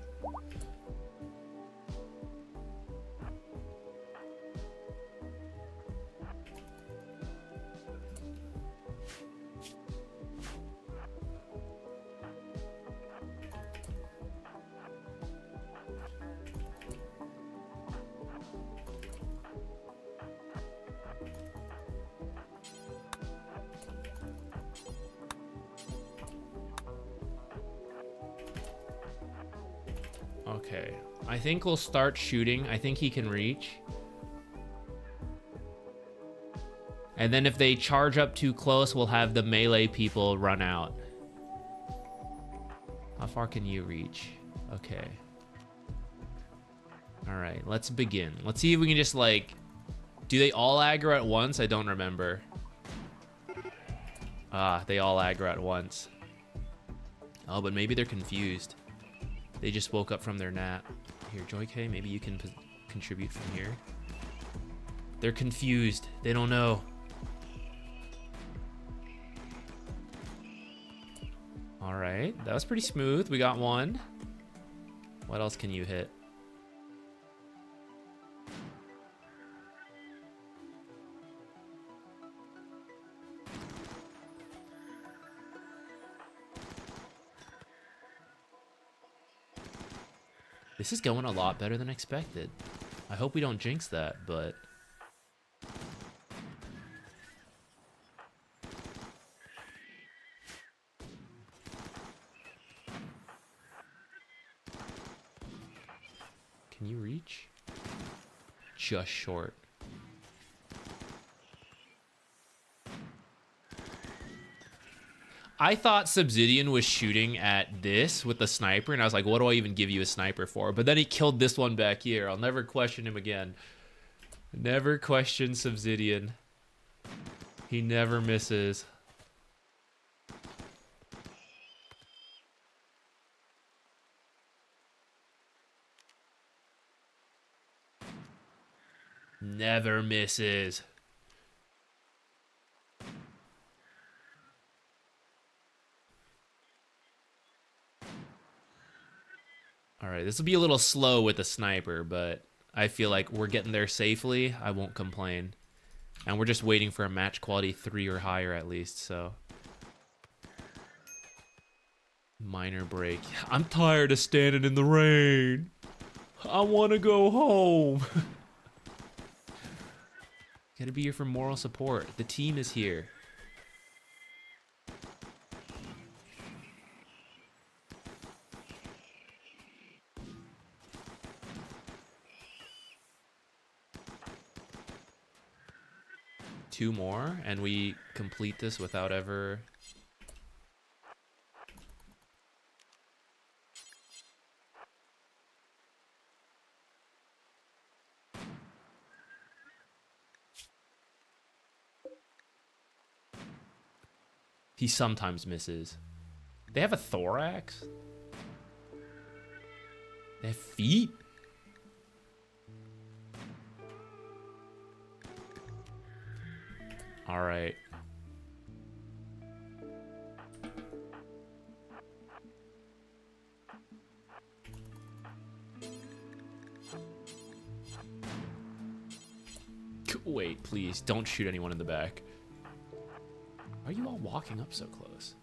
Okay, I think we'll start shooting. I think he can reach. And then if they charge up too close, we'll have the melee people run out. How far can you reach? Okay. All right, let's begin. Let's see if we can just like, do they all aggro at once? I don't remember. Ah, they all aggro at once. Oh, but maybe they're confused. They just woke up from their nap. Here, Joy K, maybe you can contribute from here. They're confused. They don't know. All right, that was pretty smooth. We got one. What else can you hit? This is going a lot better than expected. I hope we don't jinx that, but... Can you reach? Just short. I thought Subsidian was shooting at this with the sniper, and I was like, what do I even give you a sniper for? But then he killed this one back here. I'll never question him again. Never question Subsidian. He never misses. Never misses. All right, this will be a little slow with the sniper, but I feel like we're getting there safely. I won't complain. And we're just waiting for a match quality 3 or higher at least, so. Minor break. I'm tired of standing in the rain. I want to go home. Gotta be here for moral support. The team is here. Two more, and we complete this without ever... He sometimes misses. They have a thorax? They have feet? All right. Wait, please, don't shoot anyone in the back. Why are you all walking up so close?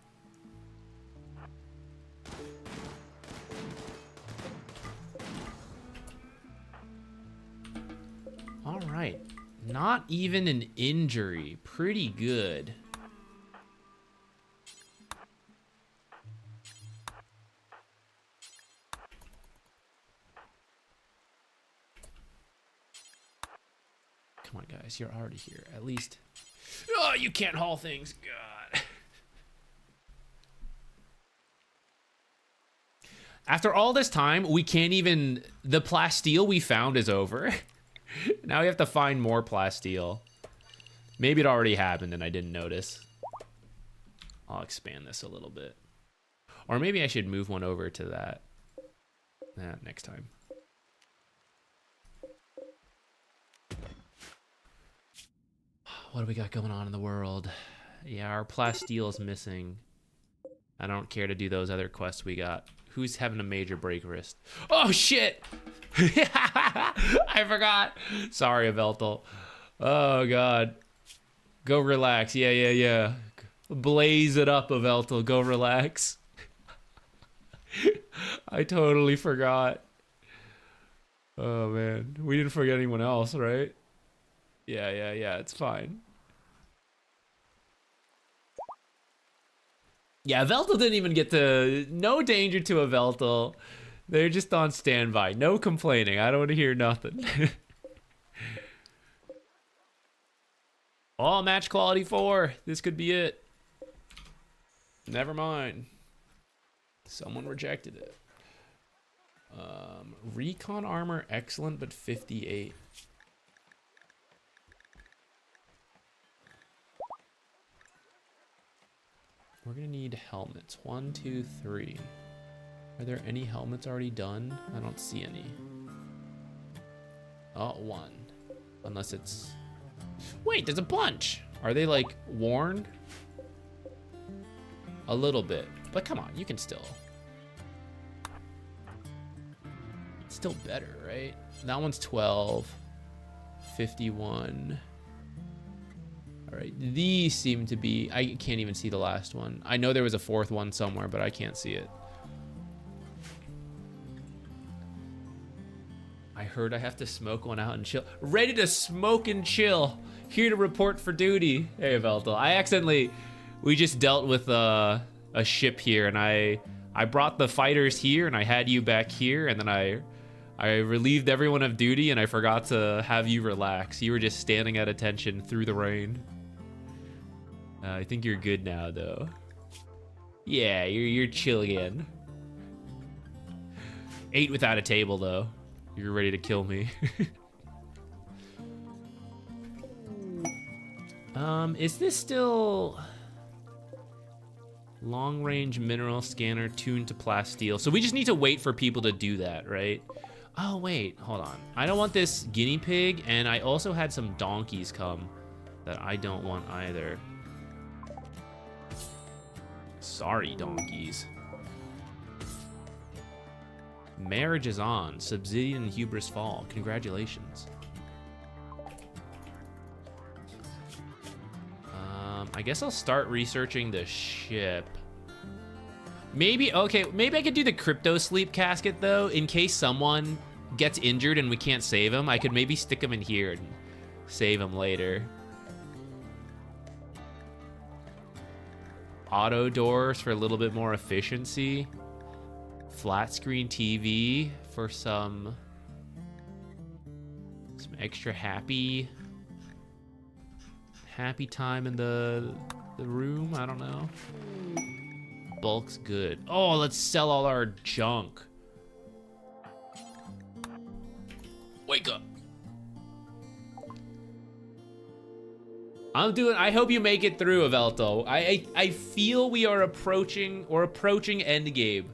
All right. Not even an injury. Pretty good. Come on, guys. You're already here. At least... Oh, you can't haul things. God. After all this time, we can't even... The plasteel we found is over. Now we have to find more plasteel. Maybe it already happened and I didn't notice. I'll expand this a little bit. Or maybe I should move one over to that. Next time. What do we got going on in the world? Yeah, our plasteel is missing. I don't care to do those other quests we got. Who's having a major break wrist? Oh, shit! I forgot. Sorry, Aveltal. Oh, God. Go relax. Yeah. Blaze it up, Aveltal. Go relax. I totally forgot. Oh, man. We didn't forget anyone else, right? Yeah. It's fine. Yeah, Aveltal didn't even get to... No danger to Aveltal. They're just on standby. No complaining. I don't want to hear nothing. Oh, match quality 4. This could be it. Never mind. Someone rejected it. Recon armor, excellent, but 58. We're gonna need helmets. 1, 2, 3. Are there any helmets already done? I don't see any. Oh, 1. Unless it's... Wait, there's a bunch! Are they, like, worn? A little bit. But come on, you can still... It's still better, right? That one's 12. 51. Alright, these seem to be... I can't even see the last one. I know there was a 4th one somewhere, but I can't see it. heard I have to smoke one out and chill. Ready to smoke and chill. Here to report for duty. Hey, Veltal. We just dealt with a ship here, and I brought the fighters here, and I had you back here, and then I relieved everyone of duty, and I forgot to have you relax. You were just standing at attention through the rain. I think you're good now, though. Yeah, you're chill again. 8 without a table, though. You're ready to kill me. Is this still long-range mineral scanner tuned to plasteel? So we just need to wait for people to do that, right? Oh, wait, hold on. I don't want this guinea pig, and I also had some donkeys come that I don't want either. Sorry, donkeys. Marriage is on. Subsidian and Hubris fall. Congratulations. I guess I'll start researching the ship. Maybe I could do the crypto sleep casket, though, in case someone gets injured and we can't save him. I could maybe stick him in here and save him later. Auto doors for a little bit more efficiency. Flat screen TV for some extra happy time in the room. I don't know. Bulk's good. Oh, let's sell all our junk. Wake up. I hope you make it through, Avelto. I feel we are approaching endgame.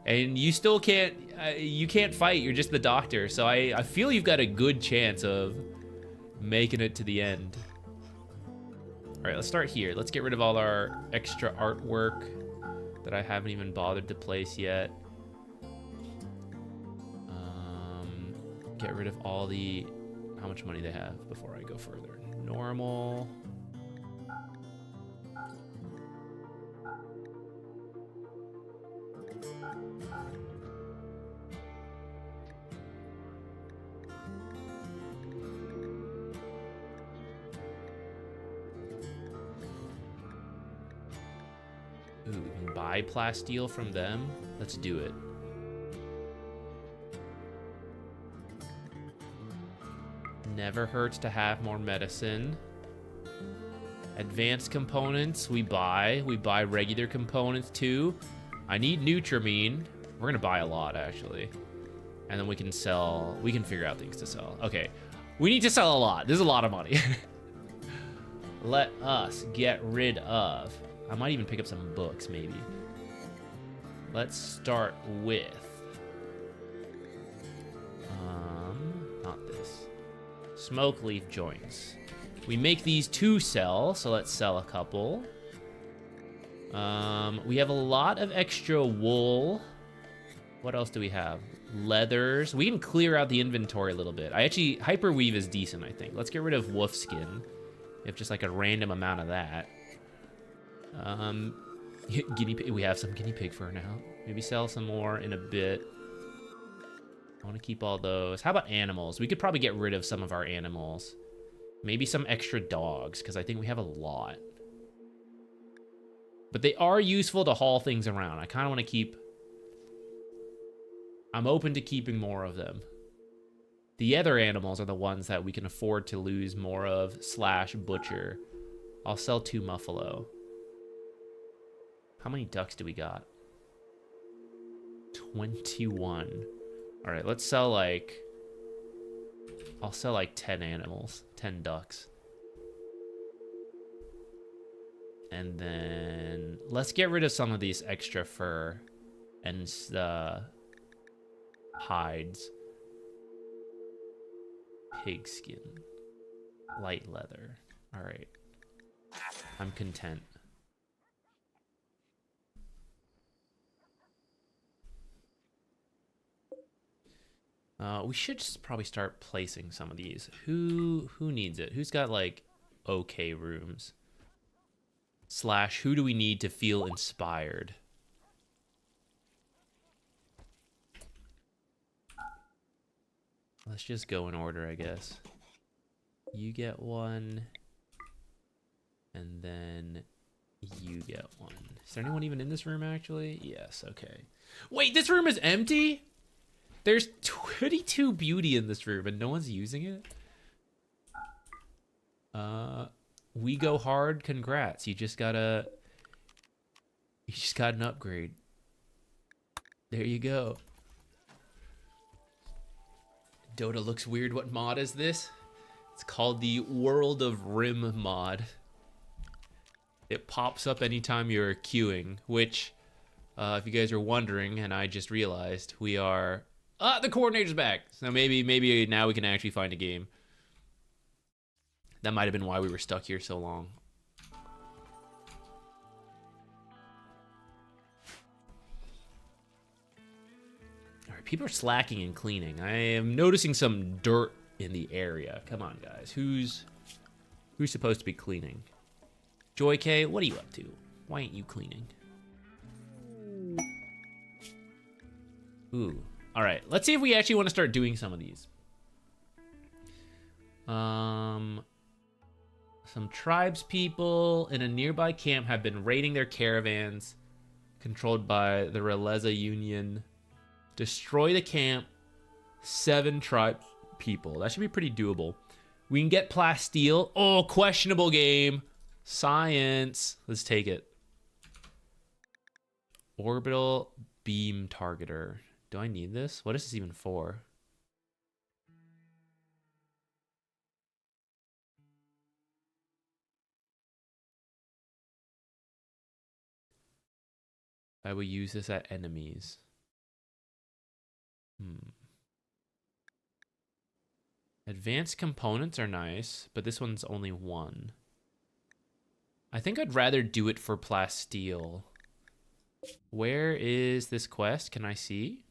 And you still can't, you can't fight. You're just the doctor. So I feel you've got a good chance of making it to the end. All right, let's start here. Let's get rid of all our extra artwork that I haven't even bothered to place yet. Get rid of all the, how much money they have before I go further. Normal. Ooh, we can buy plasteel from them. Let's do it. Never hurts to have more medicine. Advanced components, we buy. We buy regular components too. I need Nutramine. We're gonna buy a lot, actually. And then we can sell, we can figure out things to sell. Okay, we need to sell a lot. This is a lot of money. Let us get rid of, I might even pick up some books, maybe. Let's start with, not this. Smoke leaf joints. We make these to sell, so let's sell a couple. We have a lot of extra wool. What else do we have? Leathers. We can clear out the inventory a little bit. Hyperweave is decent, I think. Let's get rid of wolf skin. We have just like a random amount of that. Guinea pig. We have some guinea pig fur now. Maybe sell some more in a bit. I want to keep all those. How about animals? We could probably get rid of some of our animals. Maybe some extra dogs, because I think we have a lot. But they are useful to haul things around. I kind of want to keep... I'm open to keeping more of them. The other animals are the ones that we can afford to lose more of, / butcher. I'll sell 2 muffalo. How many ducks do we got? 21. All right, let's sell like... I'll sell like 10 animals, 10 ducks. And then let's get rid of some of these extra fur and the hides. Pig skin, light leather. All right, I'm content. We should just probably start placing some of these. Who needs it? Who's got like okay rooms? / who do we need to feel inspired? Let's just go in order, I guess. You get one. And then you get one. Is there anyone even in this room, actually? Yes, okay. Wait, this room is empty? There's 22 beauty in this room, and no one's using it? We go hard, congrats. You just got an upgrade. There you go. Dota looks weird. What mod is this? It's called the World of Rim mod. It pops up anytime you're queuing, which, if you guys are wondering, and I just realized, we are... the coordinator's back! So maybe now we can actually find a game. That might have been why we were stuck here so long. Alright, people are slacking and cleaning. I am noticing some dirt in the area. Come on, guys. Who's supposed to be cleaning? Joy K, what are you up to? Why ain't you cleaning? Ooh. Alright, let's see if we actually want to start doing some of these. Some tribes people in a nearby camp have been raiding their caravans controlled by the Releza Union. Destroy the camp. 7 tribe people. That should be pretty doable. We can get plasteel. Oh, questionable game. Science. Let's take it. Orbital beam targeter. Do I need this? What is this even for? I will use this at enemies. Advanced components are nice, but this one's only 1. I think I'd rather do it for plasteel. Where is this quest? Can I see?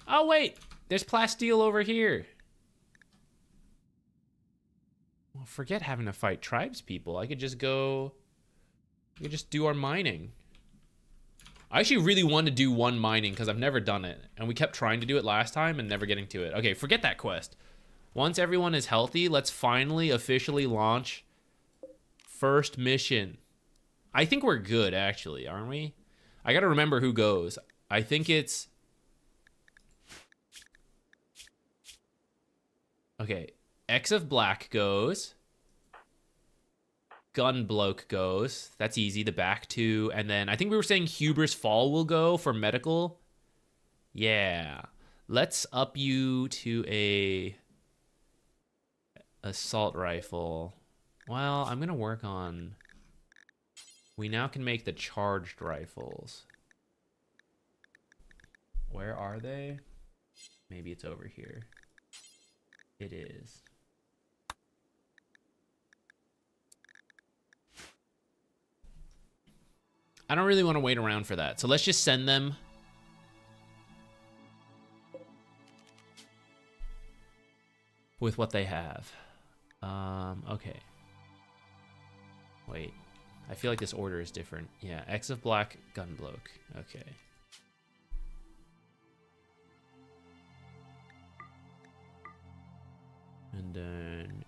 Oh, wait! There's plasteel over here. Well, forget having to fight tribes people. I could just go... We could just do our mining. I actually really want to do one mining because I've never done it. And we kept trying to do it last time and never getting to it. Okay, forget that quest. Once everyone is healthy, let's finally officially launch first mission. I think we're good, actually, aren't we? I gotta remember who goes. I think it's... Okay, X of Black goes. Gunbloke goes. That's easy. The back 2. And then I think we were saying Hubris Fall will go for medical. Yeah. Let's up you to a assault rifle. Well, I'm going to work on... We now can make the charged rifles. Where are they? Maybe it's over here. It is. I don't really want to wait around for that. So let's just send them. With what they have. Okay. Wait. I feel like this order is different. Yeah, X of Black, Gunbloke. Okay. And then...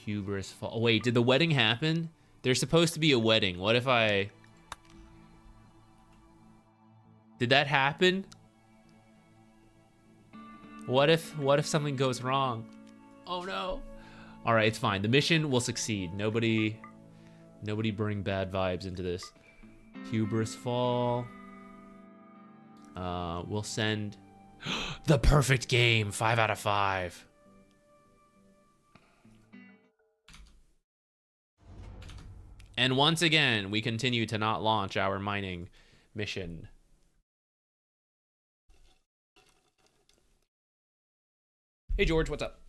Hubris Fall. Oh, wait, did the wedding happen? There's supposed to be a wedding. What if I... Did that happen? What if something goes wrong? Oh no. All right, it's fine. The mission will succeed. Nobody bring bad vibes into this. Hubris Fall. We'll send the perfect game. 5 out of 5. And once again, we continue to not launch our mining mission. Hey George, what's up?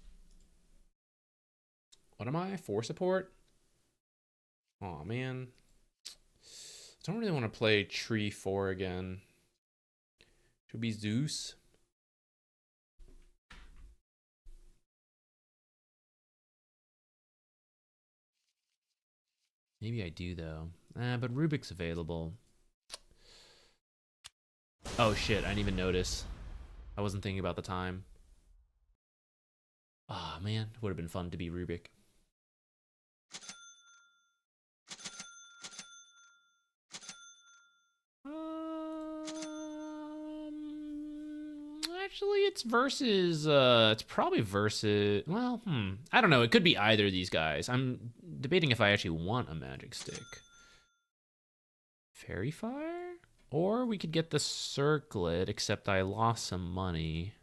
What am I? 4 support? Aw, man. I don't really want to play Tree 4 again. Should be Zeus. Maybe I do, though. But Rubik's available. Oh shit, I didn't even notice. I wasn't thinking about the time. Ah, oh, man, would have been fun to be Rubik. Actually, it's versus. It's probably versus. Well, I don't know. It could be either of these guys. I'm debating if I actually want a magic stick. Fairy Fire? Or we could get the circlet, except I lost some money.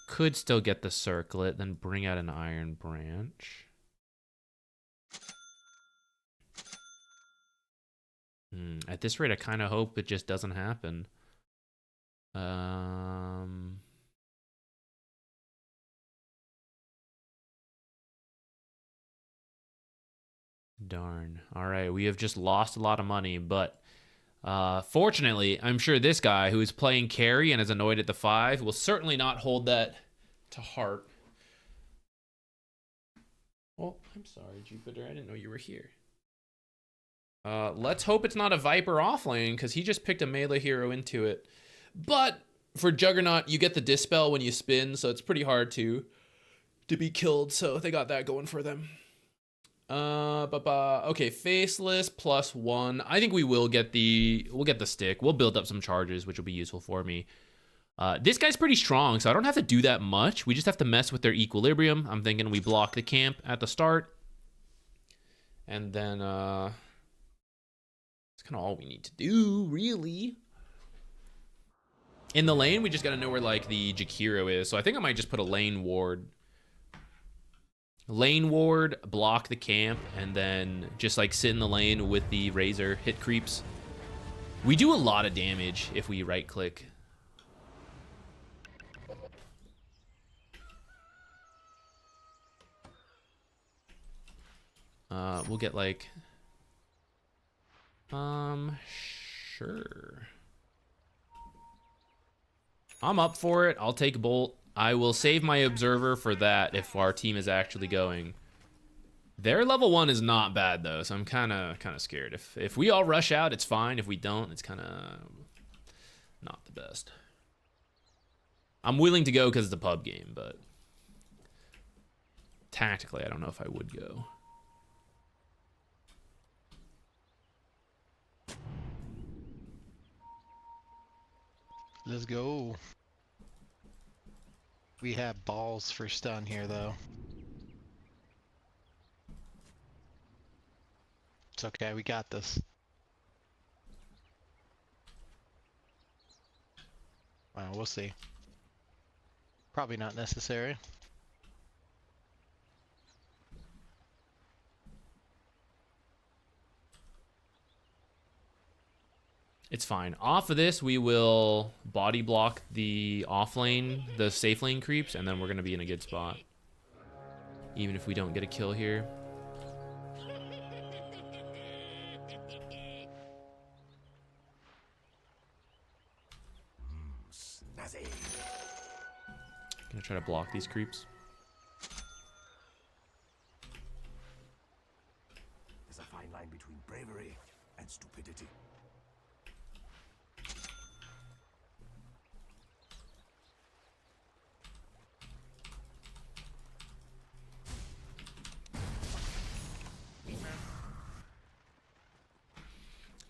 Could still get the circlet, then bring out an iron branch. At this rate, I kind of hope it just doesn't happen. Darn. All right, we have just lost a lot of money, but fortunately, I'm sure this guy who is playing carry and is annoyed at the 5 will certainly not hold that to heart. Oh, I'm sorry, Jupiter. I didn't know you were here. Let's hope it's not a Viper offlane, because he just picked a melee hero into it. But for Juggernaut, you get the Dispel when you spin, so it's pretty hard to be killed. So they got that going for them. Okay, Faceless +1. I think we'll get the stick. We'll build up some charges, which will be useful for me. This guy's pretty strong, so I don't have to do that much. We just have to mess with their equilibrium. I'm thinking we block the camp at the start. And then, that's kind of all we need to do, really. In the lane, we just got to know where, like, the Jakiro is. So I think I might just put a lane ward. Lane ward, block the camp, and then just, like, sit in the lane with the Razor, hit creeps. We do a lot of damage if we right-click. We'll get, like... Sure. I'm up for it. I'll take Bolt. I will save my Observer for that if our team is actually going. Their level 1 is not bad, though, so I'm kind of scared. If we all rush out, it's fine. If we don't, it's kind of not the best. I'm willing to go because it's a pub game, but tactically, I don't know if I would go. Let's go. We have balls for stun here, though. It's okay, we got this. Well, we'll see. Probably not necessary. It's fine. Off of this, we will body block the off lane, the safe lane creeps, and then we're going to be in a good spot. Even if we don't get a kill here. Gonna try to block these creeps. There's a fine line between bravery and stupidity.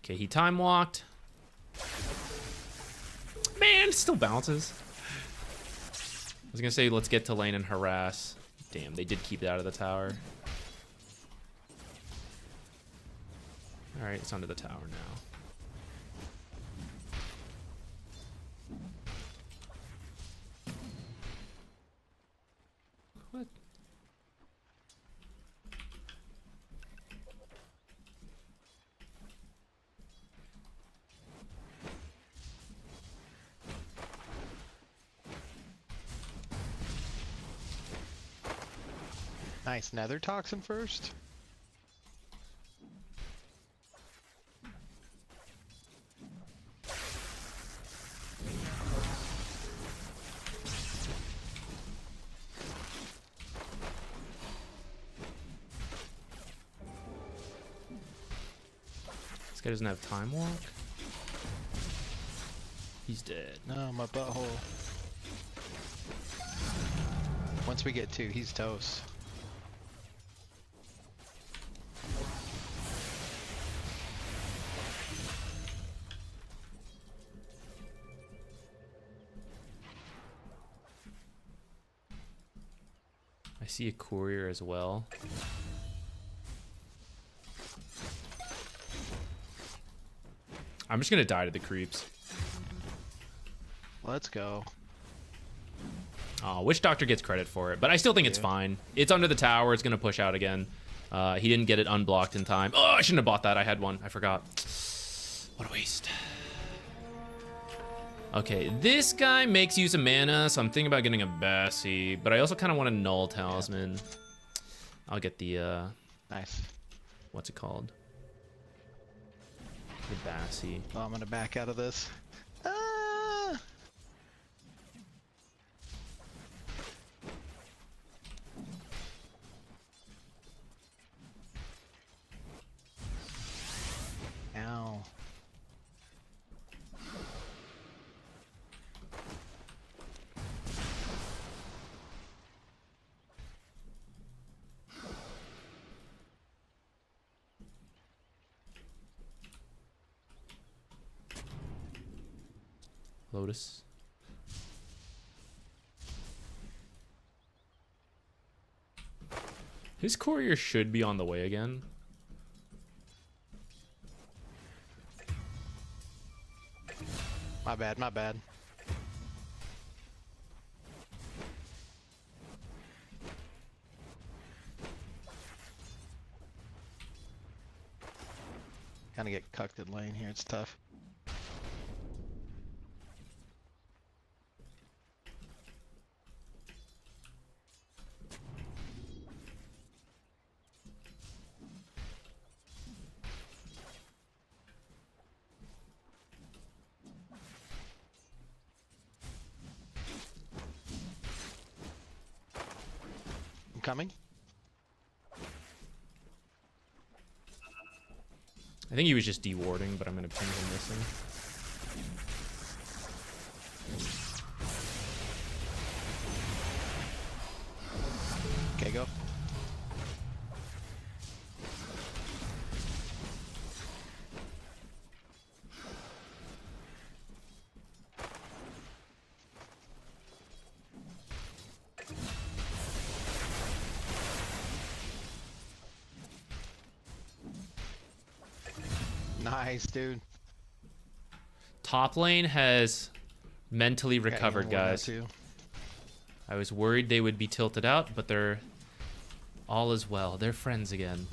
Okay, he time walked. Man, it still bounces. I was gonna say let's get to lane and harass. Damn, they did keep it out of the tower. Alright, it's under the tower now. What? Nice nether toxin first. This guy doesn't have time walk. He's dead. No, my butthole. Once we get 2, he's toast. I see a courier as well. I'm just gonna die to the creeps. Let's go. Witch Doctor gets credit for it, but I still think it's fine. It's under the tower. It's gonna push out again. He didn't get it unblocked in time. Oh, I shouldn't have bought that. I had one. I forgot. What a waste. Okay, this guy makes use of mana, so I'm thinking about getting a Bassi, but I also kind of want a Null Talisman. I'll get the, Nice. what's it called? The Bassi. Oh, I'm gonna back out of this. Ah! Ow. Lotus. His courier should be on the way again. My bad, my bad. Kinda get cucked in lane here, it's tough. I'm coming. I think he was just dewarding, but I'm gonna ping him missing. Okay, go. Nice, dude. Top lane has mentally Got you recovered, on one now, guys. too. I was worried they would be tilted out, but they're all as well. They're friends again.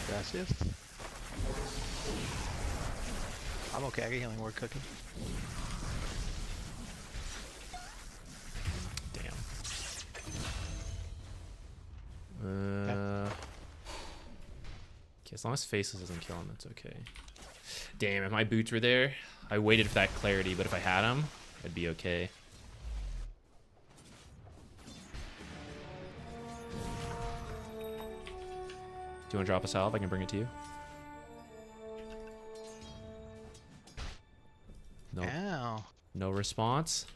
Gracias. I'm okay, I got healing word cooking. Damn. Okay, as long as Faceless doesn't kill him, that's okay. Damn, if my boots were there, I waited for that clarity, but if I had him, I'd be okay. Do you want to drop a salve? I can bring it to you. No, Ow. no response.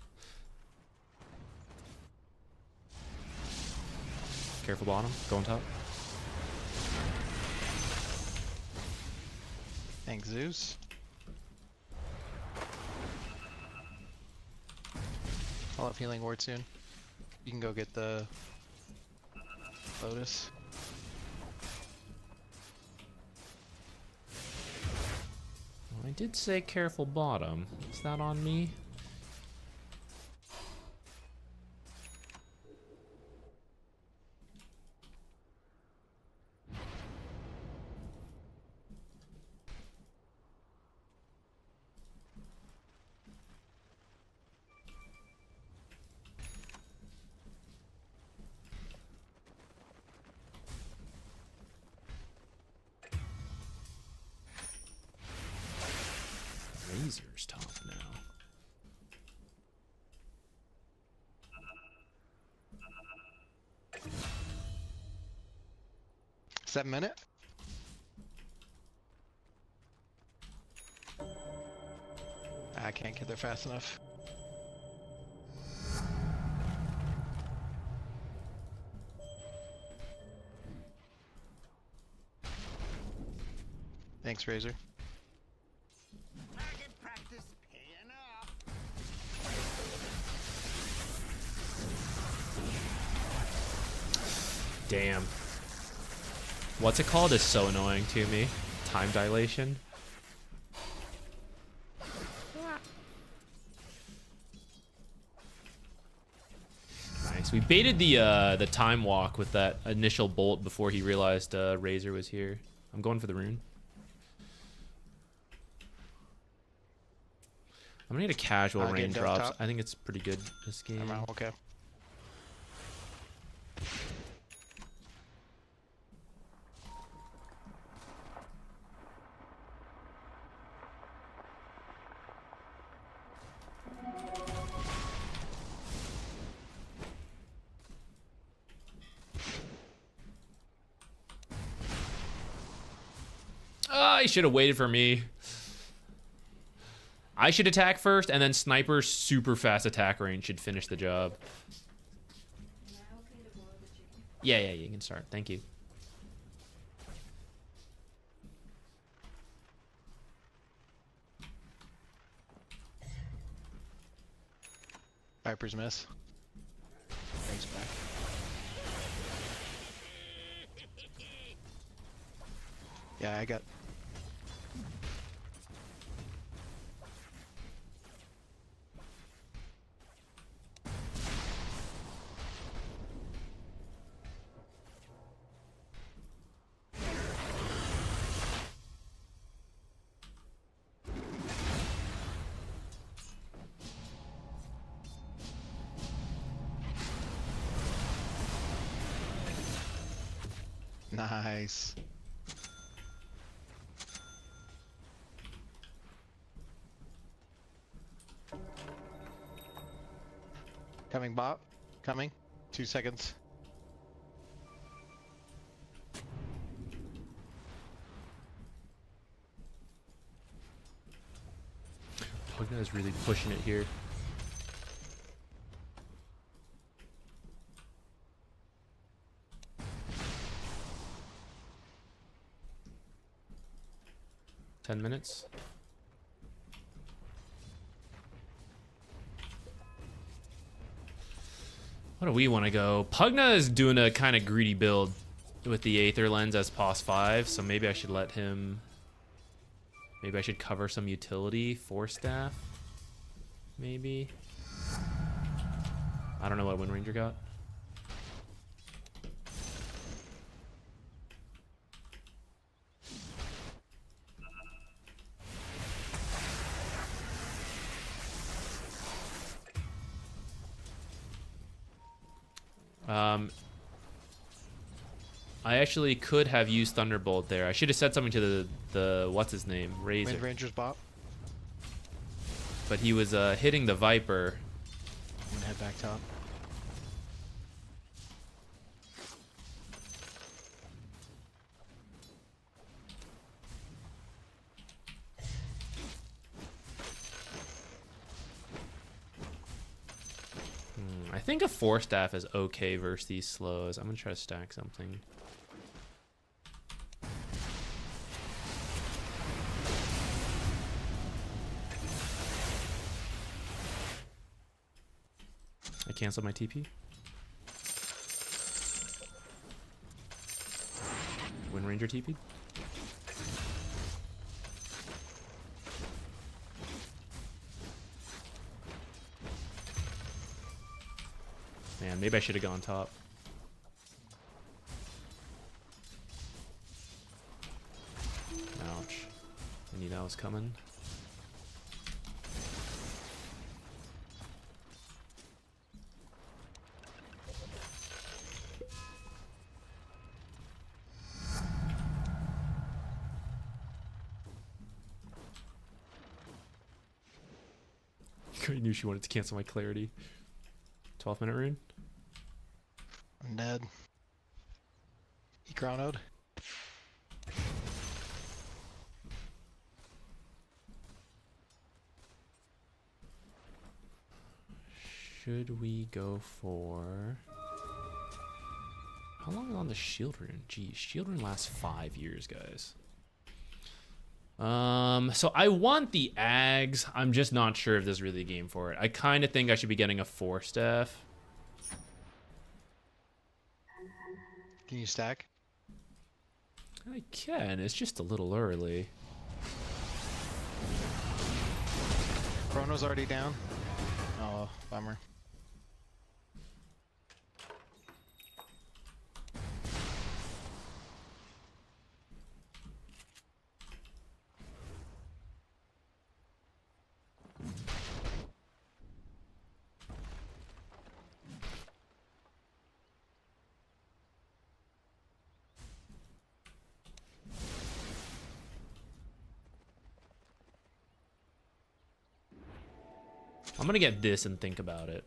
Careful bottom. Go on top. Thanks, Zeus. I'll have healing word soon. You can go get the Lotus. Well, I did say careful bottom. Is that on me? 7 minute? I can't get there fast enough. Thanks, Razor. Target practice paying off. Damn. What's it called is so annoying to me. Time dilation. Nice. We baited the time walk with that initial bolt before he realized Razor was here. I'm going for the rune. I'm gonna need a casual Getting range down drops. top. I think it's pretty good this game. I'm out, okay. Ah, he should have waited for me. I should attack first, and then Sniper's super fast attack range should finish the job. Yeah, you can start. Thank you. Viper's miss. Thanks back. Yeah, I got. Nice. Coming bot. Coming. 2 seconds. Pugna is really pushing it here. Ten minutes. What do we want to go? Pugna is doing a kind of greedy build with the Aether Lens as POS 5, so maybe I should let him... Maybe I should cover some utility for staff. Maybe. I don't know what Wind Ranger got. I actually could have used Thunderbolt there. I should have said something to the what's his name? Razor. Wind Ranger's bot. But he was hitting the Viper. I'm gonna head back top. I think a 4-staff is okay versus these slows. I'm gonna try to stack something. I canceled my TP. Wind Ranger TP. Man, maybe I should have gone top. Ouch. I knew that was coming. I knew she wanted to cancel my clarity. 12-minute rune. I'm dead. He chronoed. Should we go for... How long is on the shield rune? Geez, shield rune lasts 5 years, guys. So I want the Ags. I'm just not sure if there's really a game for it. I kind of think I should be getting a 4-staff. Can you stack? I can, it's just a little early. Chrono's already down. Oh, bummer. I'm gonna get this and think about it.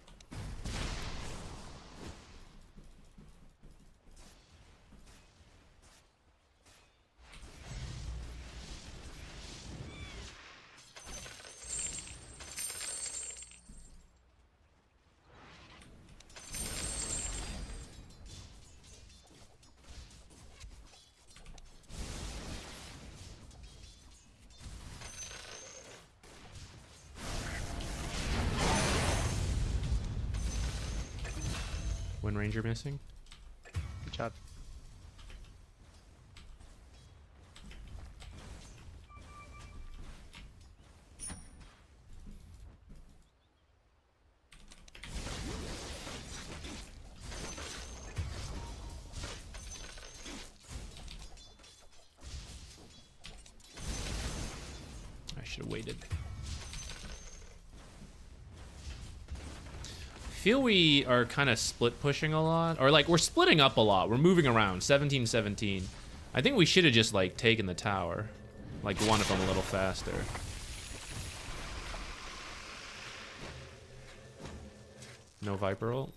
Wind Ranger missing. Good job. I should have waited. I feel we are kind of split pushing a lot, or like we're splitting up a lot. We're moving around 17-17. I think we should have just like taken the tower, like one of them a little faster. No Viper ult.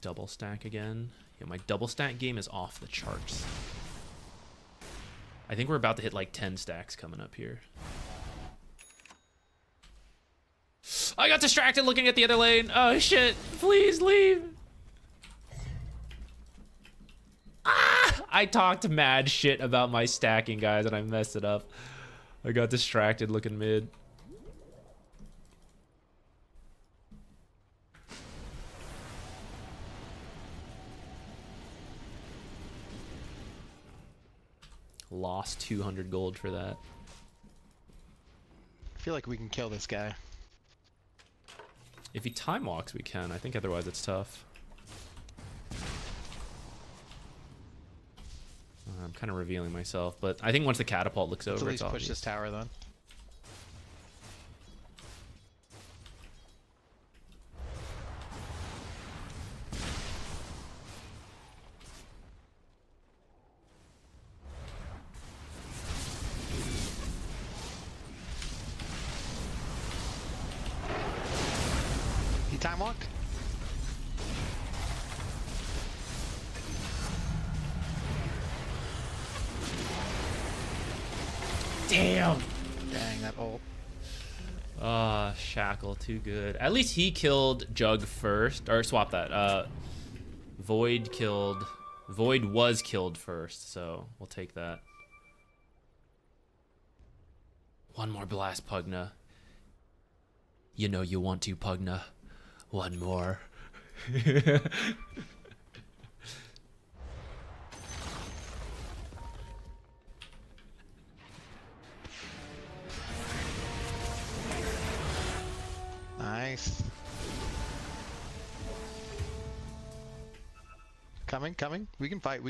Double stack again. Yeah, my double stack game is off the charts. I think we're about to hit like 10 stacks coming up here. I got distracted looking at the other lane. Oh shit, please leave. Ah! I talked mad shit about my stacking, guys, and I messed it up. I got distracted looking mid. Lost 200 gold for that. I feel like we can kill this guy. If he time walks, we can. I think otherwise it's tough. I'm kind of revealing myself, but I think once the catapult looks Let's over, at it's least push obvious. this tower then. He time walked? Damn! Dang, that ult. Shackle, too good. At least he killed Jug first. Or swap that. Void was killed first, so we'll take that. One more blast, Pugna. You know you want to, Pugna. One more. Nice. Coming. We can fight.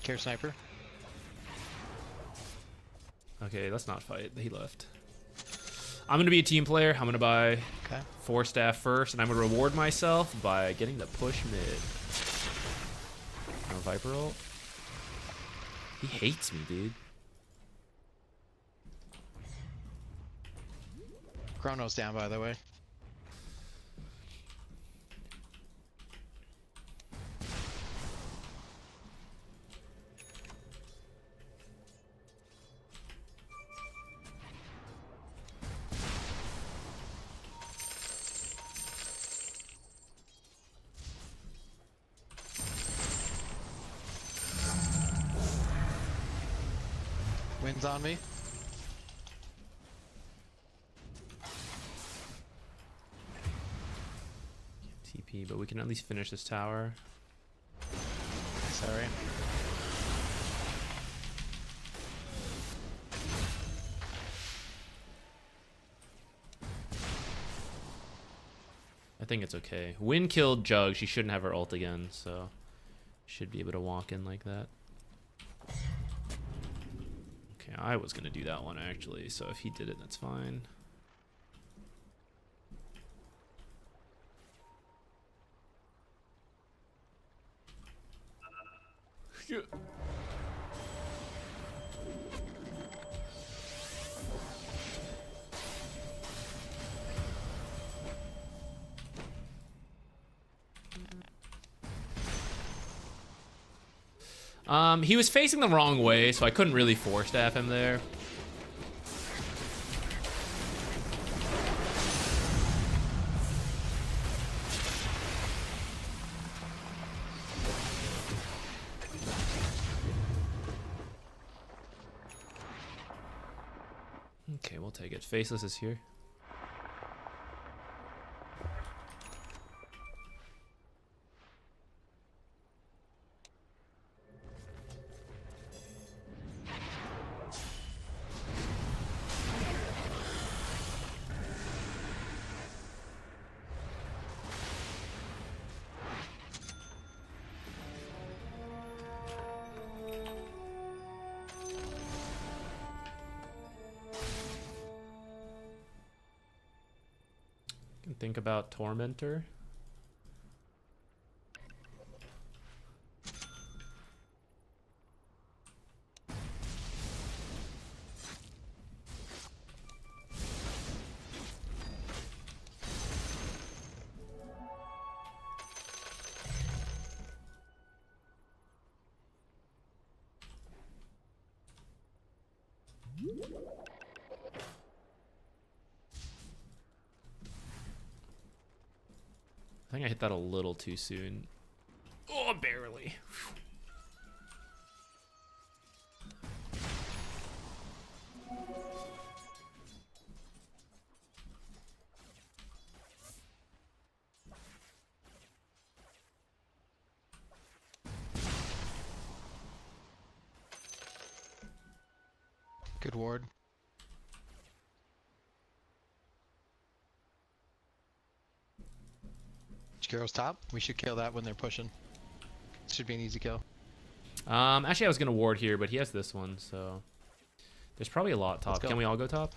Care sniper. Okay, let's not fight. He left. I'm going to be a team player. I'm going to buy Okay. 4 staff first, and I'm going to reward myself by getting the push mid. No Viper ult. He hates me, dude. Chrono's down, by the way. Wind's on me. TP, but we can at least finish this tower. Sorry. I think it's okay. Wind killed Jug. She shouldn't have her ult again, so should be able to walk in like that. Okay, I was gonna do that one actually, so if he did it, that's fine. He was facing the wrong way, so I couldn't really 4-staff him there. Okay, we'll take it. Faceless is here. Think about Tormentor. I think I hit that a little too soon. Oh, barely. Good ward. Jakiro's top. We should kill that when they're pushing. Should be an easy kill. Actually, I was gonna ward here, but he has this one, so there's probably a lot top. Let's go. Can we all go top?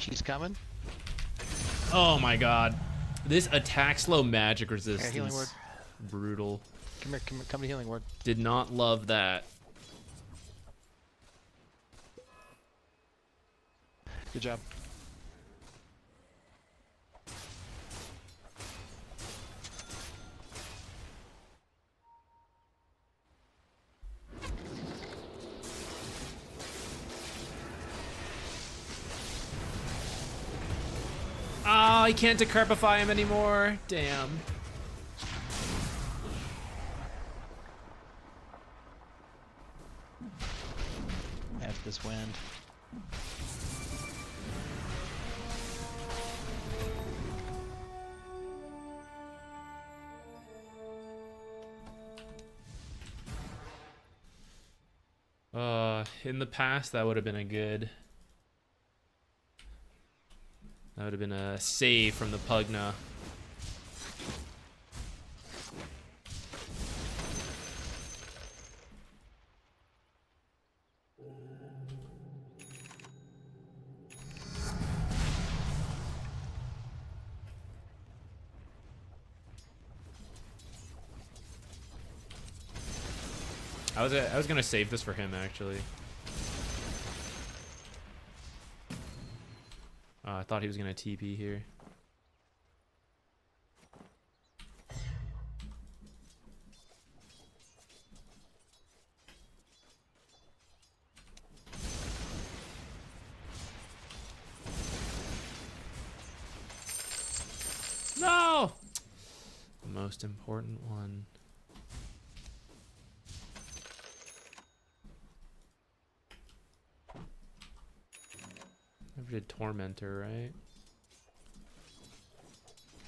She's coming. Oh my god. This attack slow magic Here, resistance. healing word. Brutal. Come here, come to healing ward. Did not love that. Good job. Oh, I can't decrepify him anymore. Damn. F this wind. in the past, that would have been a good... That would have been a save from the Pugna. I was gonna save this for him actually. I thought he was gonna TP here. No! The most important one. Never did Tormentor, right?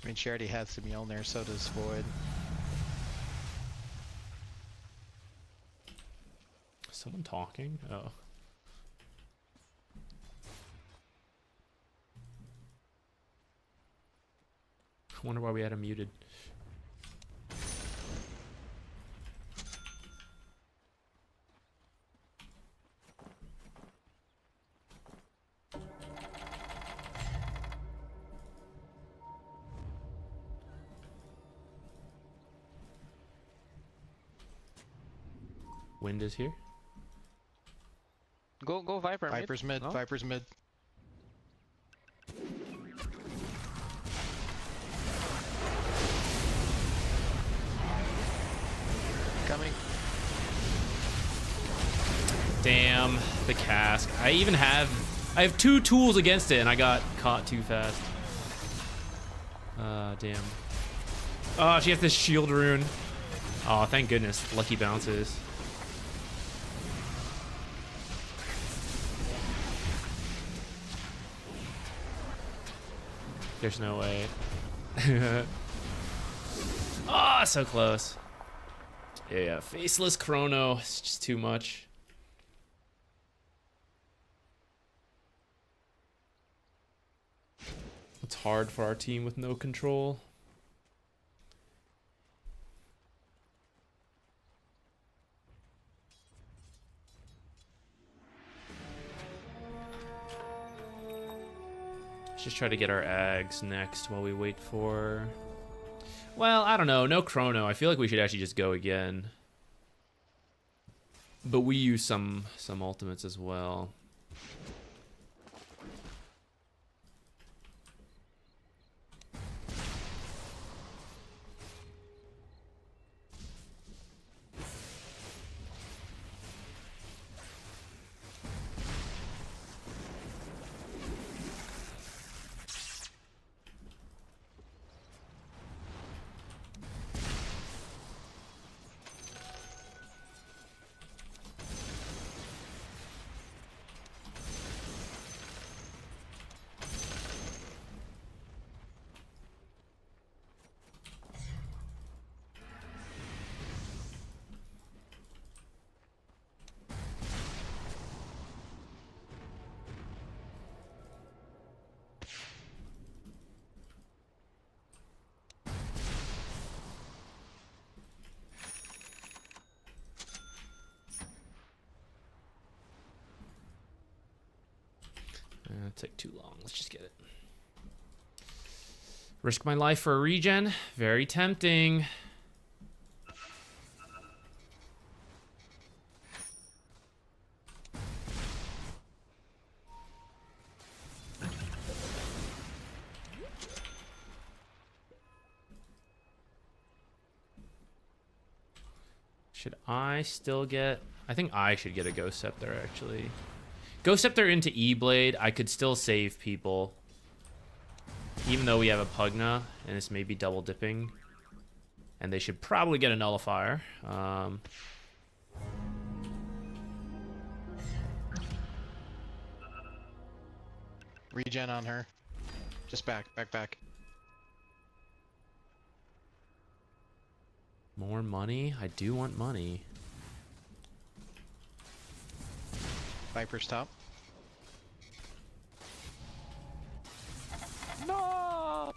I mean, she already has the Mjolnir, so does Void. Someone talking? Oh. I wonder why we had him muted. Wind is here. Go Viper. Viper's mid. No? Viper's mid. Coming. Damn, the cask. I have 2 tools against it and I got caught too fast. Damn. Oh, she has this shield rune. Oh, thank goodness. Lucky bounces. There's no way. Ah, so close. Yeah, faceless chrono. It's just too much. It's hard for our team with no control. Let's just try to get our Ags next while we wait for... Well, I don't know. No chrono. I feel like we should actually just go again. But we use some ultimates as well. It'll take too long. Let's just get it. Risk my life for a regen. Very tempting. Should I still get... I think I should get a Ghost Scepter, actually. Ghost Scepter into E-Blade, I could still save people. Even though we have a Pugna, and it's maybe double dipping. And they should probably get a Nullifier. Regen on her. Just back. More money? I do want money. Viper's top. No!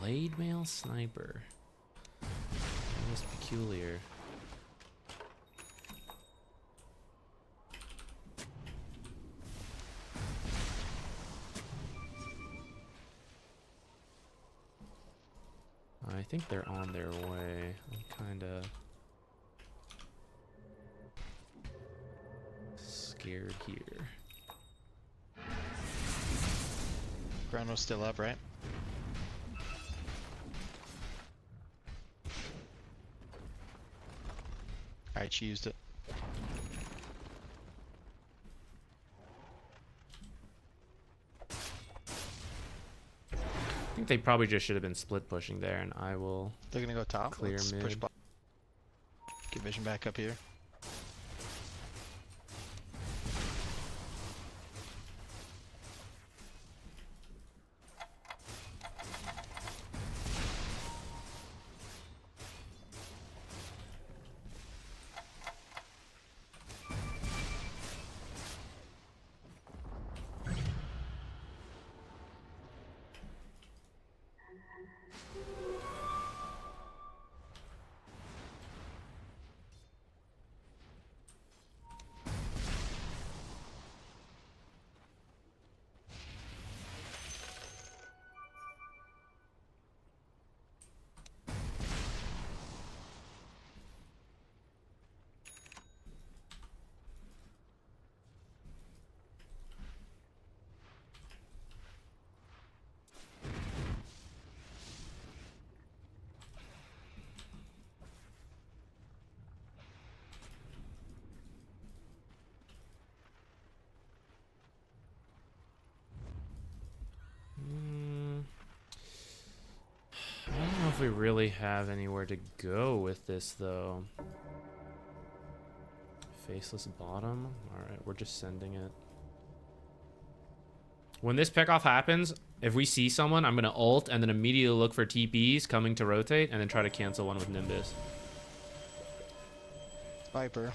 Blade mail sniper. Most peculiar. I think they're on their way. I'm kinda scared here. Chrono's still up, right? Alright, she used it. I think they probably just should have been split pushing there, and I will They're gonna go top. clear Let's mid. push bot. Get vision back up here. I don't know if we really have anywhere to go with this, though. Faceless bottom? Alright, we're just sending it. When this pickoff happens, if we see someone, I'm going to ult and then immediately look for TPs coming to rotate and then try to cancel one with Nimbus. Viper.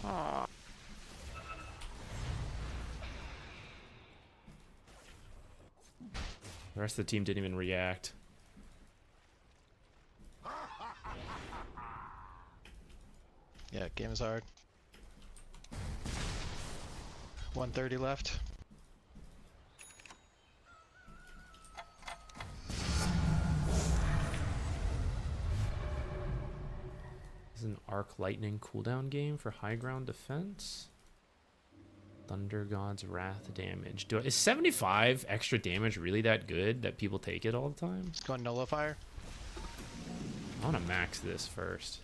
Aw. The rest of the team didn't even react. Yeah, game is hard. 130 left. This is an Arc Lightning cooldown game for high ground defense. Thunder God's Wrath damage. Is 75 extra damage really that good that people take it all the time? It's going nullifier. I want to max this first.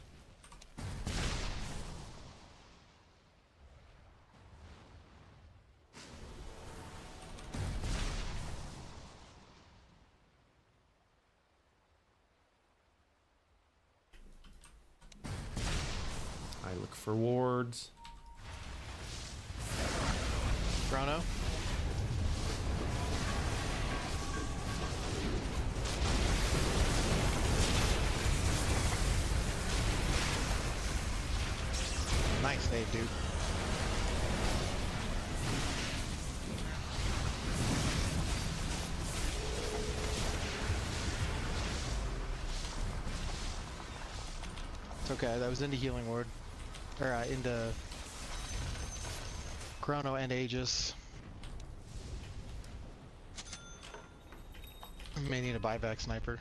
I look for wards. Chrono. Nice save, dude. It's okay, that was into healing ward. Or into Chrono and Aegis. May need a buyback sniper.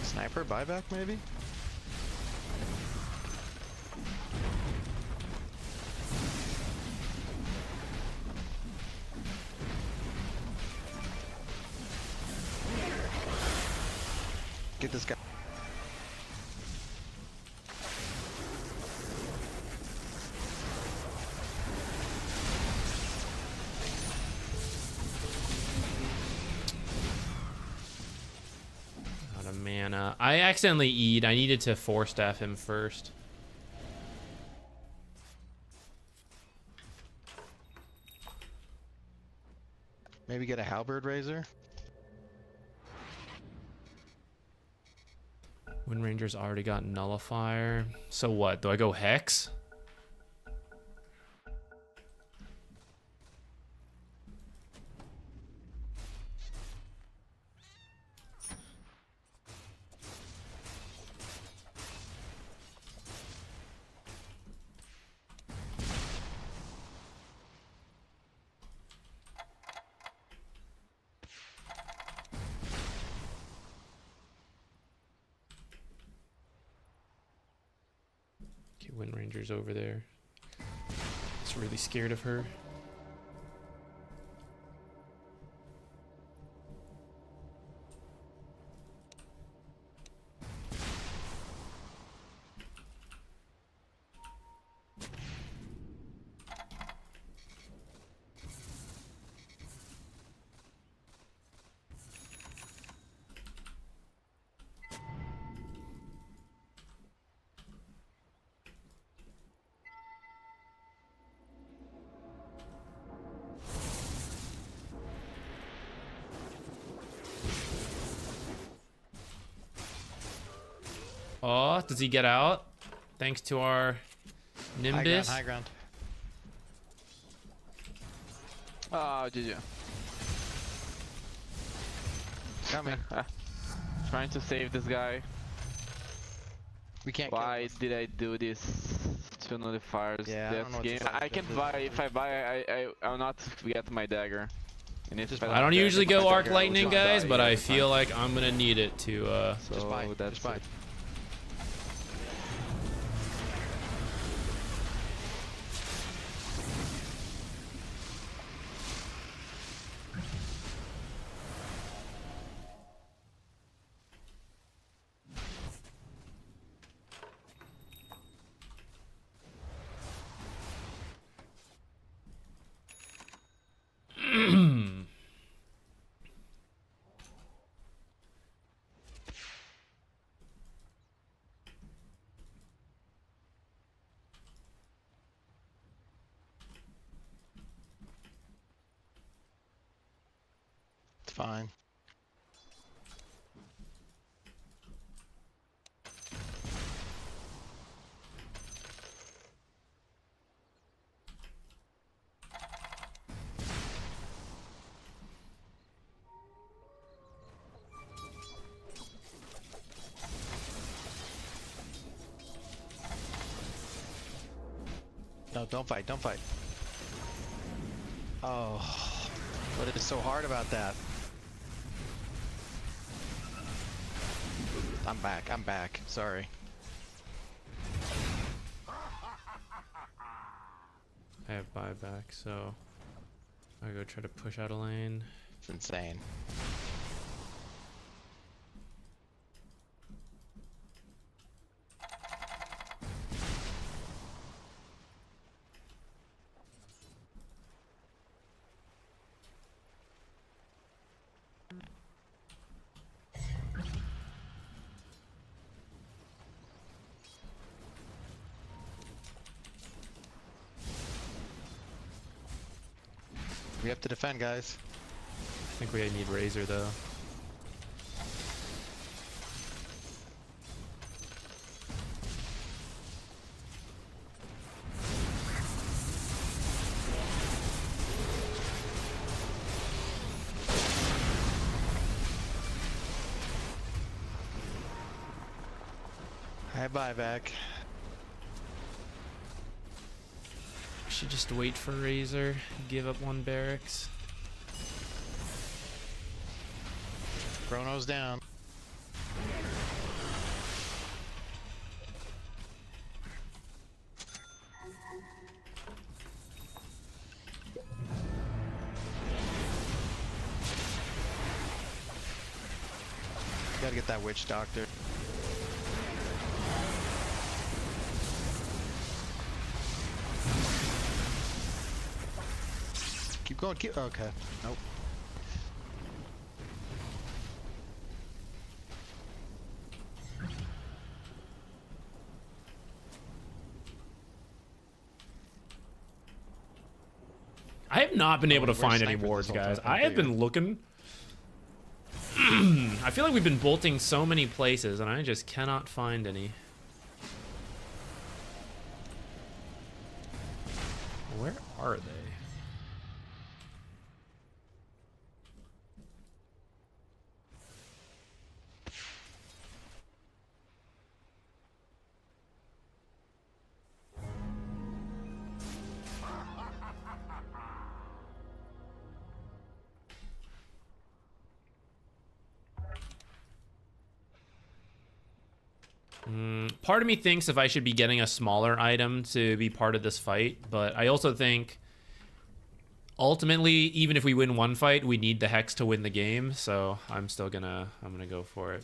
Sniper buyback maybe? Get this guy. I accidentally E'd. I needed to 4-staff him first. Maybe get a halberd razor. Wind Ranger's already got Nullifier. So what? Do I go Hex? Okay, Wind Ranger's over there. Just really scared of her. Oh, does he get out? Thanks to our Nimbus. High ground. Oh, GG. Coming. Trying to save this guy. We can't Why did I do this? Two nullifiers. Yeah, I don't know what game. to say. I can buy. If I buy, I'll not get my dagger. And if I don't usually go Arc Lightning, guys, but I feel like like I'm gonna need it to. so Just buy. that's Just buy. it. It's fine. No, don't fight, don't fight. Oh, what is so hard about that? I'm back, sorry. I have buyback, so I go try to push out a lane. It's insane. We have to defend, guys. I think we need Razor though. I have buyback. Should just wait for Razor, give up one barracks. Chrono's down. Gotta get that witch doctor. Keep going, keep. Okay. Nope. not been able to We're find any snipers wards, this whole guys. time, I have figure. been looking. I feel like we've been bolting so many places, and I just cannot find any. Where are they? Part of me thinks if I should be getting a smaller item to be part of this fight, but I also think ultimately, even if we win one fight, we need the Hex to win the game, so I'm gonna go for it.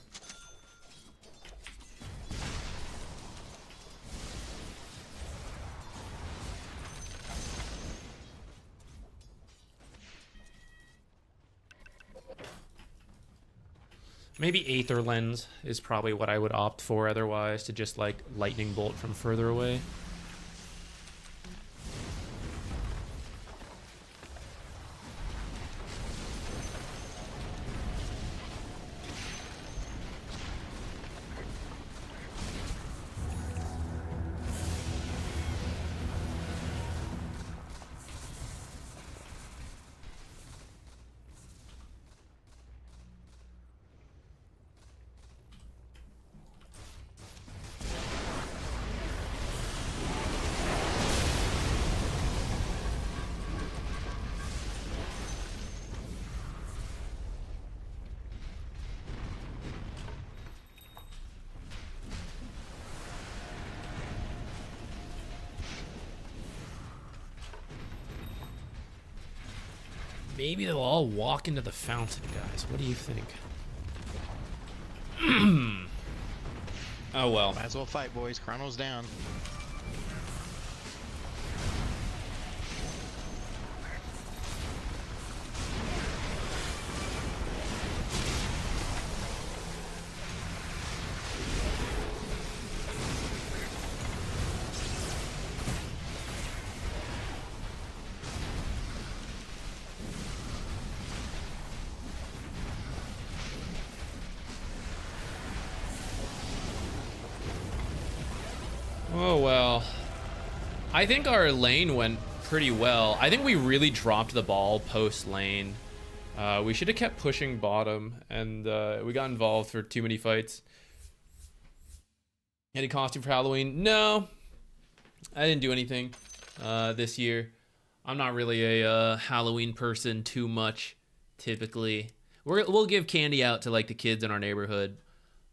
Maybe Aether Lens is probably what I would opt for otherwise, to just like lightning bolt from further away. Maybe they'll all walk into the fountain, guys. What do you think? Oh well. Might as well fight, boys. Chrono's down. Oh well. I think our lane went pretty well. I think we really dropped the ball post lane. We should have kept pushing bottom, and we got involved for too many fights. Any costume for Halloween? No, I didn't do anything this year. I'm not really a Halloween person too much. Typically, we'll give candy out to like the kids in our neighborhood,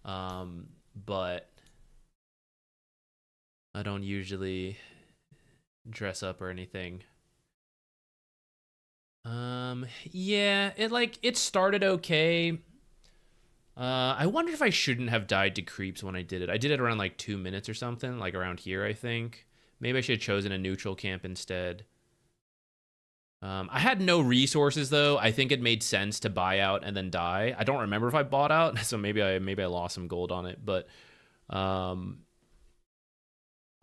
but I don't usually dress up or anything. Yeah, it started okay. I wonder if I shouldn't have died to creeps when I did it. I did it around like 2 minutes or something, like around here, I think. Maybe I should have chosen a neutral camp instead. I had no resources though. I think it made sense to buy out and then die. I don't remember if I bought out, so maybe I lost some gold on it, but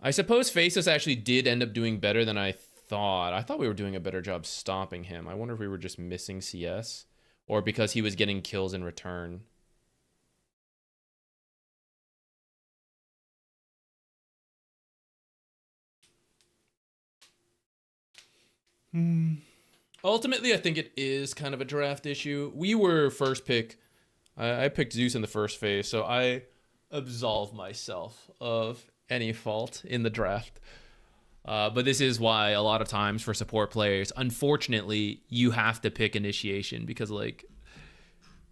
I suppose Faceless actually did end up doing better than I thought. I thought we were doing a better job stopping him. I wonder if we were just missing CS or because he was getting kills in return. Ultimately, I think it is kind of a draft issue. We were first pick. I picked Zeus in the first phase, so I absolve myself of any fault in the draft. But this is why a lot of times for support players, unfortunately, you have to pick initiation because like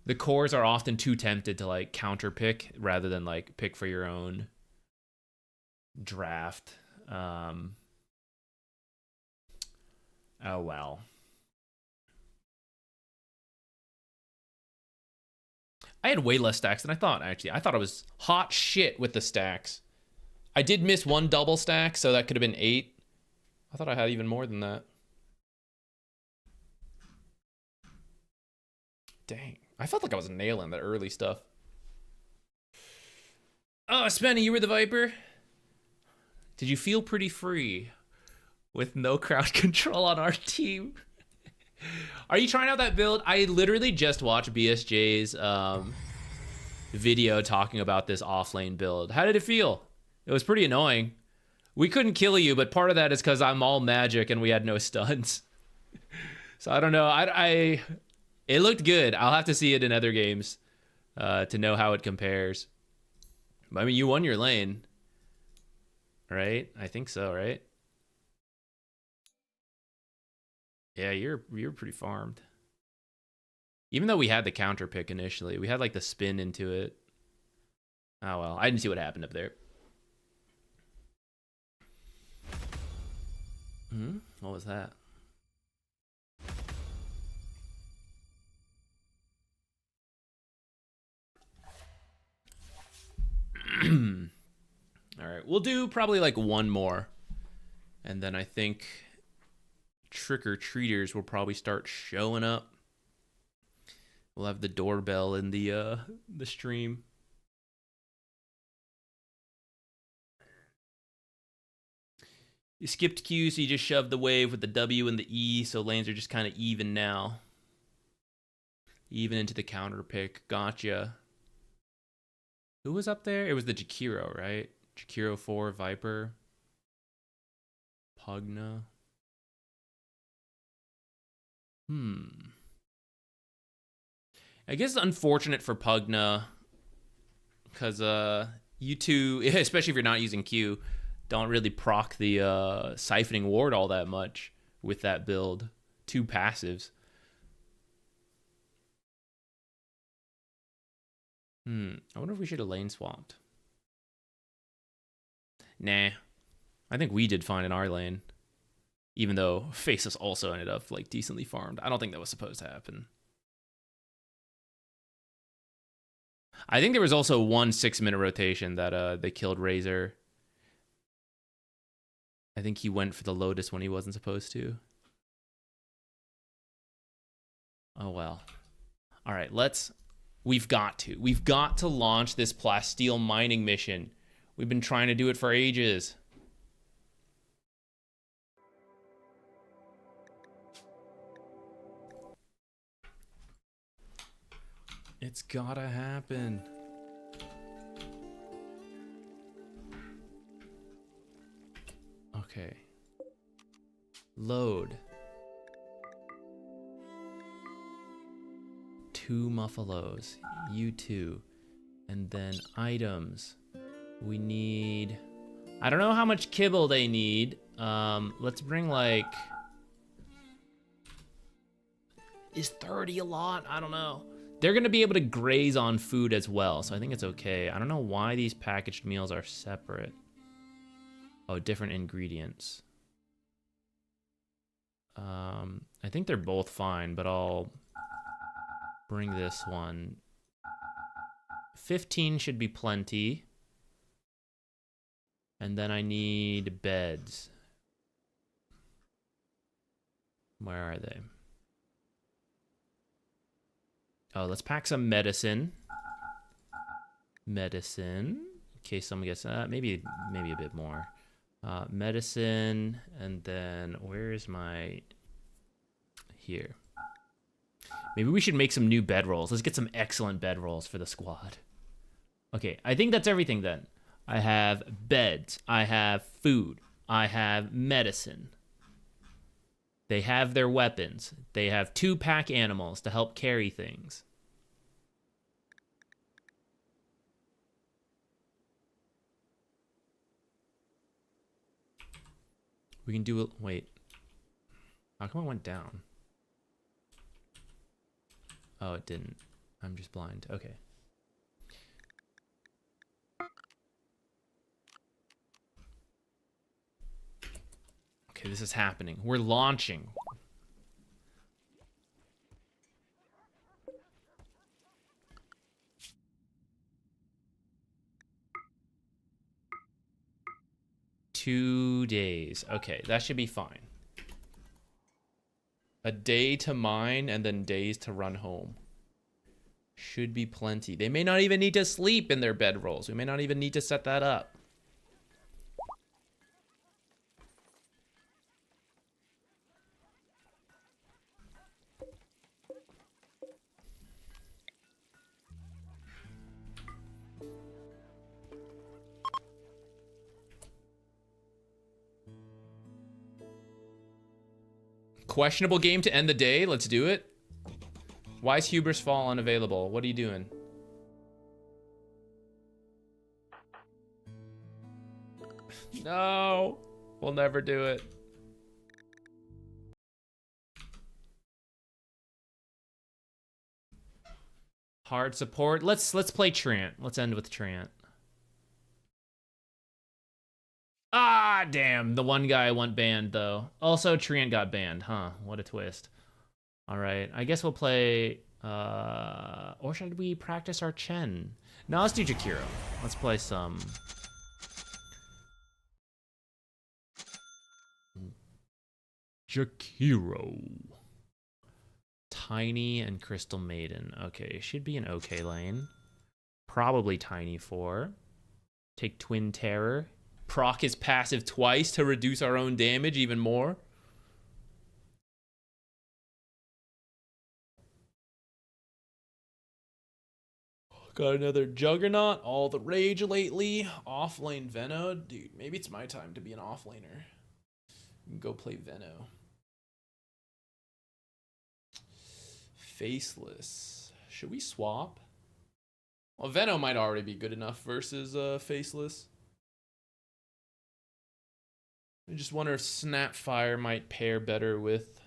the cores are often too tempted to like counter pick rather than like pick for your own draft. Oh well. I had way less stacks than I thought, actually. I thought I was hot shit with the stacks. I did miss one double stack, so that could have been 8. I thought I had even more than that. Dang. I felt like I was nailing that early stuff. Oh, Spenny, you were the Viper? Did you feel pretty free with no crowd control on our team? Are you trying out that build? I literally just watched BSJ's video talking about this offlane build. How did it feel? It was pretty annoying. We couldn't kill you, but part of that is because I'm all magic and we had no stuns. So I don't know. It looked good. I'll have to see it in other games to know how it compares. I mean, you won your lane, right? I think so, right? Yeah, you're pretty farmed. Even though we had the counter pick initially, we had like the spin into it. Oh well, I didn't see what happened up there. What was that? All right, we'll do probably like one more, and then I think trick-or-treaters will probably start showing up. We'll have the doorbell in the stream. You skipped Q, so you just shoved the wave with the W and the E, so lanes are just kind of even now. Even into the counter pick. Gotcha. Who was up there? It was the Jakiro, right? Jakiro 4, Viper. Pugna. I guess it's unfortunate for Pugna, because you two, especially if you're not using Q, don't really proc the siphoning ward all that much with that build. 2 passives. I wonder if we should have lane swapped. Nah. I think we did fine in our lane. Even though Faceless also ended up like decently farmed. I don't think that was supposed to happen. I think there was also one 6-minute rotation that they killed Razor. I think he went for the Lotus when he wasn't supposed to. Oh well. All right, we've got to launch this plasteel mining mission. We've been trying to do it for ages. It's gotta happen. Okay. Load. 2 Muffalos. You 2. And then items. We need... I don't know how much kibble they need. Let's bring like... Is 30 a lot? I don't know. They're going to be able to graze on food as well, so I think it's okay. I don't know why these packaged meals are separate. Oh, different ingredients. I think they're both fine, but I'll bring this one. 15 should be plenty. And then I need beds. Where are they? Oh, let's pack some medicine. Medicine. In case someone gets maybe a bit more. Medicine, and then where is my... Here. Maybe we should make some new bedrolls. Let's get some excellent bedrolls for the squad. Okay, I think that's everything then. I have beds. I have food. I have medicine. They have their weapons. They have 2 pack animals to help carry things. We can do it. Wait. How come it went down? Oh, it didn't. I'm just blind. Okay. Okay, this is happening. We're launching. Two days. Okay, that should be fine. A day to mine and then days to run home. Should be plenty. They may not even need to sleep in their bedrolls. We may not even need to set that up. Questionable game to end the day. Let's do it. Why is Hubris Fall unavailable? What are you doing? No, we'll never do it. Hard support. Let's play Treant. Let's end with Treant. Ah, damn. The one guy went banned though. Also, Treant got banned. Huh? What a twist. All right. I guess we'll play. Or should we practice our Chen? No, let's do Jakiro. Let's play some. Jakiro. Tiny and Crystal Maiden. Okay, should be an okay lane. Probably Tiny 4. Take Twin Terror. Proc his passive twice to reduce our own damage even more. Got another Juggernaut. All the rage lately. Offlane Veno. Dude, maybe it's my time to be an offlaner. Go play Veno. Faceless. Should we swap? Well, Veno might already be good enough versus Faceless. I just wonder if Snapfire might pair better with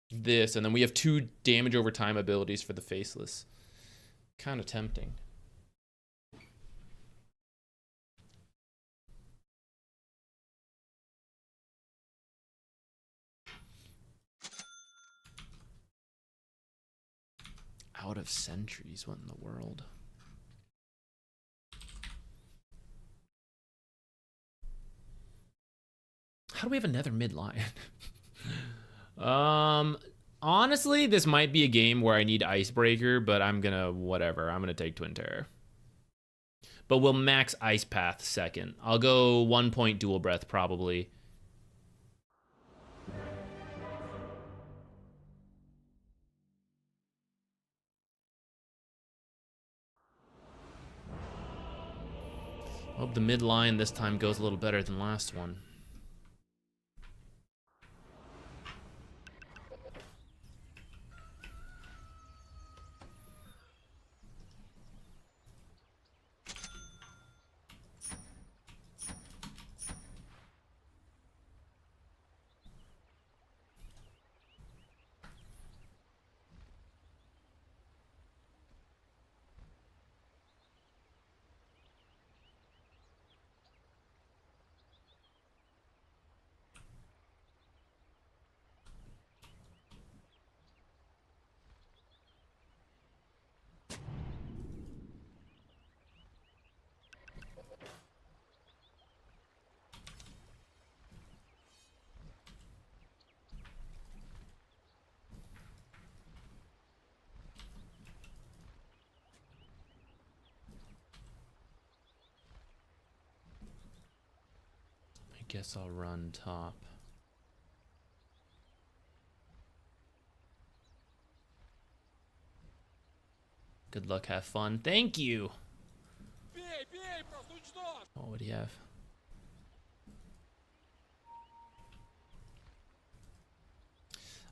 this. And then we have 2 damage over time abilities for the Faceless. Kind of tempting. Out of sentries, what in the world? How do we have another mid line? Honestly, this might be a game where I need Icebreaker, but I'm gonna whatever. I'm gonna take Twin Terror. But we'll max Ice Path second. I'll go 1 point Dual Breath probably. Hope the mid line this time goes a little better than last one. Guess I'll run top. Good luck, have fun. Thank you. Oh, what do you have?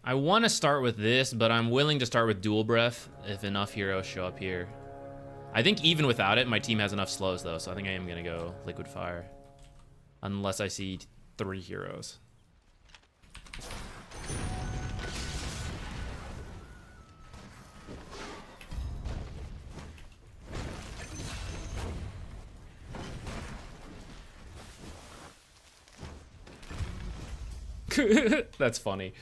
I want to start with this, but I'm willing to start with Dual Breath if enough heroes show up here. I think even without it, my team has enough slows though, so I think I am gonna go Liquid Fire. Unless I see 3 heroes. That's funny.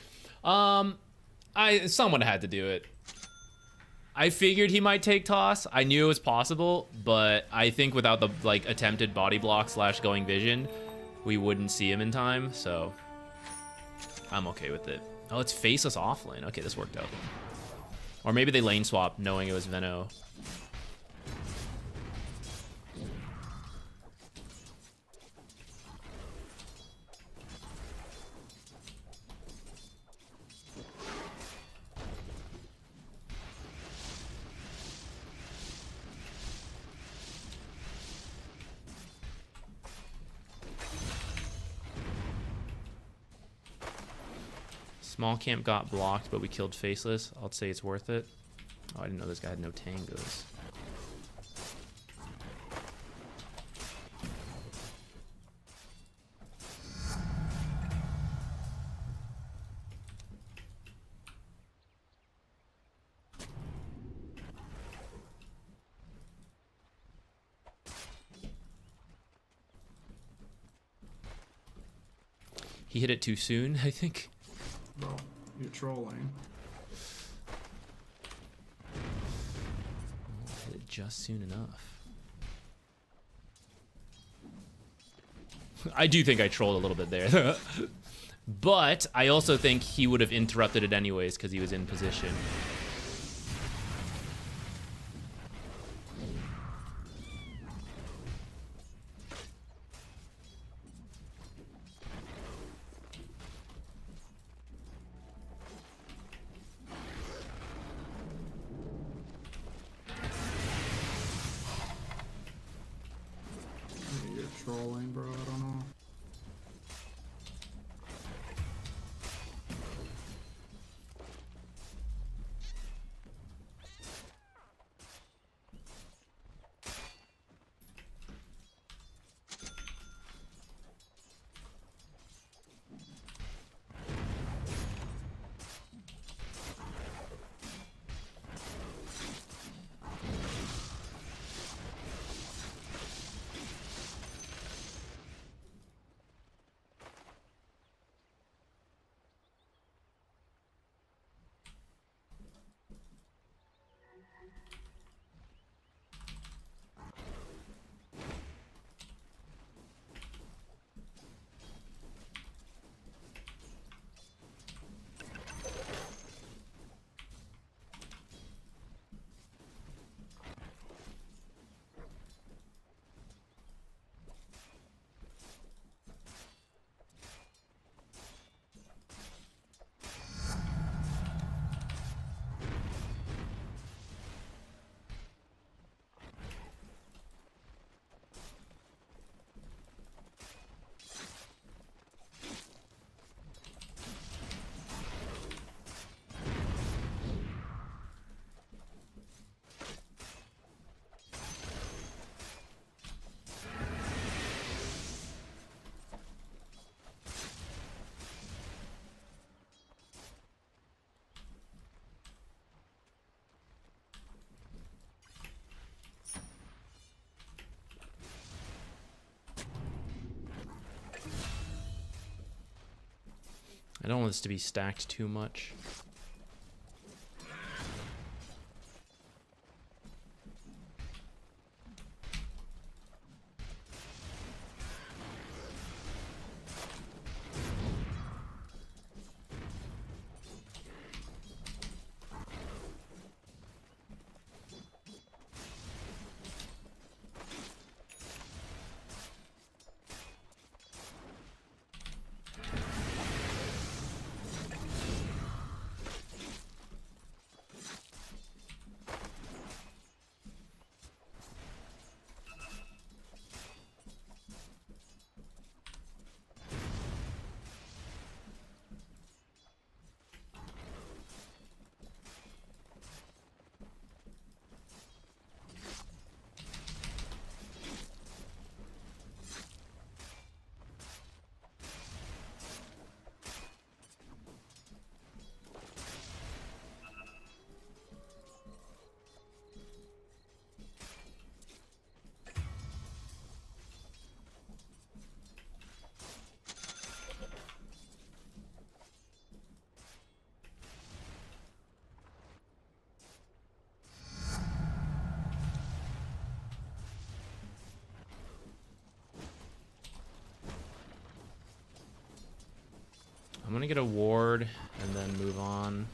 Someone had to do it. I figured he might take toss. I knew it was possible, but I think without the attempted body block / going vision, we wouldn't see him in time, so I'm okay with it. Oh, it's Faceless offlane. Okay, this worked out. Or maybe they lane swap knowing it was Veno. Small camp got blocked, but we killed Faceless. I'll say it's worth it. Oh, I didn't know this guy had no tangos. He hit it too soon, I think. Bro, you're trolling. Hit it just soon enough. I do think I trolled a little bit there. But I also think he would have interrupted it anyways because he was in position. You're trolling, bro. I don't know. I don't want this to be stacked too much. I'm gonna get a ward and then move on.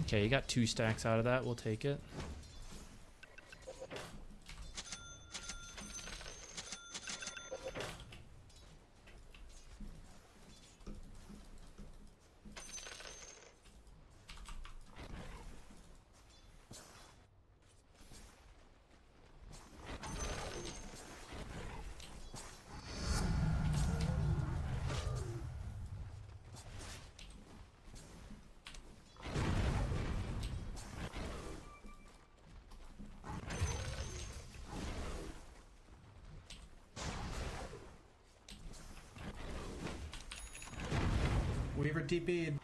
Okay, you got 2 stacks out of that. We'll take it. Weaver TP'd.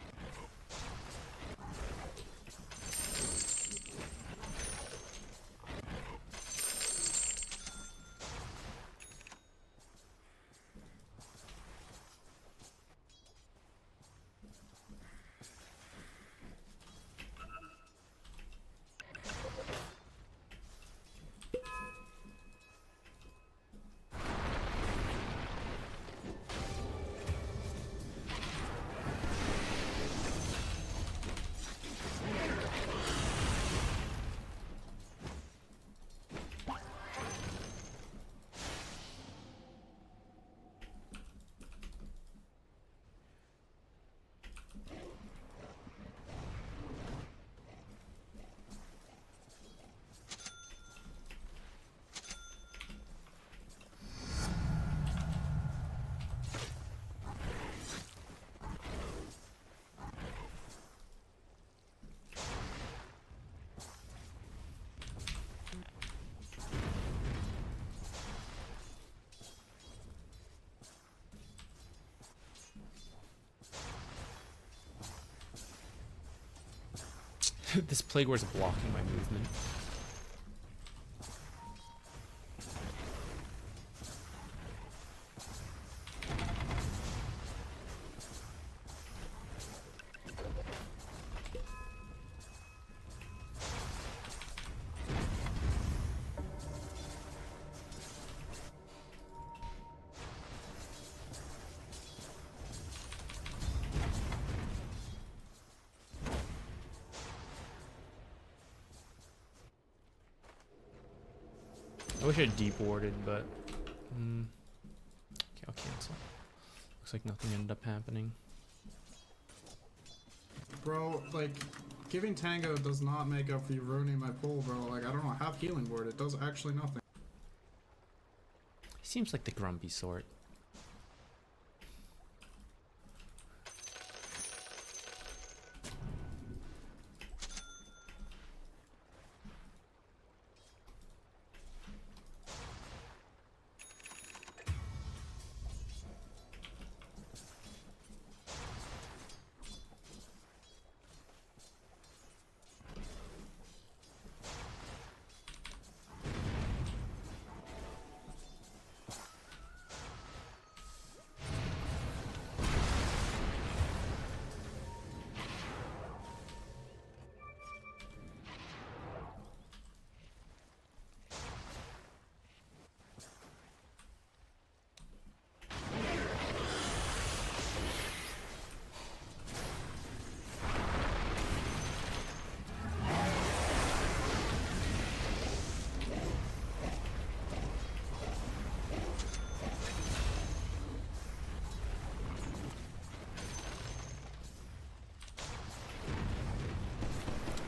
This Plague War is blocking my movement. I wish I had deep warded, but okay, I'll cancel. Looks like nothing ended up happening. Bro, like, giving Tango does not make up for you ruining my pull, bro. Like, I don't know, have healing ward. It does actually nothing. He seems like the grumpy sort.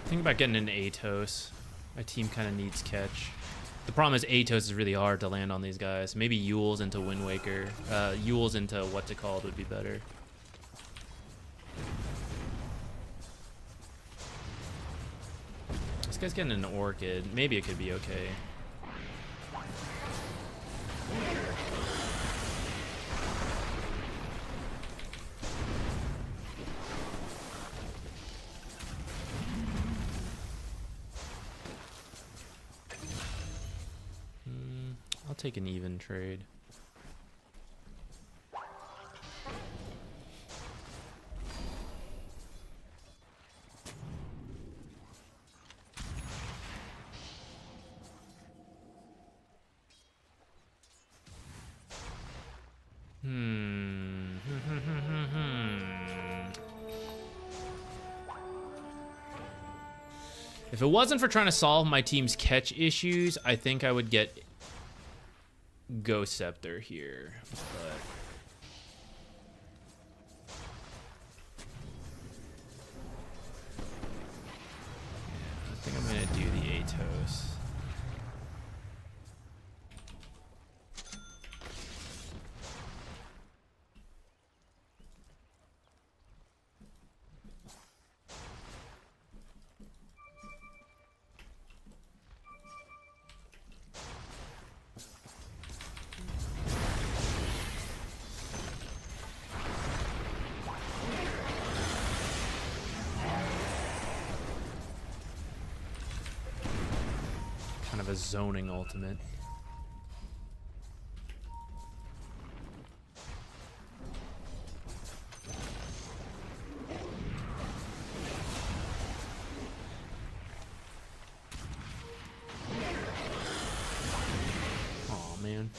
Think about getting an Atos. My team kind of needs catch. The problem is Atos is really hard to land on these guys. Maybe Yule's into Wind Waker. Yule's into what's it called would be better. This guy's getting an Orchid. Maybe it could be okay. I'll take an even trade. If it wasn't for trying to solve my team's catch issues, I think I would get Ghost Scepter here. But yeah, I think I'm gonna do the Atos. Kind of a zoning ultimate. Oh man.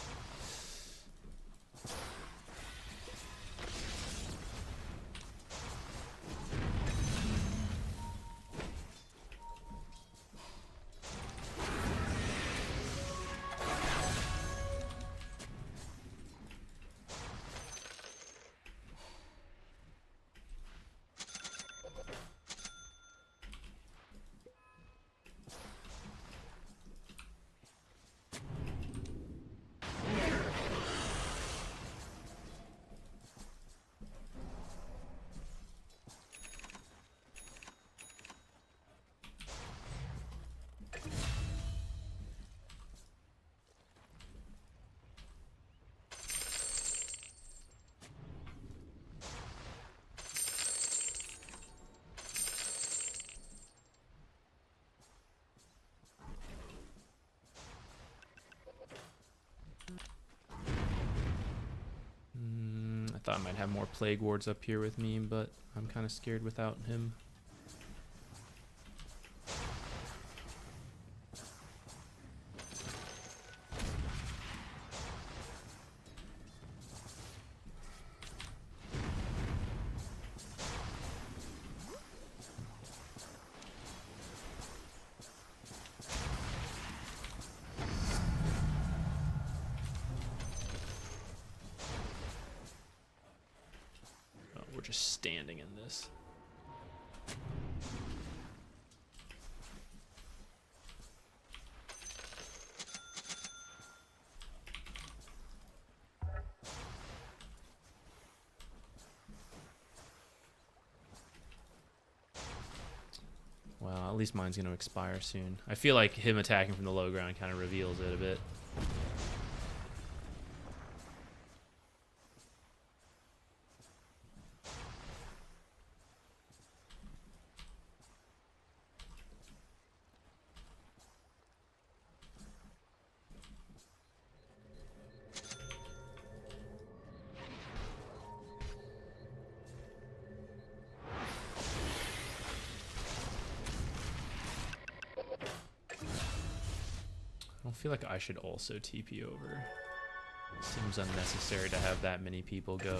I thought I might have more Plague Wards up here with me, but I'm kind of scared without him. We're just standing in this. Well, at least mine's going to expire soon. I feel like him attacking from the low ground kind of reveals it a bit. I feel like I should also TP over. Seems unnecessary to have that many people go.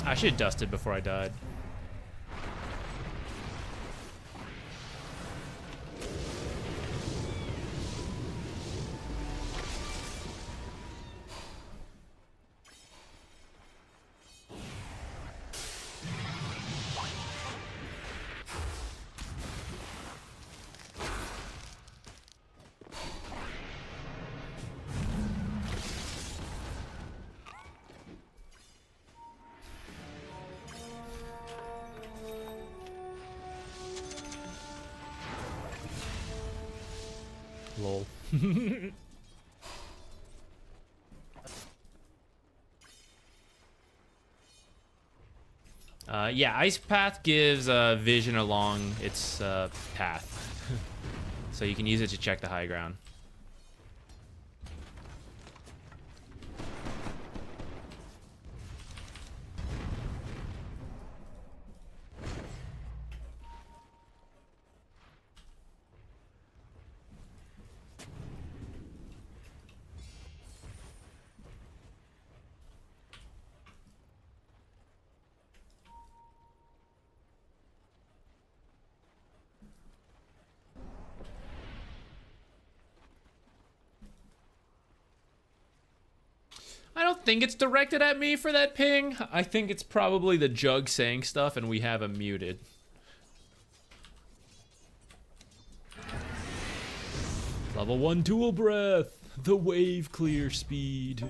I should have dusted before I died. Lol. Yeah, Ice Path gives vision along its path. So you can use it to check the high ground. I don't think it's directed at me for that ping. I think it's probably the Jug saying stuff and we have him muted. Level 1 dual breath. The wave clear speed.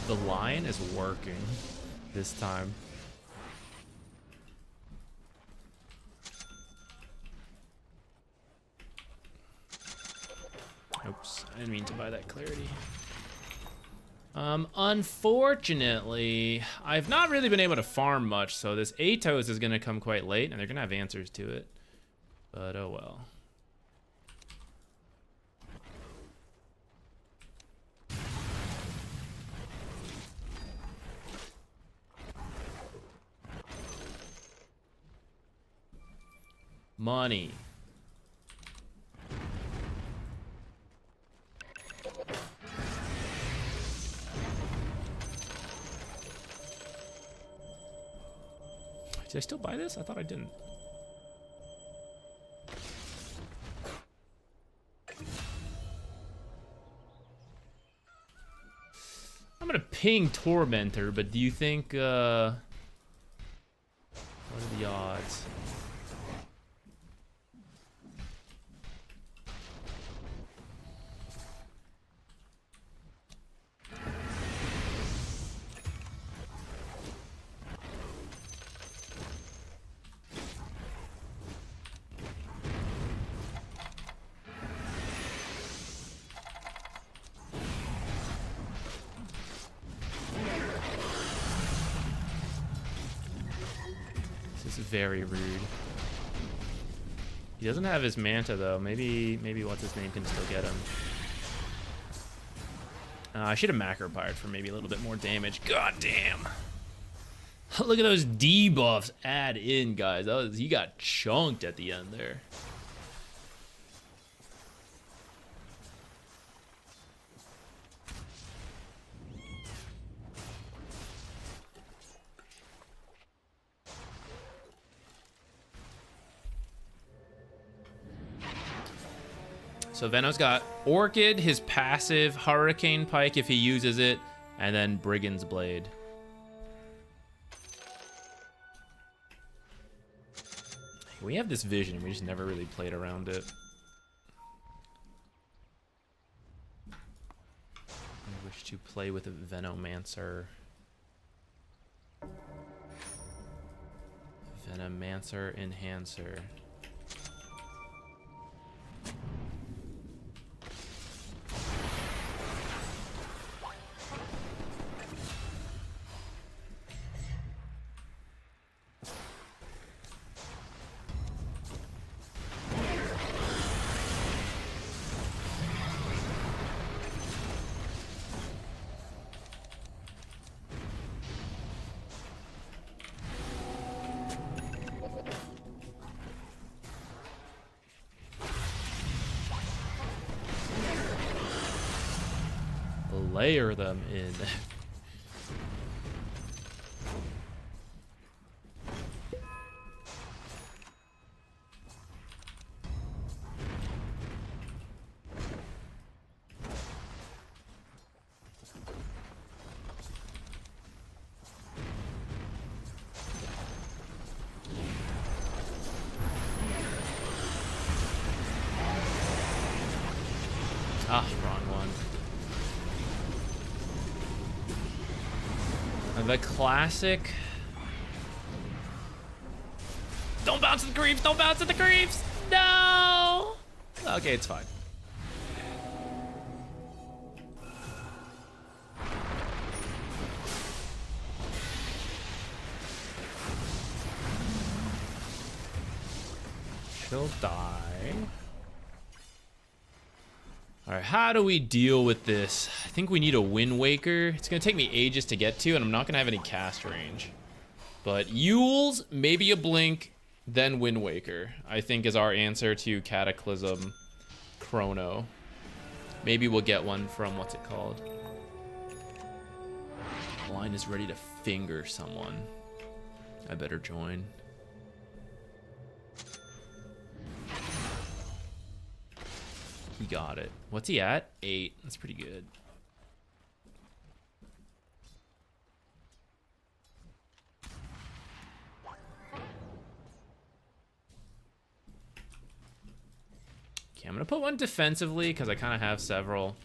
The line is working this time. Oops, I didn't mean to buy that clarity. Unfortunately, I've not really been able to farm much, so this Atos is gonna come quite late, and they're gonna have answers to it. But oh well. Money. Did I still buy this? I thought I didn't. I'm gonna ping Tormentor, but do you think, what are the odds? This is very rude. He doesn't have his Manta though. Maybe what's his name can still get him. I should have macro fired for maybe a little bit more damage. God damn. Look at those debuffs add in, guys. He got chunked at the end there. So Venom's got Orchid, his passive, Hurricane Pike if he uses it, and then Brigand's Blade. We have this vision, we just never really played around it. I wish to play with a Venomancer. Venomancer Enhancer. layer them in. Ah, wrong one. And the classic. Don't bounce at the creeps! Don't bounce at the creeps! No! Okay, it's fine. She'll die. Alright, how do we deal with this? I think we need a Wind Waker. It's going to take me ages to get to, and I'm not going to have any cast range. But Yules, maybe a Blink, then Wind Waker, I think is our answer to Cataclysm Chrono. Maybe we'll get one from, what's it called? Line is ready to finger someone. I better join. He got it. What's he at? 8. That's pretty good. Okay, I'm gonna put one defensively because I kind of have several.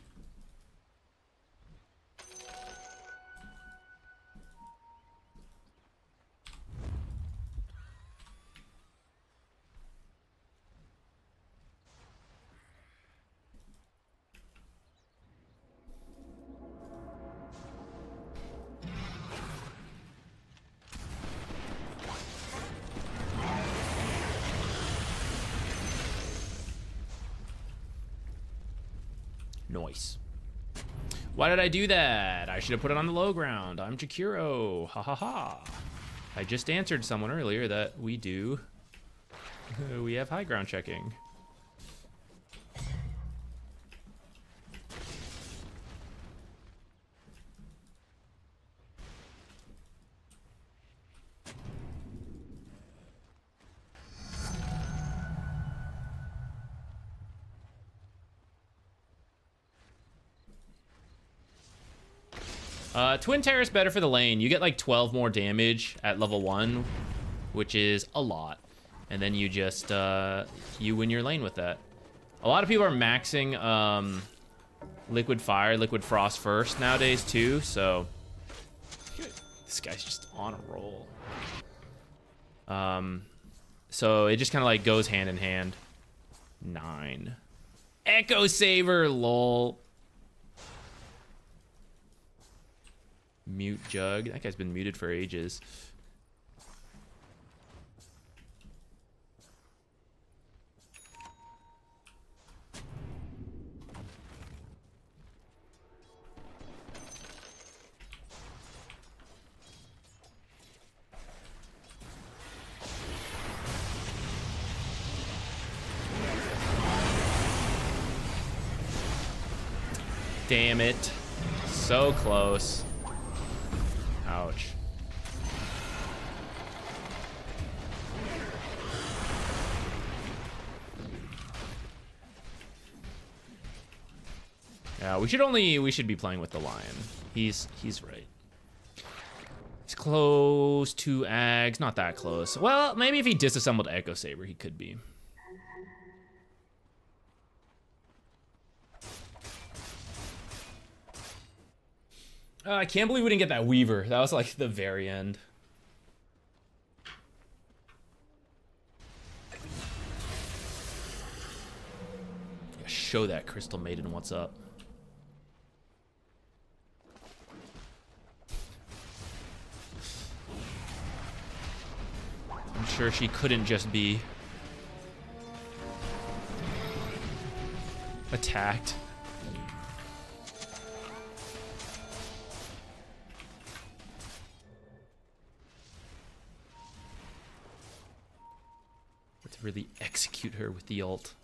Nice. Why did I do that? I should have put it on the low ground. I'm Jakiro. Ha ha ha. I just answered someone earlier that we do. We have high ground checking. Twin Terror is better for the lane. You get like 12 more damage at level 1, which is a lot. And then you just, you win your lane with that. A lot of people are maxing Liquid Fire, Liquid Frost first nowadays too, so... This guy's just on a roll. So it just kind of like goes hand in hand. 9. Echo Saber, lol. Mute Jug. That guy's been muted for ages. Damn it. So close. Ouch. Yeah, we should be playing with the lion. He's right. He's close to Ags, not that close. Well, maybe if he disassembled Echo Saber, he could be. I can't believe we didn't get that Weaver. That was like the very end. Yeah, show that Crystal Maiden what's up. I'm sure she couldn't just be attacked. Really execute her with the ult.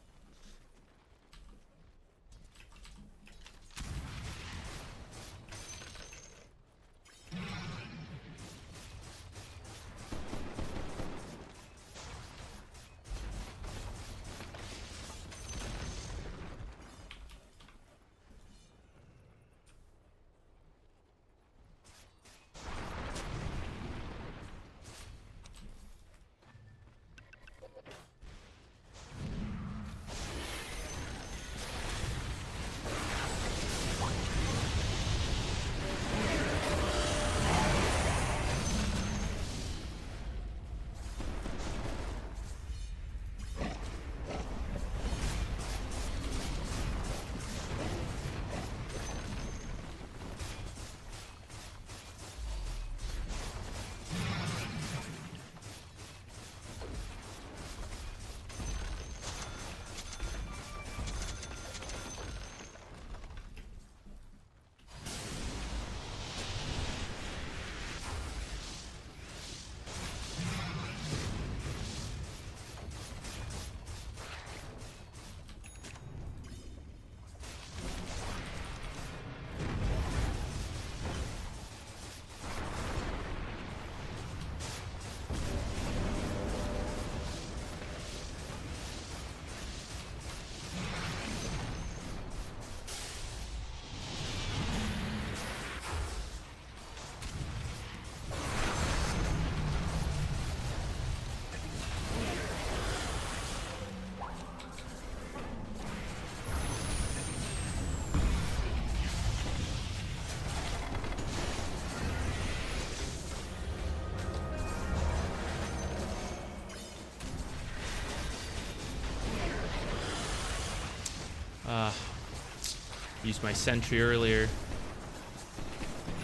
used my sentry earlier.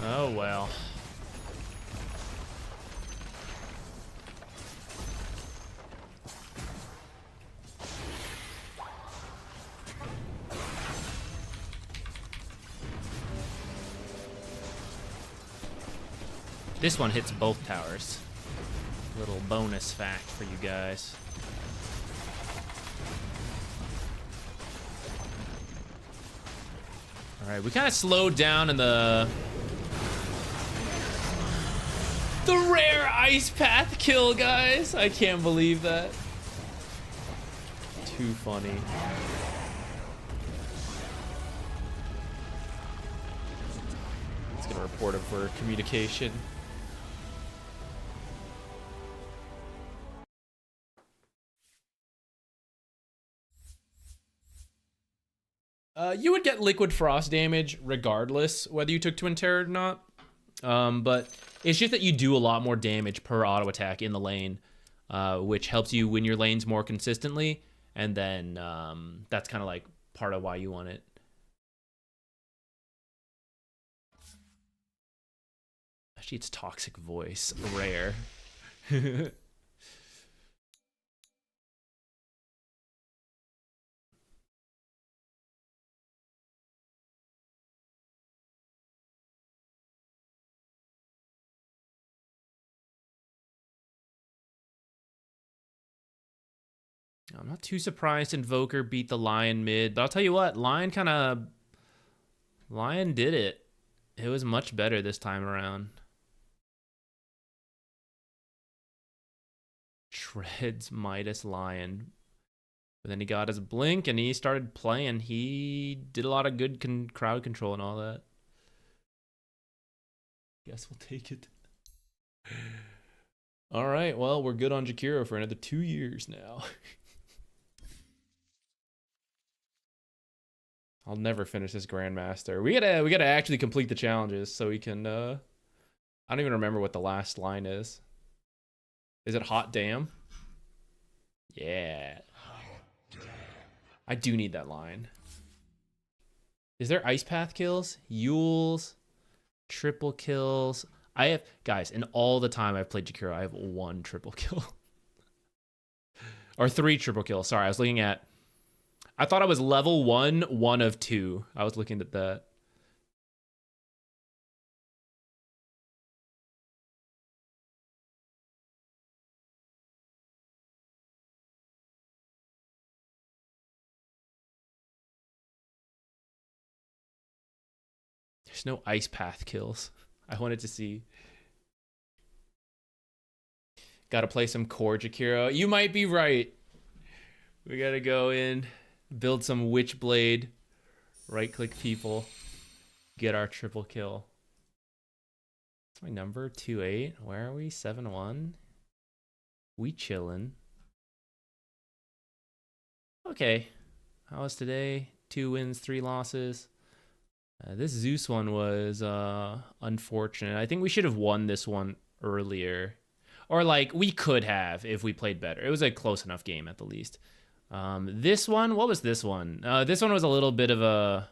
Oh well. This one hits both towers. Little bonus fact for you guys. Alright, we kind of slowed down in the rare ice path kill, guys. I can't believe that. Too funny. Let's get a report of for communication. You would get liquid frost damage regardless whether you took Twin Terror or not. But it's just that you do a lot more damage per auto attack in the lane, which helps you win your lanes more consistently. And then that's kind of like part of why you want it. Actually, it's Toxic Voice. Rare. I'm not too surprised Invoker beat the Lion mid, but I'll tell you what, Lion did it. It was much better this time around. Treads Midas Lion. But then he got his blink and he started playing. He did a lot of good crowd control and all that. Guess we'll take it. All right, well, we're good on Jakiro for another 2 years now. I'll never finish this Grandmaster. We gotta actually complete the challenges so we can. I don't even remember what the last line is. Is it Hot Damn? Yeah. I do need that line. Is there Ice Path kills? Yules, triple kills. I have, guys, in all the time I've played Jakiro, I have 1 triple kill. Or 3 triple kills. Sorry, I was looking at. I thought I was level 1 of 2. I was looking at that. There's no Ice Path kills. I wanted to see. Gotta play some core Jakiro. You might be right. We gotta go in, build some Witchblade, right-click people, get our triple kill. What's my number? 2-8. Where are we? 7-1. We chillin'. Okay. How was today? 2 wins, 3 losses. This Zeus one was unfortunate. I think we should have won this one earlier. Or, like, we could have if we played better. It was a close enough game at the least. This one, what was this one? This one was a little bit of a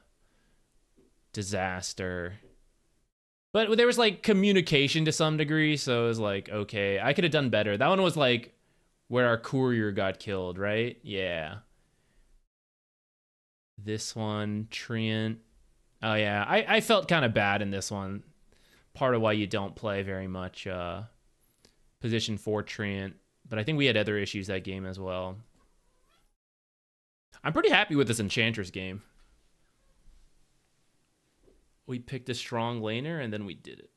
disaster. But there was, like, communication to some degree, so it was like, okay, I could have done better. That one was, like, where our courier got killed, right? Yeah. This one, Treant. Oh, yeah, I felt kind of bad in this one. Part of why you don't play very much position 4 Treant. But I think we had other issues that game as well. I'm pretty happy with this Enchantress game. We picked a strong laner, and then we did it.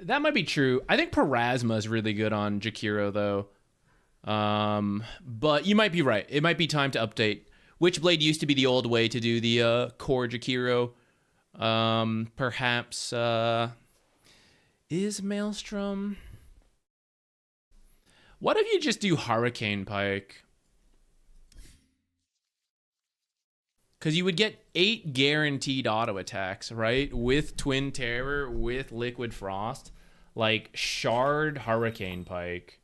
That might be true. I think Parasma is really good on Jakiro, though. But you might be right. It might be time to update. Witchblade used to be the old way to do the core Jakiro. Perhaps is Maelstrom. What if you just do Hurricane Pike? Because you would get 8 guaranteed auto attacks, right? With Twin Terror, with Liquid Frost. Like, Shard Hurricane Pike.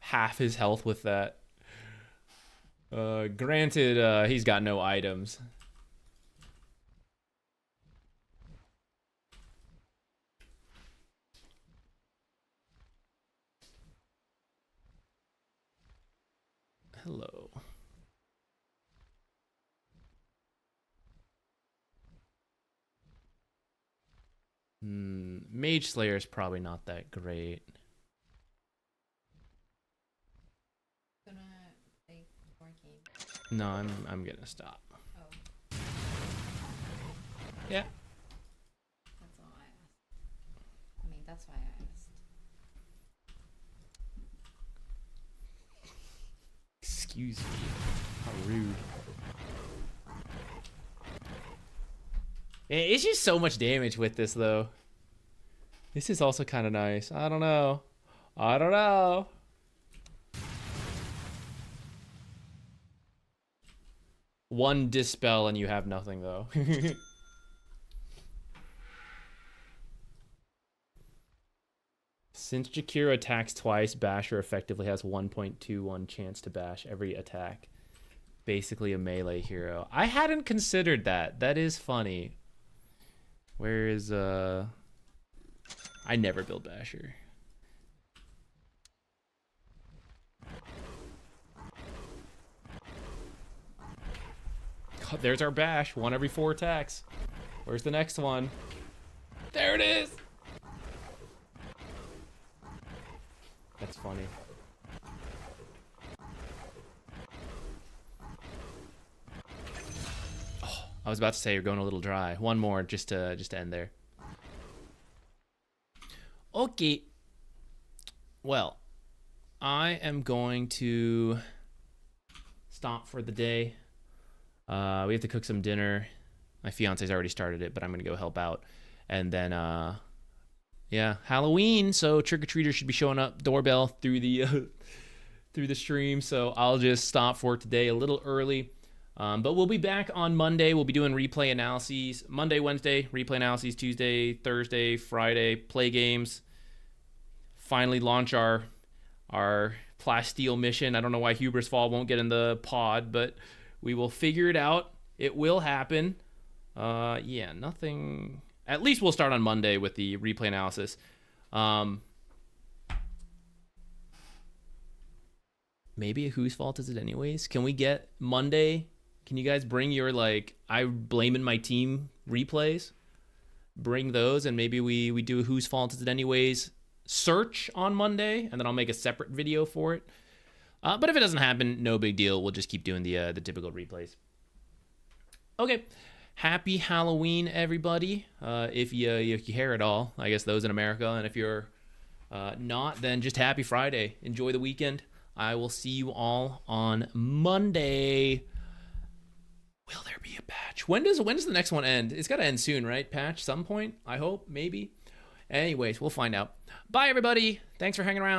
Half his health with that. Granted, he's got no items. Hello. Mage Slayer is probably not that great. No, I'm gonna stop. Oh. Yeah. That's all I asked. I mean, that's why I asked. Excuse me. How rude. It's just so much damage with this, though. This is also kind of nice. I don't know. I don't know. One dispel and you have nothing, though. Since Jakiro attacks twice, Basher effectively has 1.21 chance to bash every attack. Basically a melee hero. I hadn't considered that. That is funny. Where is, I never build Basher. God, there's our bash. 1 every 4 attacks. Where's the next one? There it is! That's funny. Oh, I was about to say you're going a little dry. One more just to end there. Okay. Well, I am going to stop for the day. We have to cook some dinner. My fiance's already started it, but I'm gonna go help out. And then yeah, Halloween, so trick-or-treaters should be showing up, doorbell through the through the stream. So I'll just stop for today a little early. But we'll be back on Monday. We'll be doing replay analyses. Monday, Wednesday, replay analyses. Tuesday, Thursday, Friday, play games. Finally launch our Plasteel mission. I don't know why Hubris Fall won't get in the pod, but we will figure it out. It will happen. Yeah, nothing. At least we'll start on Monday with the replay analysis. Maybe whose fault is it anyways? Can we get Monday? Can you guys bring your, like, I blaming my team replays? Bring those, and maybe we do a whose fault is it anyways search on Monday, and then I'll make a separate video for it. But if it doesn't happen, no big deal. We'll just keep doing the typical replays. Okay. Happy Halloween, everybody. If you care at all, I guess those in America. And if you're not, then just happy Friday. Enjoy the weekend. I will see you all on Monday. Will there be a patch? When does the next one end? It's got to end soon, right? Patch some point, I hope, maybe. Anyways, we'll find out. Bye, everybody. Thanks for hanging around.